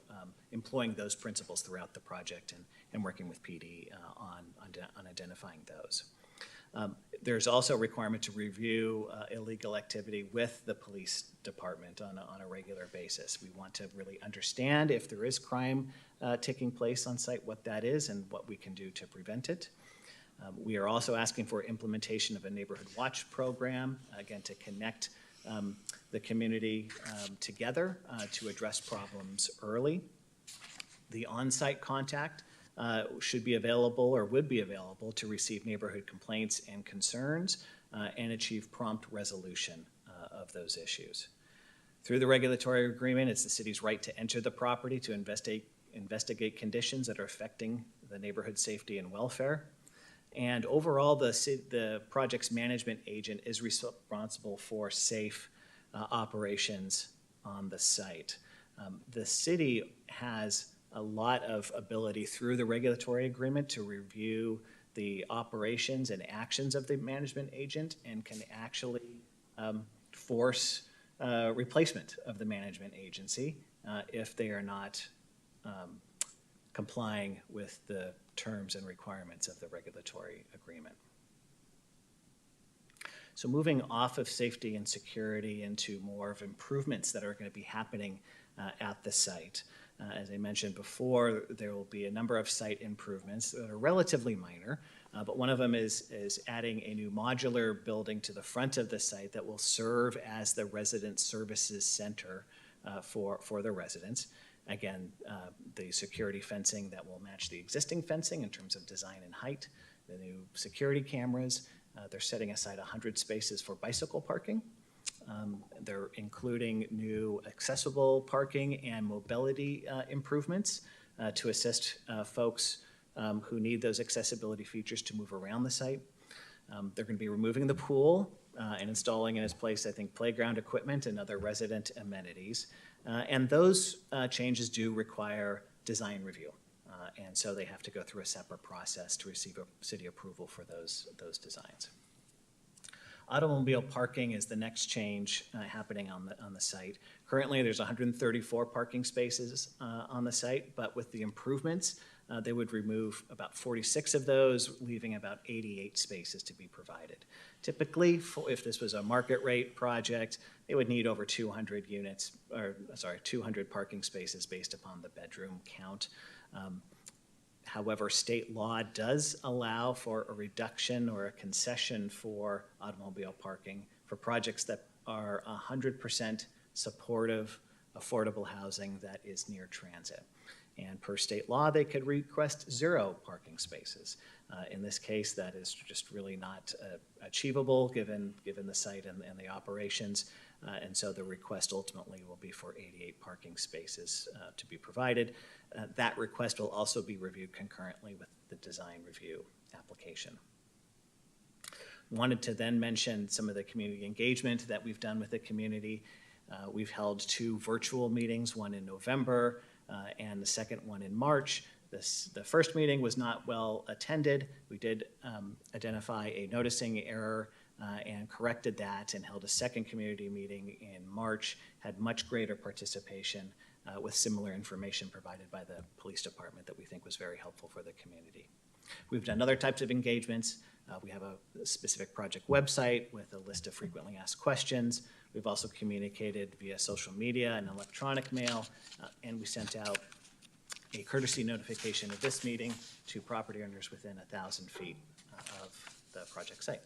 employing those principles throughout the project and working with PD on identifying those. There's also a requirement to review illegal activity with the police department on a regular basis. We want to really understand if there is crime taking place on site, what that is, and what we can do to prevent it. We are also asking for implementation of a neighborhood watch program, again, to connect the community together to address problems early. The on-site contact should be available or would be available to receive neighborhood complaints and concerns and achieve prompt resolution of those issues. Through the regulatory agreement, it's the city's right to enter the property to investigate conditions that are affecting the neighborhood safety and welfare. And overall, the project's management agent is responsible for safe operations on the site. The city has a lot of ability through the regulatory agreement to review the operations and actions of the management agent, and can actually force replacement of the management agency if they are not complying with the terms and requirements of the regulatory agreement. So moving off of safety and security into more of improvements that are going to be happening at the site. As I mentioned before, there will be a number of site improvements that are relatively minor, but one of them is adding a new modular building to the front of the site that will serve as the resident services center for the residents. Again, the security fencing that will match the existing fencing in terms of design and height, the new security cameras. They're setting aside 100 spaces for bicycle parking. They're including new accessible parking and mobility improvements to assist folks who need those accessibility features to move around the site. They're going to be removing the pool and installing in its place, I think, playground equipment and other resident amenities. And those changes do require design review. And so they have to go through a separate process to receive a city approval for those designs. Automobile parking is the next change happening on the site. Currently, there's 134 parking spaces on the site, but with the improvements, they would remove about 46 of those, leaving about 88 spaces to be provided. Typically, if this was a market rate project, they would need over 200 units, or sorry, 200 parking spaces based upon the bedroom count. However, state law does allow for a reduction or a concession for automobile parking for projects that are 100% supportive, affordable housing that is near transit. And per state law, they could request 0 parking spaces. In this case, that is just really not achievable given the site and the operations. And so the request ultimately will be for 88 parking spaces to be provided. That request will also be reviewed concurrently with the design review application. Wanted to then mention some of the community engagement that we've done with the community. We've held 2 virtual meetings, one in November and the second one in March. The first meeting was not well attended. We did identify a noticing error and corrected that and held a second community meeting in March, had much greater participation with similar information provided by the police department that we think was very helpful for the community. We've done other types of engagements. We have a specific project website with a list of frequently asked questions. We've also communicated via social media and electronic mail, and we sent out a courtesy notification of this meeting to property owners within 1,000 feet of the project site.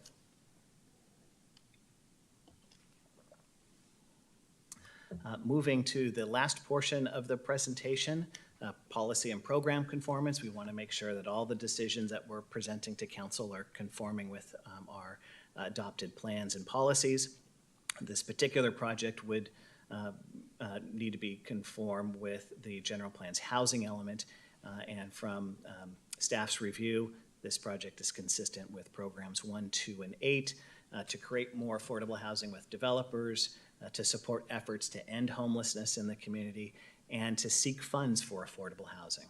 Moving to the last portion of the presentation, policy and program conformance. We want to make sure that all the decisions that we're presenting to council are conforming with our adopted plans and policies. This particular project would need to be conformed with the general plan's housing element, and from staff's review, this project is consistent with programs 1, 2, and 8 to create more affordable housing with developers, to support efforts to end homelessness in the community, and to seek funds for affordable housing.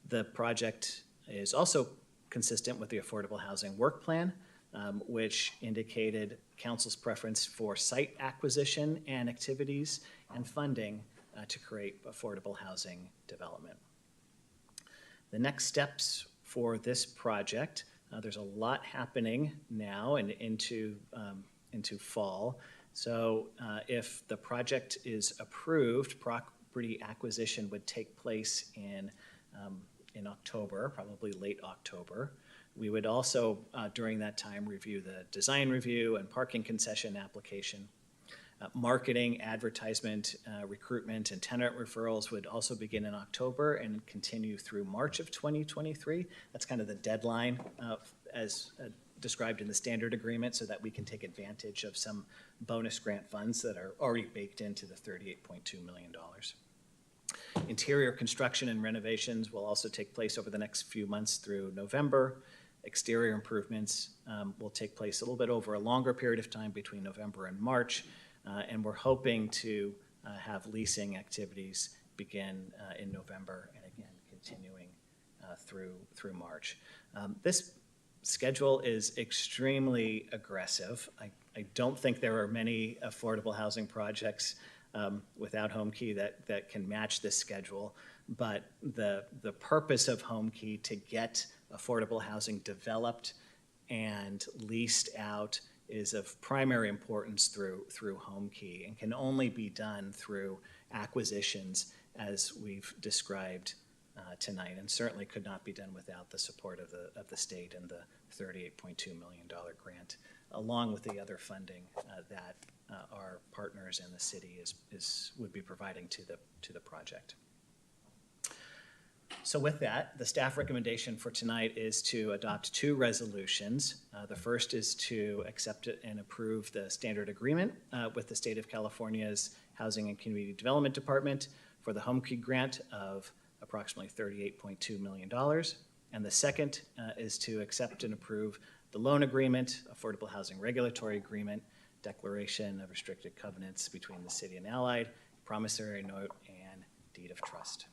The project is also consistent with the Affordable Housing Work Plan, which indicated council's preference for site acquisition and activities and funding to create affordable housing development. The next steps for this project, there's a lot happening now and into fall. So if the project is approved, property acquisition would take place in October, probably late October. We would also, during that time, review the design review and parking concession application. Marketing, advertisement, recruitment, and tenant referrals would also begin in October and continue through March of 2023. That's kind of the deadline as described in the standard agreement, so that we can take advantage of some bonus grant funds that are already baked into the $38.2 million. Interior construction and renovations will also take place over the next few months through November. Exterior improvements will take place a little bit over a longer period of time between November and March, and we're hoping to have leasing activities begin in November and again continuing through March. This schedule is extremely aggressive. I don't think there are many affordable housing projects without HomeKey that can match this schedule, but the purpose of HomeKey to get affordable housing developed and leased out is of primary importance through HomeKey, and can only be done through acquisitions as we've described tonight, and certainly could not be done without the support of the state and the $38.2 million grant, along with the other funding that our partners in the city would be providing to the project. So with that, the staff recommendation for tonight is to adopt 2 resolutions. The first is to accept and approve the standard agreement with the State of California's Housing and Community Development Department for the HomeKey grant of approximately $38.2 million. And the second is to accept and approve the loan agreement, Affordable Housing Regulatory Agreement, declaration of restricted covenants between the city and Allied, promissory note, and deed of trust.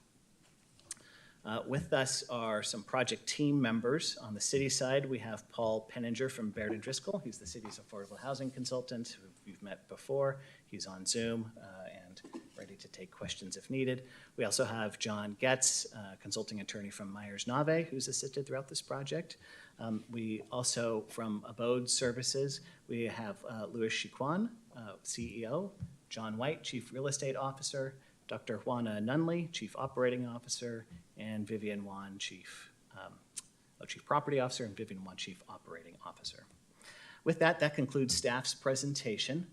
With us are some project team members. On the city side, we have Paul Penninger from Baird & Driscoll. He's the city's affordable housing consultant who you've met before. He's on Zoom and ready to take questions if needed. We also have John Getz, consulting attorney from Myers-Nave, who's assisted throughout this project. We also, from Abode Services, we have Louis Chiquan, CEO, John White, Chief Real Estate Officer, Dr. Juana Nunley, Chief Operating Officer, and Vivian Wan, Chief Property Officer, and Vivian Wan, Chief Operating Officer. With that, that concludes staff's presentation.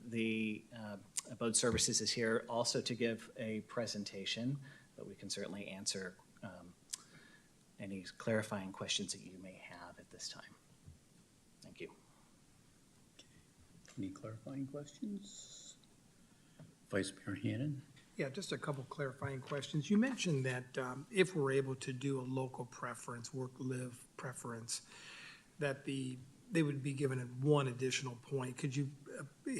The Abode Services is here also to give a presentation, but we can certainly answer any clarifying questions that you may have at this time. Thank you. Any clarifying questions? Vice Mayor Hannon? Yeah, just a couple clarifying questions. You mentioned that if we're able to do a local preference, work-live preference, that they would be given 1 additional point. Could you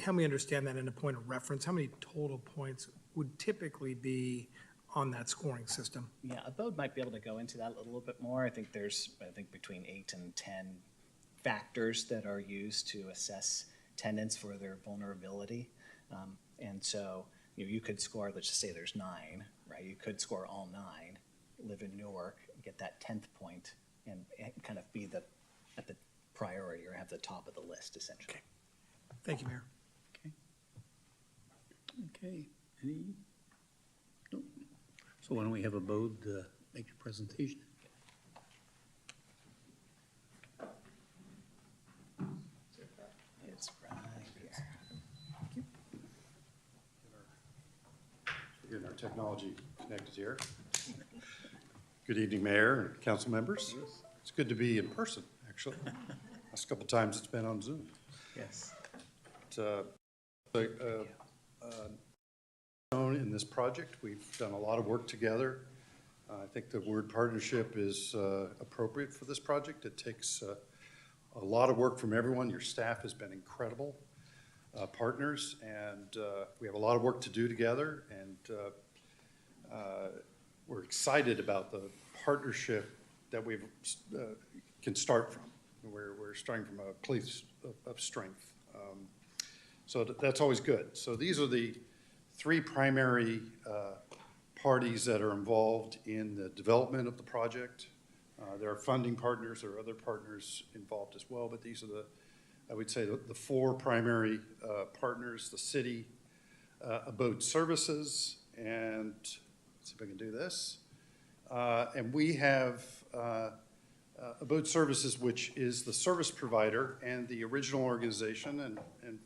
help me understand that in a point of reference? How many total points would typically be on that scoring system? Yeah, Abode might be able to go into that a little bit more. I think there's between 8 and 10 factors that are used to assess tenants for their vulnerability. And so you could score, let's just say there's 9, right? You could score all 9, live in Newark, get that 10th point, and kind of be at the priority or have the top of the list, essentially. Thank you, Mayor. Okay, any? Nope. So why don't we have a Bode make your presentation? It's right here. Getting our technology connected here. Good evening, Mayor and council members. It's good to be in person, actually. Last couple times it's been on Zoom. Yes. In this project, we've done a lot of work together. I think the word partnership is appropriate for this project. It takes a lot of work from everyone. Your staff has been incredible partners, and we have a lot of work to do together, and we're excited about the partnership that we can start from. We're starting from a place of strength. So that's always good. So these are the 3 primary parties that are involved in the development of the project. There are funding partners, there are other partners involved as well, but these are I would say, the 4 primary partners: the city, Abode Services, and let's see if I can do this. And we have Abode Services, which is the service provider and the original organization, and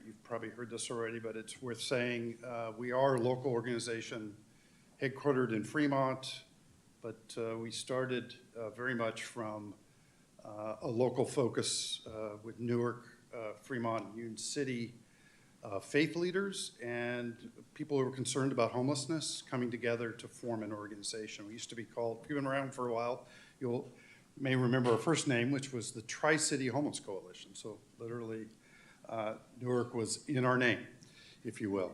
you've probably heard this already, but it's worth saying, we are a local organization headquartered in Fremont, but we started very much from a local focus with Newark, Fremont, and Union City faith leaders and people who are concerned about homelessness coming together to form an organization. We used to be called, if you've been around for a while, you may remember our first name, which was the Tri-City Homeless Coalition. So literally, Newark was in our name, if you will.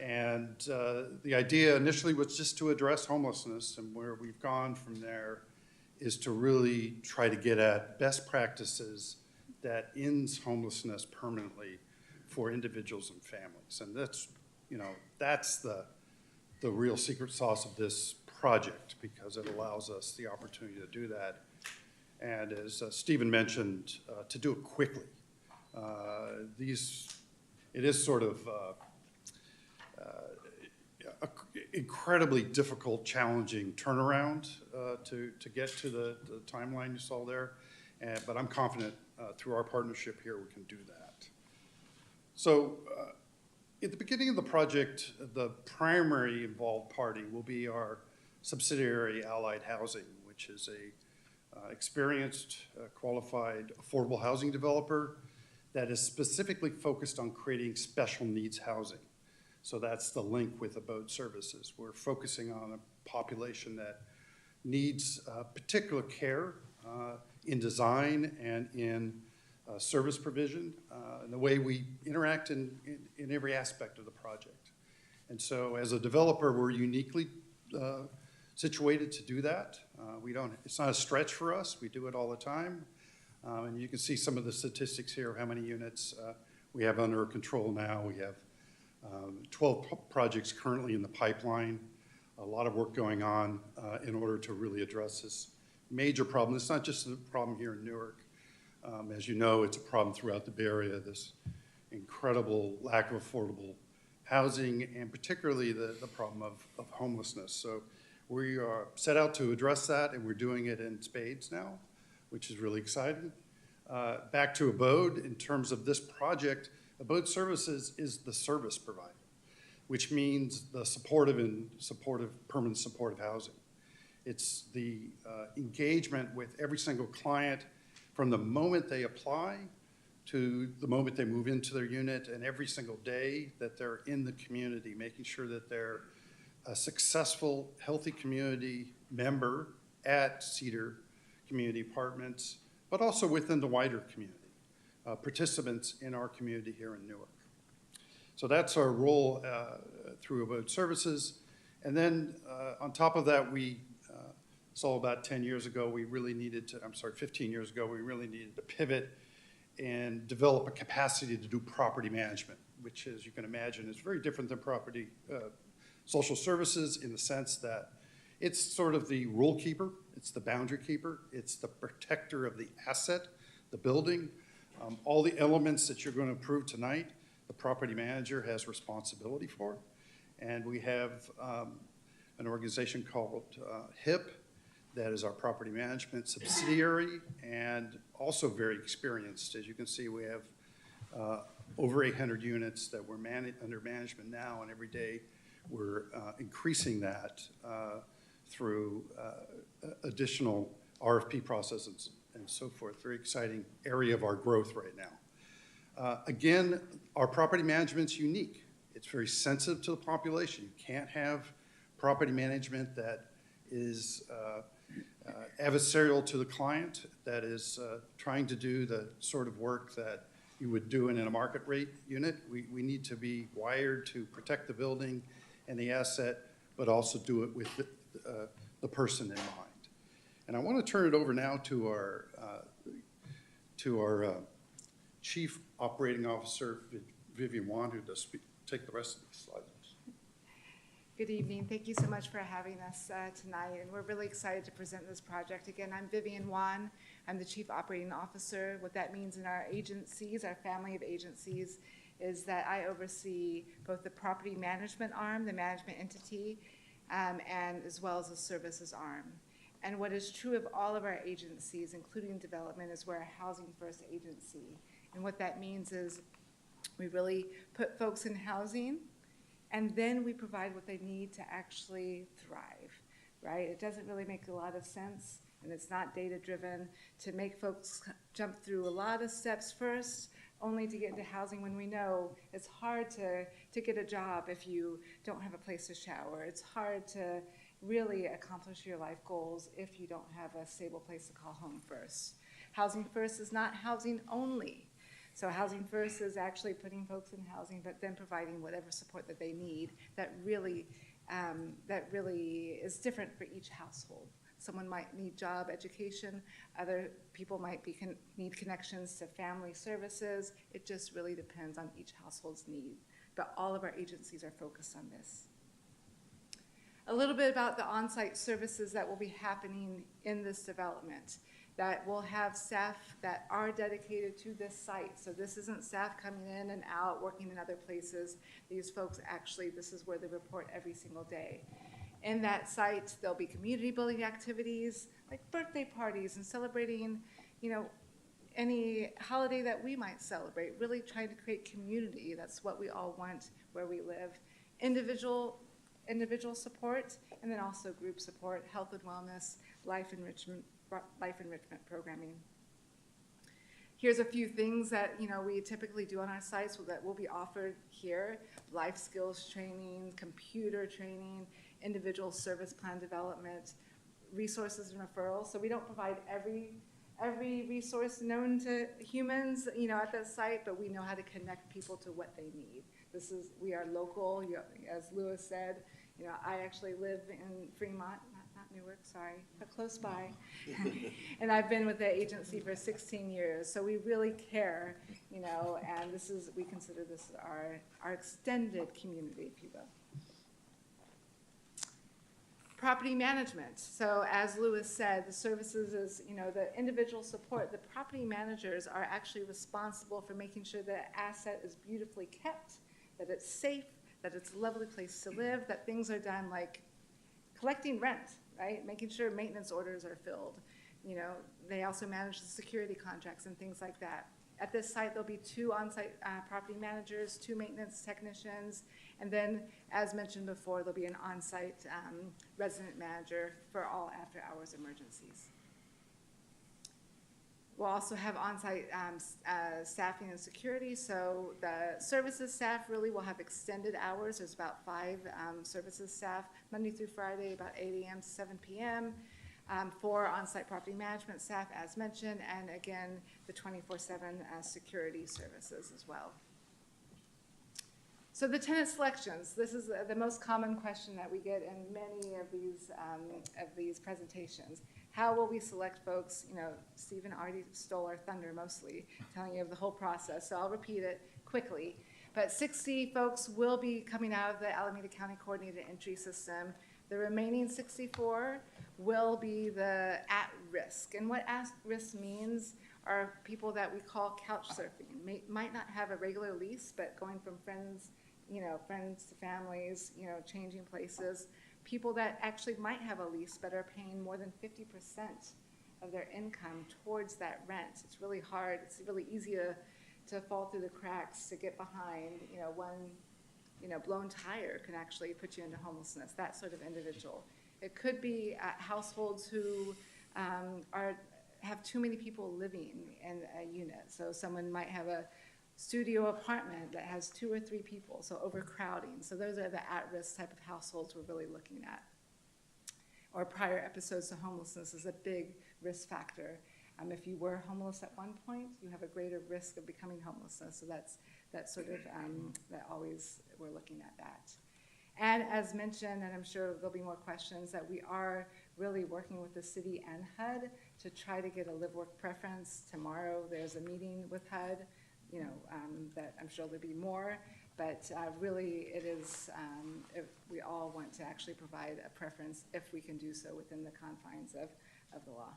And the idea initially was just to address homelessness, and where we've gone from there is to really try to get at best practices that ends homelessness permanently for individuals and families. And that's, that's the real secret sauce of this project, because it allows us the opportunity to do that. And as Stephen mentioned, to do it quickly. It is sort of incredibly difficult, challenging turnaround to get to the timeline you saw there. But I'm confident through our partnership here we can do that. So at the beginning of the project, the primary involved party will be our subsidiary Allied Housing, which is a experienced, qualified, affordable housing developer that is specifically focused on creating special needs housing. So that's the link with Abode Services. We're focusing on a population that needs particular care in design and in service provision, and the way we interact in every aspect of the project. And so as a developer, we're uniquely situated to do that. It's not a stretch for us. We do it all the time. And you can see some of the statistics here of how many units we have under control now. We have 12 projects currently in the pipeline, a lot of work going on in order to really address this major problem. It's not just a problem here in Newark. As you know, it's a problem throughout the Bay Area, this incredible lack of affordable housing, and particularly the problem of homelessness. So we are set out to address that, and we're doing it in spades now, which is really exciting. Back to Abode, in terms of this project, Abode Services is the service provider, which means the permanent supportive housing. It's the engagement with every single client from the moment they apply to the moment they move into their unit, and every single day that they're in the community, making sure that they're a successful, healthy community member at Cedar Community Apartments, but also within the wider community, participants in our community here in Newark. So that's our role through Abode Services. And then on top of that, we saw about 10 years ago, we really needed to, I'm sorry, 15 years ago, we really needed to pivot and develop a capacity to do property management, which, as you can imagine, is very different than property social services in the sense that it's sort of the rule keeper, it's the boundary keeper, it's the protector of the asset, the building. All the elements that you're going to approve tonight, the property manager has responsibility for. And we have an organization called HIP that is our property management subsidiary and also very experienced. As you can see, we have over 800 units that we're under management now, and every day we're increasing that through additional RFP processes and so forth. Very exciting area of our growth right now. Again, our property management's unique. It's very sensitive to the population. You can't have property management that is adversarial to the client, that is trying to do the sort of work that you would do in a market rate unit. We need to be wired to protect the building and the asset, but also do it with the person in mind. And I want to turn it over now to our Chief Operating Officer, Vivian Wan, who does take the rest of these slides. Good evening. Thank you so much for having us tonight, and we're really excited to present this project. Again, I'm Vivian Wan. I'm the Chief Operating Officer. What that means in our agencies, our family of agencies, is that I oversee both the property management arm, the management entity, and as well as the services arm. And what is true of all of our agencies, including development, is we're a housing first agency. And what that means is we really put folks in housing, and then we provide what they need to actually thrive, right? It doesn't really make a lot of sense, and it's not data-driven, to make folks jump through a lot of steps first, only to get into housing when we know it's hard to get a job if you don't have a place to shower. It's hard to really accomplish your life goals if you don't have a stable place to call home first. Housing first is not housing only. So housing first is actually putting folks in housing, but then providing whatever support that they need that really is different for each household. Someone might need job education, other people might need connections to family services. It just really depends on each household's need. But all of our agencies are focused on this. A little bit about the on-site services that will be happening in this development. That will have staff that are dedicated to this site. So this isn't staff coming in and out, working in other places. These folks actually, this is where they report every single day. In that site, there'll be community building activities, like birthday parties and celebrating, any holiday that we might celebrate, really trying to create community. That's what we all want where we live. Individual support, and then also group support, health and wellness, life enrichment programming. Here's a few things that we typically do on our sites that will be offered here: life skills training, computer training, individual service plan development, resources and referrals. So we don't provide every resource known to humans, at the site, but we know how to connect people to what they need. We are local, as Lewis said. I actually live in Fremont, not Newark, sorry, but close by. And I've been with the agency for 16 years, so we really care, and we consider this our extended community, if you will. Property management. So as Lewis said, the services is, the individual support. The property managers are actually responsible for making sure the asset is beautifully kept, that it's safe, that it's a lovely place to live, that things are done like collecting rent, right? Making sure maintenance orders are filled. They also manage the security contracts and things like that. At this site, there'll be 2 on-site property managers, 2 maintenance technicians, and then, as mentioned before, there'll be an on-site resident manager for all after-hours emergencies. We'll also have on-site staffing and security. So the services staff really will have extended hours. There's about 5 services staff, Monday through Friday, about 8 a.m. to 7 p.m. 4 on-site property management staff, as mentioned, and again, the 24/7 security services as well. So the tenant selections, this is the most common question that we get in many of these presentations. How will we select folks? You know, Stephen already stole our thunder mostly, telling you of the whole process, so I'll repeat it quickly. But 60 folks will be coming out of the Alameda County Coordinated Entry System. The remaining 64 will be the at-risk. And what at-risk means are people that we call couch surfing. Might not have a regular lease, but going from friends to families, changing places. People that actually might have a lease but are paying more than 50% of their income towards that rent. It's really hard. It's really easy to fall through the cracks, to get behind. One blown tire can actually put you into homelessness, that sort of individual. It could be households who have too many people living in a unit. So someone might have a studio apartment that has 2 or 3 people, so overcrowding. So those are the at-risk type of households we're really looking at. Or prior episodes of homelessness is a big risk factor. If you were homeless at one point, you have a greater risk of becoming homeless. So that's sort of, that always we're looking at that. And as mentioned, and I'm sure there'll be more questions, that we are really working with the city and HUD to try to get a live-work preference. Tomorrow there's a meeting with HUD, that I'm sure there'll be more, but really it is, we all want to actually provide a preference if we can do so within the confines of the law.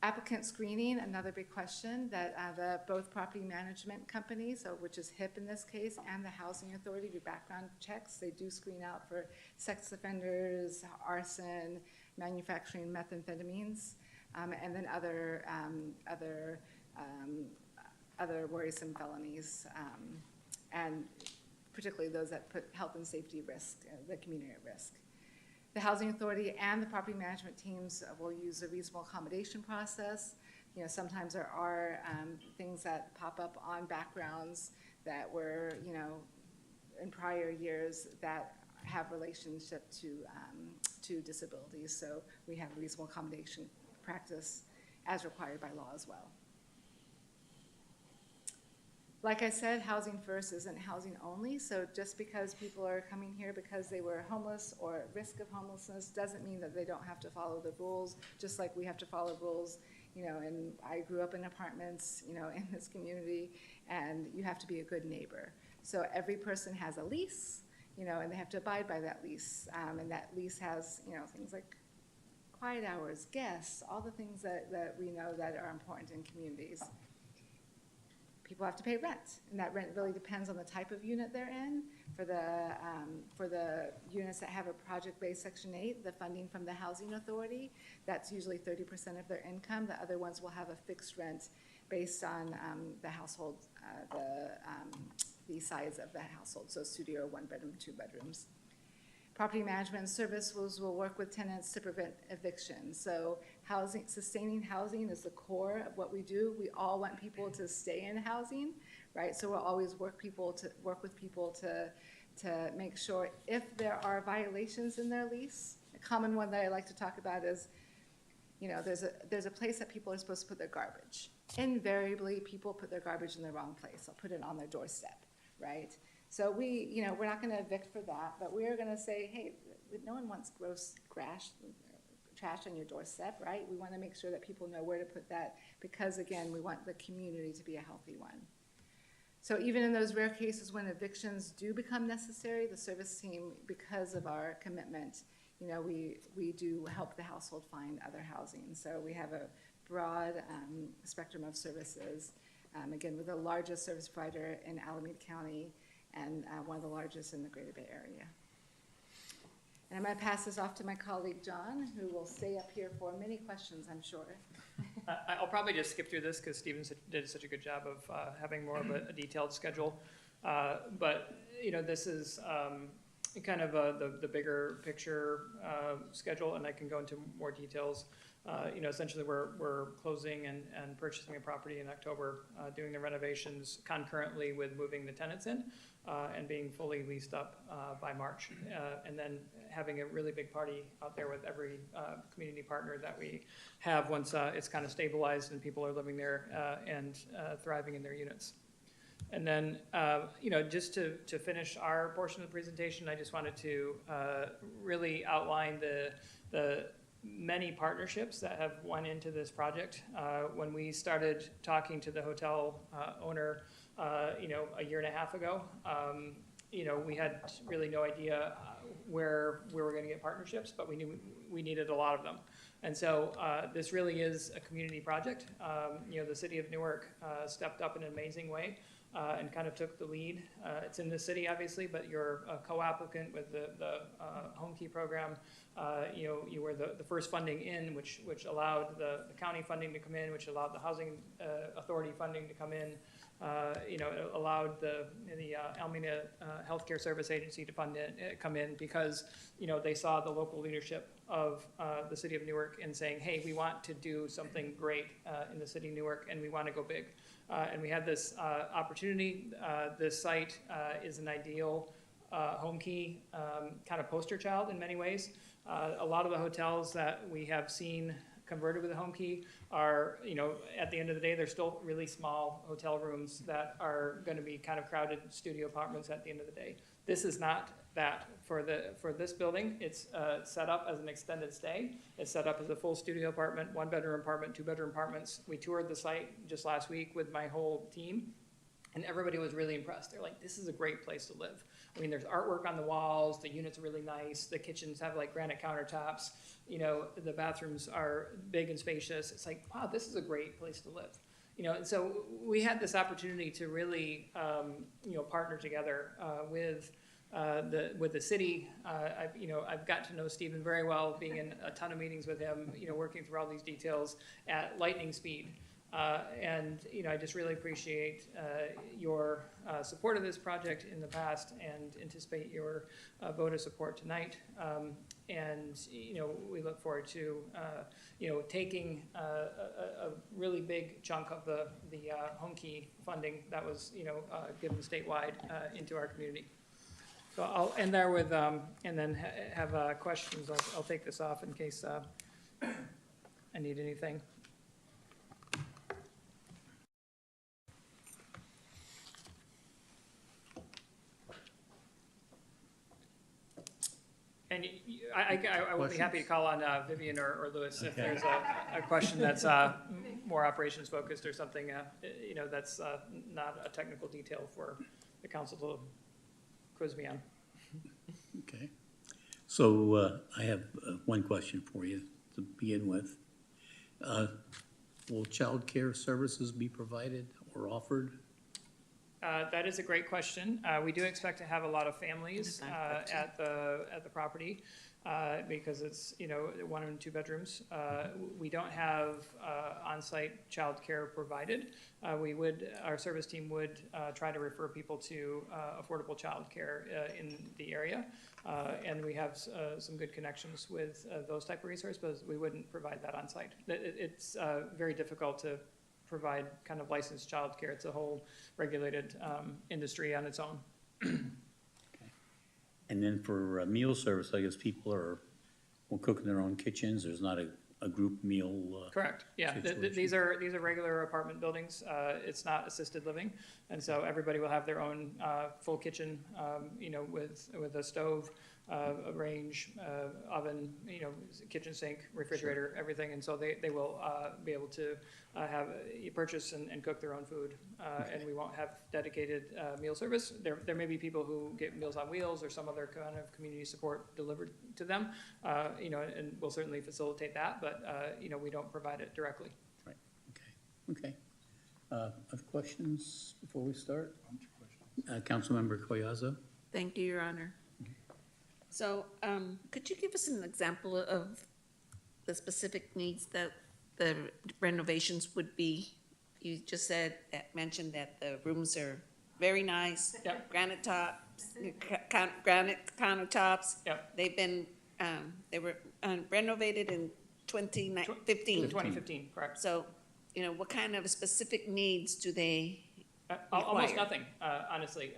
Applicant screening, another big question that both property management companies, which is HIP in this case, and the Housing Authority do background checks. They do screen out for sex offenders, arson, manufacturing methamphetamines, and then other worrisome felonies, and particularly those that put health and safety risk, the community at risk. The Housing Authority and the property management teams will use a reasonable accommodation process. Sometimes there are things that pop up on backgrounds that were, in prior years that have relationship to disabilities. So we have a reasonable accommodation practice as required by law as well. Like I said, Housing First isn't housing only, so just because people are coming here because they were homeless or at risk of homelessness doesn't mean that they don't have to follow the rules, just like we have to follow rules, and I grew up in apartments, in this community, and you have to be a good neighbor. So every person has a lease, and they have to abide by that lease, and that lease has, things like quiet hours, guests, all the things that we know that are important in communities. People have to pay rent, and that rent really depends on the type of unit they're in. For the units that have a project-based Section 8, the funding from the Housing Authority, that's usually 30% of their income. The other ones will have a fixed rent based on the household, the size of the household, so studio, 1 bedroom, 2 bedrooms. Property management services will work with tenants to prevent eviction. So sustaining housing is the core of what we do. We all want people to stay in housing, right? So we'll always work with people to make sure if there are violations in their lease. A common one that I like to talk about is, there's a place that people are supposed to put their garbage. Invariably, people put their garbage in the wrong place. They'll put it on their doorstep, right? So we're not going to evict for that, but we're going to say, hey, no one wants gross trash on your doorstep, right? We want to make sure that people know where to put that because, again, we want the community to be a healthy one. So even in those rare cases when evictions do become necessary, the service team, because of our commitment, we do help the household find other housing. So we have a broad spectrum of services. Again, we're the largest service provider in Alameda County, and one of the largest in the Greater Bay Area. And I'm going to pass this off to my colleague, John, who will stay up here for many questions, I'm sure. I'll probably just skip through this because Stephen did such a good job of having more of a detailed schedule. But, this is kind of the bigger picture schedule, and I can go into more details. Essentially we're closing and purchasing a property in October, doing the renovations concurrently with moving the tenants in, and being fully leased up by March. And then having a really big party out there with every community partner that we have once it's kind of stabilized and people are living there and thriving in their units. And then, just to finish our portion of the presentation, I just wanted to really outline the many partnerships that have went into this project. When we started talking to the hotel owner, a year and a half ago, we had really no idea where we were going to get partnerships, but we knew we needed a lot of them. And so this really is a community project. The city of Newark stepped up in an amazing way and kind of took the lead. It's in the city, obviously, but you're a co-applicant with the Home Key program. You were the first funding in, which allowed the county funding to come in, which allowed the housing authority funding to come in. It allowed the Alameda Healthcare Service Agency to come in because, they saw the local leadership of the city of Newark and saying, hey, we want to do something great in the city of Newark and we want to go big. And we had this opportunity. This site is an ideal Home Key kind of poster child in many ways. A lot of the hotels that we have seen converted with a Home Key are, at the end of the day, they're still really small hotel rooms that are going to be kind of crowded studio apartments at the end of the day. This is not that for this building. It's set up as an extended stay. It's set up as a full studio apartment, 1-bedroom apartment, 2-bedroom apartments. We toured the site just last week with my whole team, and everybody was really impressed. They're like, this is a great place to live. I mean, there's artwork on the walls, the units are really nice, the kitchens have like granite countertops, the bathrooms are big and spacious. It's like, wow, this is a great place to live. And so we had this opportunity to really, partner together with the city. I've got to know Stephen very well, being in a ton of meetings with him, working through all these details at lightning speed. I just really appreciate your support of this project in the past and anticipate your vote of support tonight. We look forward to, taking a really big chunk of the Home Key funding that was, given statewide into our community. So I'll end there with, and then have questions. I'll take this off in case I need anything. And I would be happy to call on Vivian or Louis if there's a question that's more operations focused or something, that's not a technical detail for the council to quiz me on. Okay. So I have one question for you to begin with. Will child care services be provided or offered? That is a great question. We do expect to have a lot of families at the property because it's 1 and 2 bedrooms. We don't have on-site child care provided. Our service team would try to refer people to affordable child care in the area, and we have some good connections with those type of resources, but we wouldn't provide that on-site. It's very difficult to provide kind of licensed childcare. It's a whole regulated industry on its own. Okay. And then for meal service, I guess people will cook in their own kitchens. There's not a group meal. Correct. Yeah. These are regular apartment buildings. It's not assisted living, and so everybody will have their own full kitchen. With a stove, a range, oven, kitchen sink, refrigerator, sure. Everything, and so they will be able to purchase and cook their own food, okay. And we won't have dedicated meal service. There may be people who get Meals on Wheels or some other kind of community support delivered to them, and we'll certainly facilitate that, but we don't provide it directly. Right. Okay. Other questions before we start? Councilmember Collazo. Thank you, Your Honor. So could you give us an example of the specific needs that the renovations would be? You just mentioned that the rooms are very nice, yep. Granite tops, granite countertops. Yep. They were renovated in 2015. 2015, correct. So, what kind of specific needs do they almost nothing, honestly.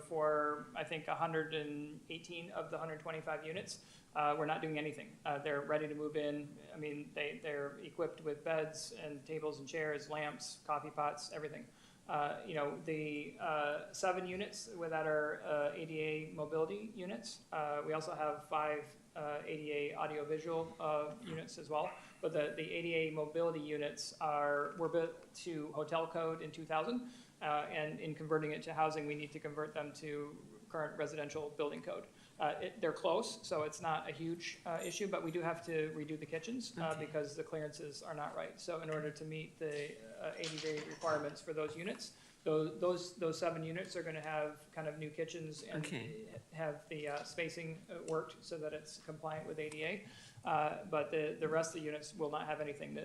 For I think 118 of the 125 units, we're not doing anything. They're ready to move in. I mean, they're equipped with beds and tables and chairs, lamps, coffee pots, everything. The 7 units that are ADA mobility units. We also have 5 ADA audiovisual units as well. But the ADA mobility units were built to hotel code in 2000, and in converting it to housing, we need to convert them to current residential building code. They're close, so it's not a huge issue, but we do have to redo the kitchens because the clearances are not right. So in order to meet the ADA requirements for those units, those 7 units are going to have kind of new kitchens and have the spacing worked so that it's compliant with ADA. But the rest of the units will not have anything.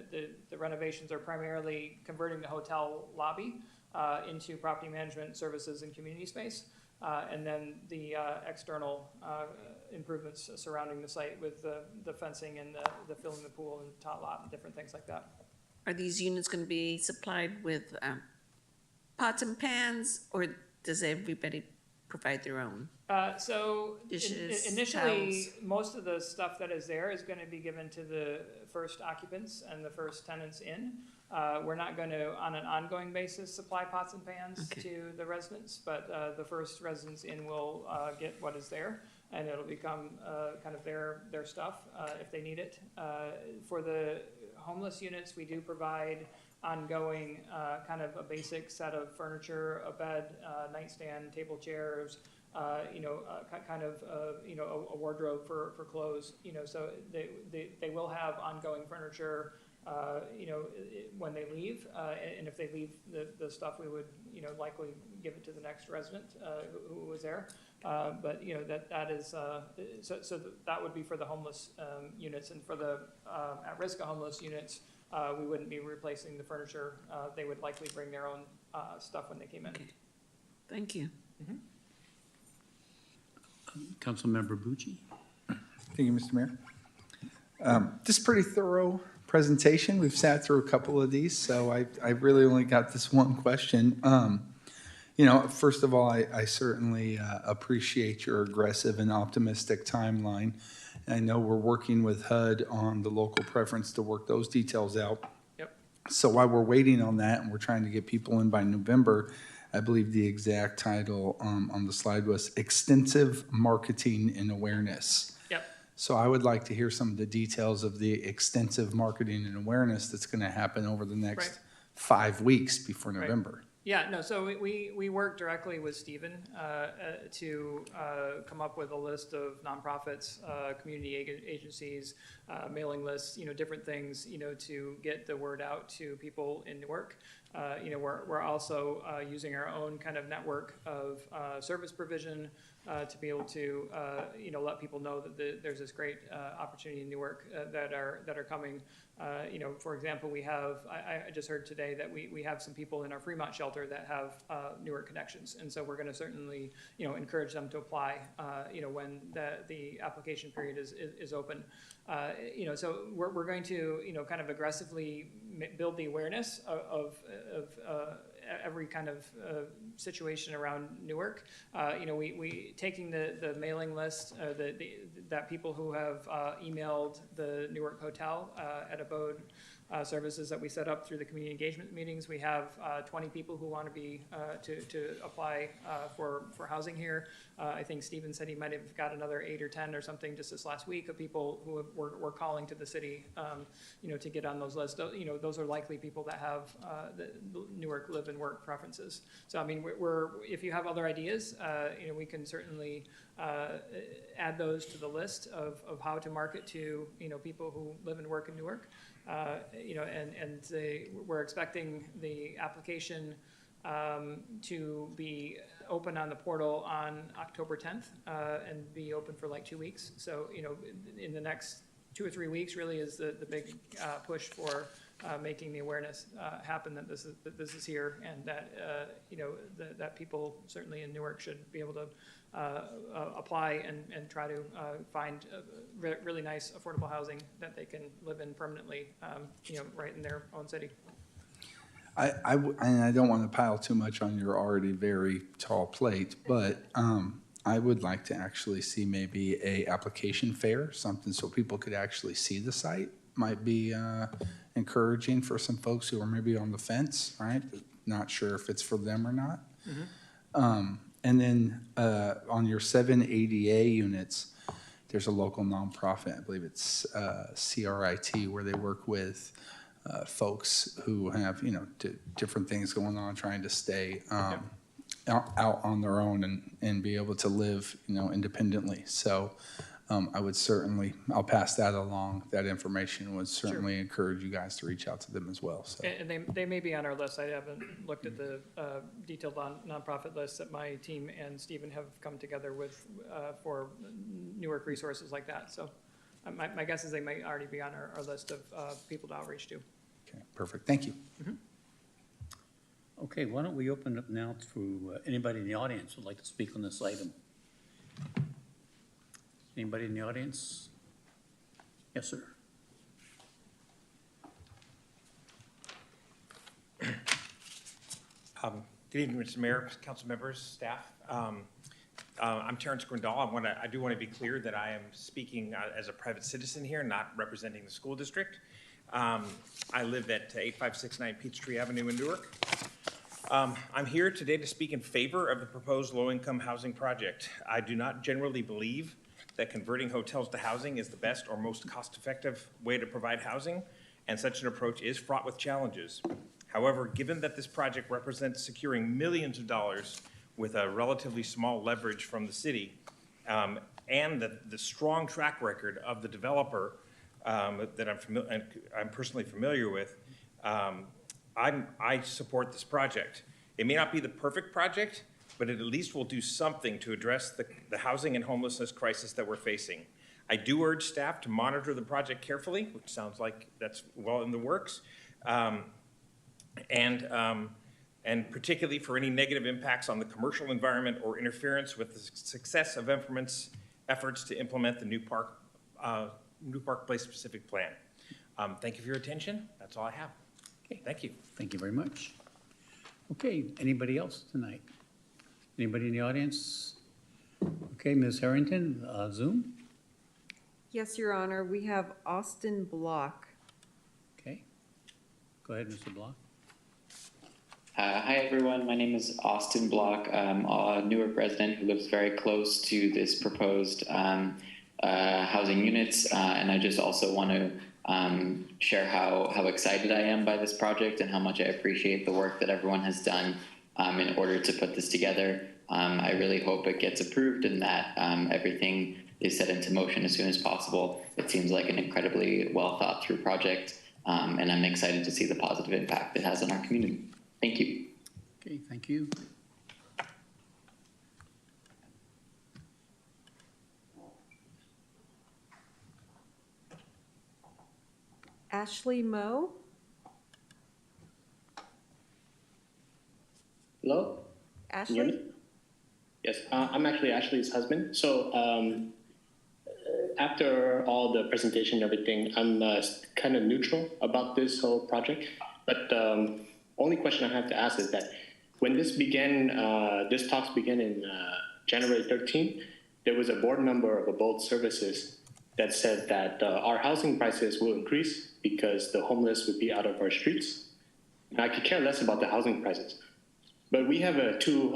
The renovations are primarily converting the hotel lobby into property management services and community space. And then the external improvements surrounding the site with the fencing and the filling the pool and tot lot and different things like that. Are these units going to be supplied with pots and pans, or does everybody provide their own? Dishes, Initially, towels? most of the stuff that is there is going to be given to the first occupants and the first tenants in. We're not going to, on an ongoing basis, supply pots and pans to the residents, but the first residents in will get what is there, and it'll become kind of their stuff if they need it. For the homeless units, we do provide ongoing kind of a basic set of furniture, a bed, nightstand, table chairs, kind of a wardrobe for clothes. So they will have ongoing furniture. When they leave, and if they leave the stuff, we would, likely give it to the next resident who was there. But that is so that would be for the homeless units, and for the at-risk homeless units, we wouldn't be replacing the furniture. They would likely bring their own stuff when they came in. Thank you. Councilmember Bucci. Thank you, Mr. Mayor. Just pretty thorough presentation. We've sat through a couple of these, so I really only got this one question. First of all, I certainly appreciate your aggressive and optimistic timeline. I know we're working with HUD on the local preference to work those details out. Yep. So while we're waiting on that and we're trying to get people in by November, I believe the exact title on the slide was Extensive Marketing and Awareness. Yep. So I would like to hear some of the details of the extensive marketing and awareness that's going to happen over the next 5 weeks before November. Yeah, no, so we work directly with Stephen to come up with a list of nonprofits, community agencies, mailing lists, different things, to get the word out to people in Newark. We're also using our own kind of network of service provision to be able to, let people know that there's this great opportunity in Newark that are coming. For example, we have, I just heard today that we have some people in our Fremont shelter that have Newark connections. And so we're going to certainly, encourage them to apply, when the application period is open. So we're going to, kind of aggressively build the awareness of every kind of situation around Newark. We taking the mailing list that people who have emailed the Newark Hotel at Abode services that we set up through the community engagement meetings. We have 20 people who want to be to apply for housing here. I think Stephen said he might have got another 8 or 10 or something just this last week of people who were calling to the city, to get on those lists. Those are likely people that have the Newark live and work preferences. So I mean, if you have other ideas, we can certainly add those to the list of how to market to people who live and work in Newark. We're expecting the application to be open on the portal on October 10th and be open for like 2 weeks. So, in the next 2 or 3 weeks really is the big push for making the awareness happen that this is here, and that that people certainly in Newark should be able to apply and try to find really nice affordable housing that they can live in permanently, right in their own city. And I don't want to pile too much on your already very tall plate, but I would like to actually see maybe a application fair, something so people could actually see the site. Might be encouraging for some folks who are maybe on the fence, right? not sure if it's for them or not. And then on your 7 ADA units, there's a local nonprofit, I believe it's CRIT, where they work with folks who have, different things going on, trying to stay out on their own and be able to live, independently. So I would certainly, I'll pass that along, that information, would certainly encourage you guys to reach out to them as well. So. And they may be on our list. I haven't looked at the detailed nonprofit list that my team and Stephen have come together with for Newark resources like that. So my guess is they may already be on our list of people to outreach to. Okay, perfect. Thank you. Okay, why don't we open up now to anybody in the audience who would like to speak on this item? Anybody in the audience? Yes, sir. Good evening, Mr. Mayor, council members, staff. I'm Terrence Grindal. I do want to be clear that I am speaking as a private citizen here, not representing the school district. I live at 8569 Peachtree Avenue in Newark. I'm here today to speak in favor of the proposed low-income housing project. I do not generally believe that converting hotels to housing is the best or most cost-effective way to provide housing, and such an approach is fraught with challenges. However, given that this project represents securing millions of dollars with a relatively small leverage from the city, and the strong track record of the developer that I'm personally familiar with, I support this project. It may not be the perfect project, but it at least will do something to address the housing and homelessness crisis that we're facing. I do urge staff to monitor the project carefully, which sounds like that's well in the works, and particularly for any negative impacts on the commercial environment or interference with the success of efforts to implement the New Park Place specific plan. Thank you for your attention. That's all I have. Okay, thank you. Thank you very much. Okay, anybody else tonight? Anybody in the audience? Okay, Ms. Harrington, Zoom? Yes, Your Honor, we have Austin Block. Okay, go ahead, Mr. Block. Hi, everyone. My name is Austin Block. I'm a Newark resident who lives very close to this proposed housing units, and I just also want to share how excited I am by this project and how much I appreciate the work that everyone has done in order to put this together. I really hope it gets approved and that everything is set into motion as soon as possible. It seems like an incredibly well thought through project, and I'm excited to see the positive impact it has on our community. Thank you. Okay, thank you. Ashley Moe. Hello? Ashley? Can you hear me? Yes, I'm actually Ashley's husband. So after all the presentation and everything, I'm kind of neutral about this whole project. But only question I have to ask is that when this began, this talks began in January 13th, there was a board member of Abode Services that said that our housing prices will increase because the homeless would be out of our streets. And I could care less about the housing prices. But we have two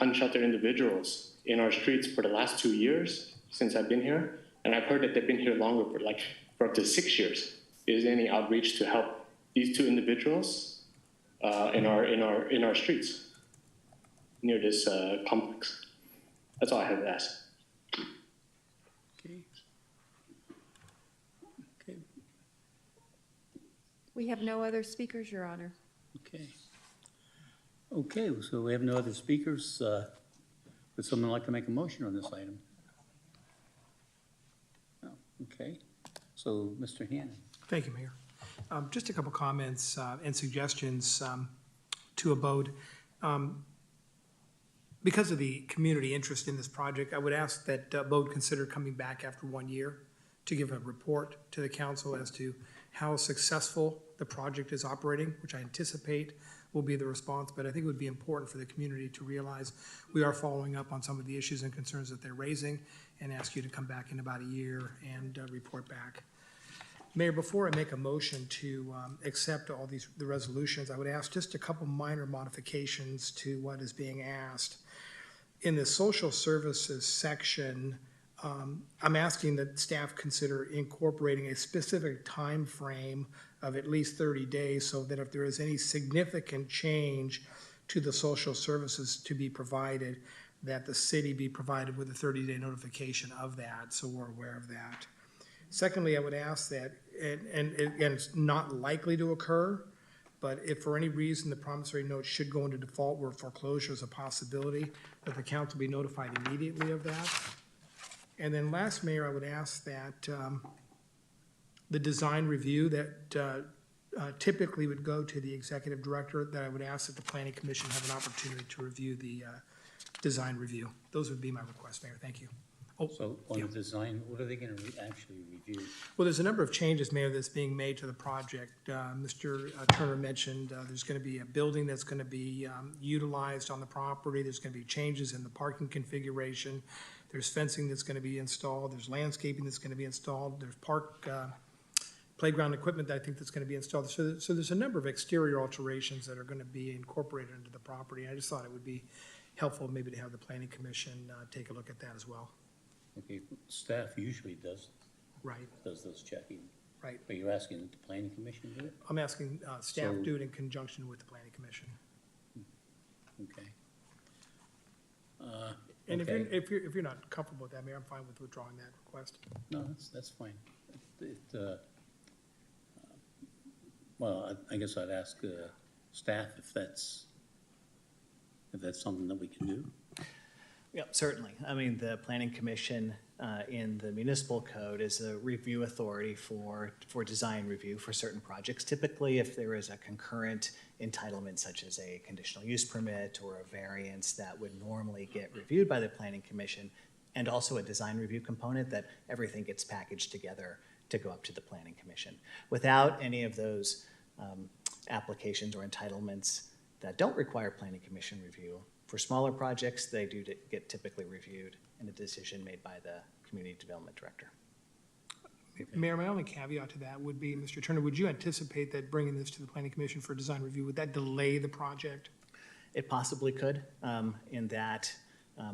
unsheltered individuals in our streets for the last 2 years since I've been here. And I've heard that they've been here longer for up to 6 years. Is there any outreach to help these two individuals in our streets near this complex? That's all I have to ask. Okay. Okay. We have no other speakers, Your Honor. Okay. Okay, so we have no other speakers. Would someone like to make a motion on this item? No. Okay. So, Mr. Hannon. Thank you, Mayor. Just a couple comments and suggestions to Abode. Because of the community interest in this project, I would ask that Abode consider coming back after 1 year to give a report to the council as to how successful the project is operating, which I anticipate will be the response, but I think it would be important for the community to realize we are following up on some of the issues and concerns that they're raising and ask you to come back in about a year and report back. Mayor, before I make a motion to accept all the resolutions, I would ask just a couple minor modifications to what is being asked. In the social services section, I'm asking that staff consider incorporating a specific time frame of at least 30 days so that if there is any significant change to the social services to be provided, that the city be provided with a 30-day notification of that, so we're aware of that. Secondly, I would ask that, and again, it's not likely to occur, but if for any reason the promissory note should go into default where foreclosure is a possibility, that the council be notified immediately of that. And then last, Mayor, I would ask that the design review that typically would go to the executive director, that I would ask that the planning commission have an opportunity to review the design review. Those would be my requests, Mayor. Thank you. Oh, So on the design, what are they gonna actually review? well, there's a number of changes, Mayor, that's being made to the project. Mr. Turner mentioned there's going to be a building that's going to be utilized on the property. There's going to be changes in the parking configuration. There's fencing that's going to be installed. There's landscaping that's going to be installed. There's playground equipment that I think that's going to be installed. So there's a number of exterior alterations that are going to be incorporated into the property. I just thought it would be helpful maybe to have the planning commission take a look at that as well. Okay, staff usually does those checking. Right. But you're asking that the planning commission do it? I'm asking staff So- do it in conjunction with the planning commission. Okay. And okay. if you're not comfortable with that, Mayor, I'm fine with withdrawing that request. No, that's fine. Well, I guess I'd ask staff if that's something that we can do. Yeah, certainly. I mean, the planning commission in the municipal code is a review authority for design review for certain projects. Typically, if there is a concurrent entitlement such as a conditional use permit or a variance that would normally get reviewed by the planning commission, and also a design review component, that everything gets packaged together to go up to the planning commission. Without any of those applications or entitlements that don't require planning commission review, for smaller projects, they do get typically reviewed and a decision made by the community development director. Mayor, my only caveat to that would be, Mr. Turner, would you anticipate that bringing this to the planning commission for design review, would that delay the project? It possibly could, in that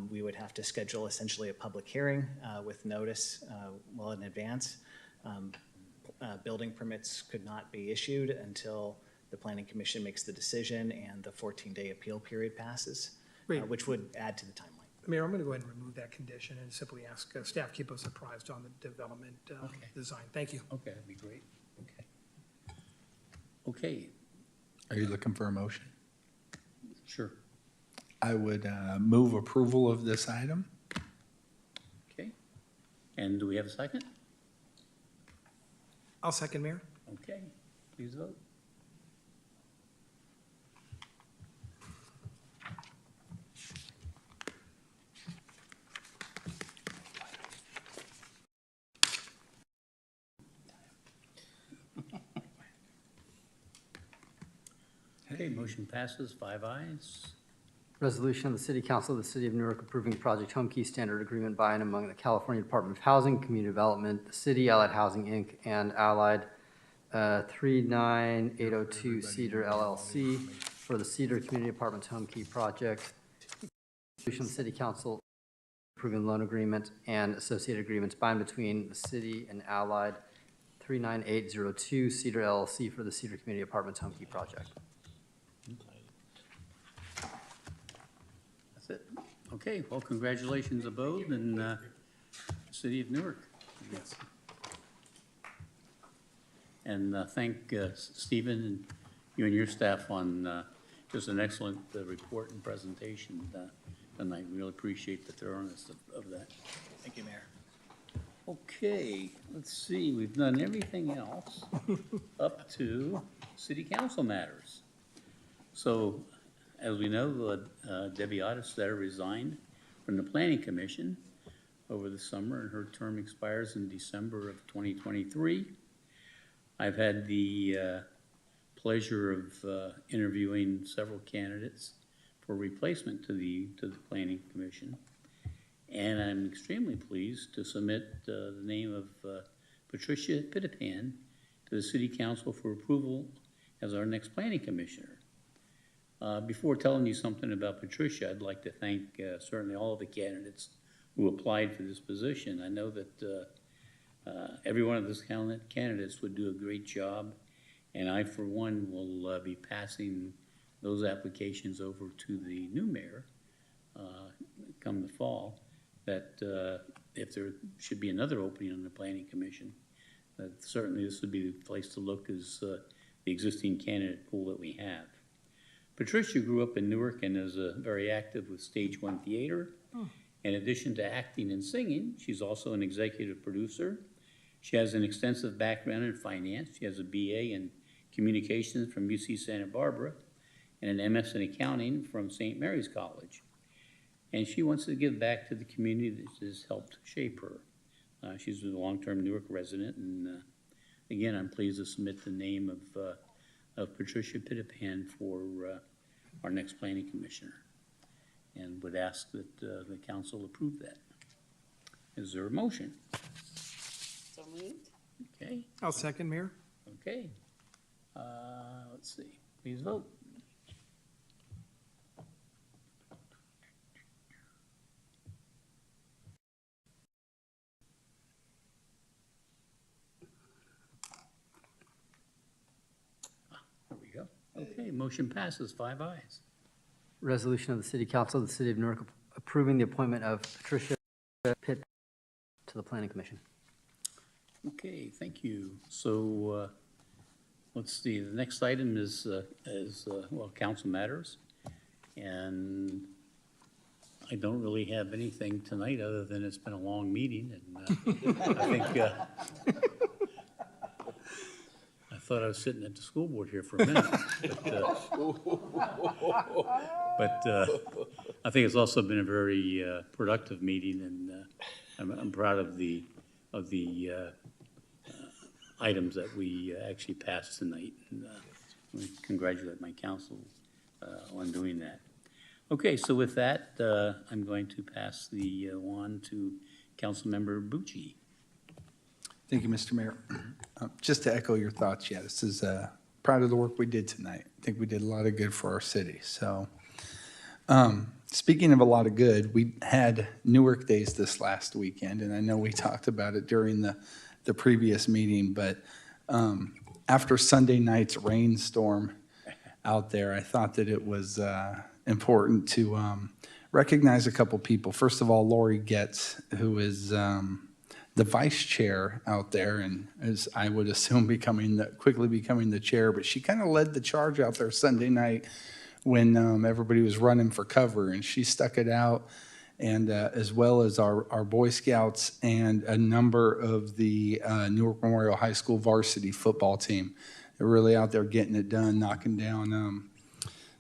we would have to schedule essentially a public hearing with notice well in advance. Building permits could not be issued until the planning commission makes the decision and the 14-day appeal period passes, which would add to the timeline. Mayor, I'm going to go ahead and remove that condition and simply ask staff keep us apprised on the development design. Thank you. Okay, that'd be great. Okay. Okay. Are you looking for a motion? Sure. I would move approval of this item. Okay. And do we have a second? I'll second, Mayor. Okay, please vote. Okay, motion passes, 5 ayes. Resolution of the City Council of the City of Newark approving Project Home Key Standard Agreement by and among the California Department of Housing, Community Development, the City, Allied Housing, Inc., and Allied 39802 Cedar LLC for the Cedar Community Apartments Home Key Project. Resolution of the City Council approving loan agreement and associated agreements by and between the City and Allied 39802 Cedar LLC for the Cedar Community Apartments Home Key Project. That's it. Okay, well, congratulations abode and City of Newark. Yes. And thank Stephen and you and your staff on just an excellent report and presentation tonight. We really appreciate the thoroughness of that. Thank you, Mayor. Okay, let's see, we've done everything else up to city council matters. So, as we know, Debbie Ottistetter resigned from the Planning Commission over the summer, and her term expires in December of 2023. I've had the pleasure of interviewing several candidates for replacement to the Planning Commission. And I'm extremely pleased to submit the name of Patricia Pittipan to the City Council for approval as our next planning commissioner. Before telling you something about Patricia, I'd like to thank certainly all of the candidates who applied for this position. I know that every one of those candidates would do a great job, and I, for one, will be passing those applications over to the new mayor come the fall, that if there should be another opening on the planning commission, that certainly this would be the place to look as the existing candidate pool that we have. Patricia grew up in Newark and is very active with Stage 1 Theater. In addition to acting and singing, she's also an executive producer. She has an extensive background in finance. She has a BA in communications from UC Santa Barbara and an MS in accounting from St. Mary's College. And she wants to give back to the community that has helped shape her. She's a long-term Newark resident, and again, I'm pleased to submit the name of Patricia Pittipan for our next planning commissioner, and would ask that the council approve that. Is there a motion? So moved. Okay. I'll second, Mayor. Okay. Let's see. Please vote. There we go. Okay, motion passes, 5 ayes. Resolution of the City Council of the City of Newark approving the appointment of Patricia Pitt to the Planning Commission. Okay, thank you. So, let's see, the next item is well, council matters. And I don't really have anything tonight other than it's been a long meeting, and I think, I thought I was sitting at the school board here for a minute. But I think it's also been a very productive meeting, and I'm proud of the items that we actually passed tonight. And I congratulate my council on doing that. Okay, so with that, I'm going to pass the wand to Councilmember Bucci. Thank you, Mr. Mayor. Just to echo your thoughts, yeah, this is proud of the work we did tonight. I think we did a lot of good for our city. So speaking of a lot of good, we had Newark Days this last weekend, and I know we talked about it during the previous meeting, but after Sunday night's rainstorm out there, I thought that it was important to recognize a couple people. First of all, Lori Getz, who is the vice chair out there, and as I would assume quickly becoming the chair, but she kind of led the charge out there Sunday night when everybody was running for cover, and she stuck it out, and as well as our Boy Scouts and a number of the Newark Memorial High School varsity football team. They're really out there getting it done, knocking down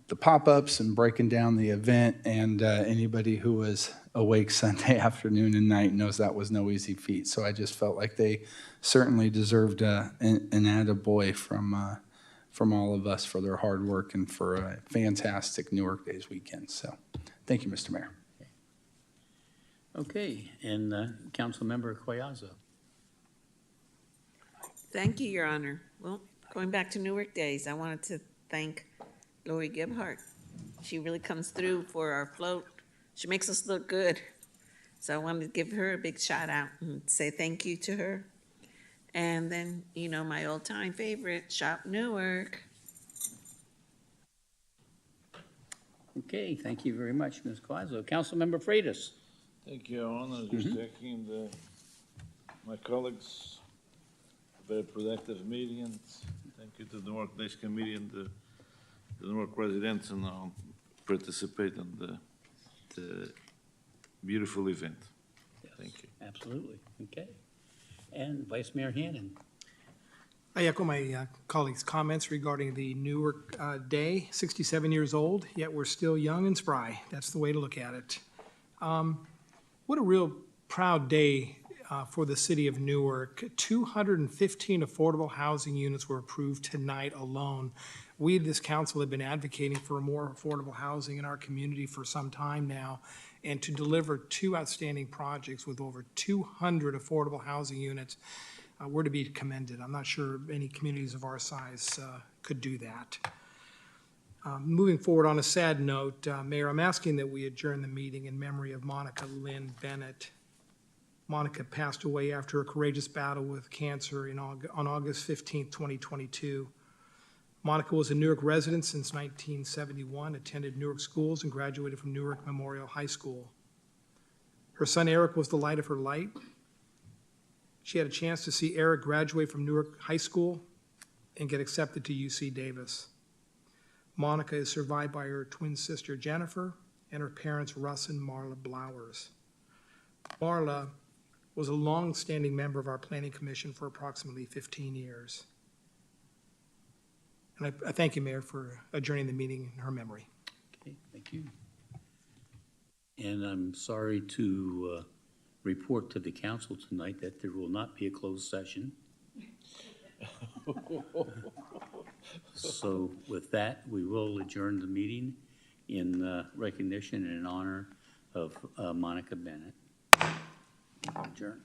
the pop-ups and breaking down the event, and anybody who was awake Sunday afternoon and night knows that was no easy feat. So I just felt like they certainly deserved an attaboy from all of us for their hard work and for a fantastic Newark Days weekend. So thank you, Mr. Mayor. Okay, and Councilmember Collazo. Thank you, Your Honor. Well, going back to Newark Days, I wanted to thank Lori Gebhardt. She really comes through for our float. She makes us look good. So I wanted to give her a big shout out and say thank you to her. And then, you know, my old time favorite, Shop Newark. Okay, thank you very much, Ms. Collazo. Councilmember Freitas. Thank you, Your Honor. Just checking my colleagues, very productive meeting. Thank you to the Newark Days Committee and the Newark residents and participate in the beautiful event. Yes, thank you. Absolutely. Okay. And Vice Mayor Hannon. I echo my colleagues' comments regarding the Newark Day, 67 years old, yet we're still young and spry. That's the way to look at it. What a real proud day for the city of Newark. 215 affordable housing units were approved tonight alone. We, this council, have been advocating for more affordable housing in our community for some time now, and to deliver 2 outstanding projects with over 200 affordable housing units We're to be commended. I'm not sure any communities of our size could do that. Moving forward, on a sad note, Mayor, I'm asking that we adjourn the meeting in memory of Monica Lynn Bennett. Monica passed away after a courageous battle with cancer on August 15th, 2022. Monica was a Newark resident since 1971, attended Newark schools, and graduated from Newark Memorial High School. Her son Eric was the light of her life. She had a chance to see Eric graduate from Newark High School and get accepted to UC Davis. Monica is survived by her twin sister Jennifer and her parents Russ and Marla Blowers. Marla was a long-standing member of our Planning Commission for approximately 15 years. And I thank you, Mayor, for adjourning the meeting in her memory. Okay, thank you. And I'm sorry to report to the council tonight that there will not be a closed session. So with that, we will adjourn the meeting in recognition and in honor of Monica Bennett. Adjourn.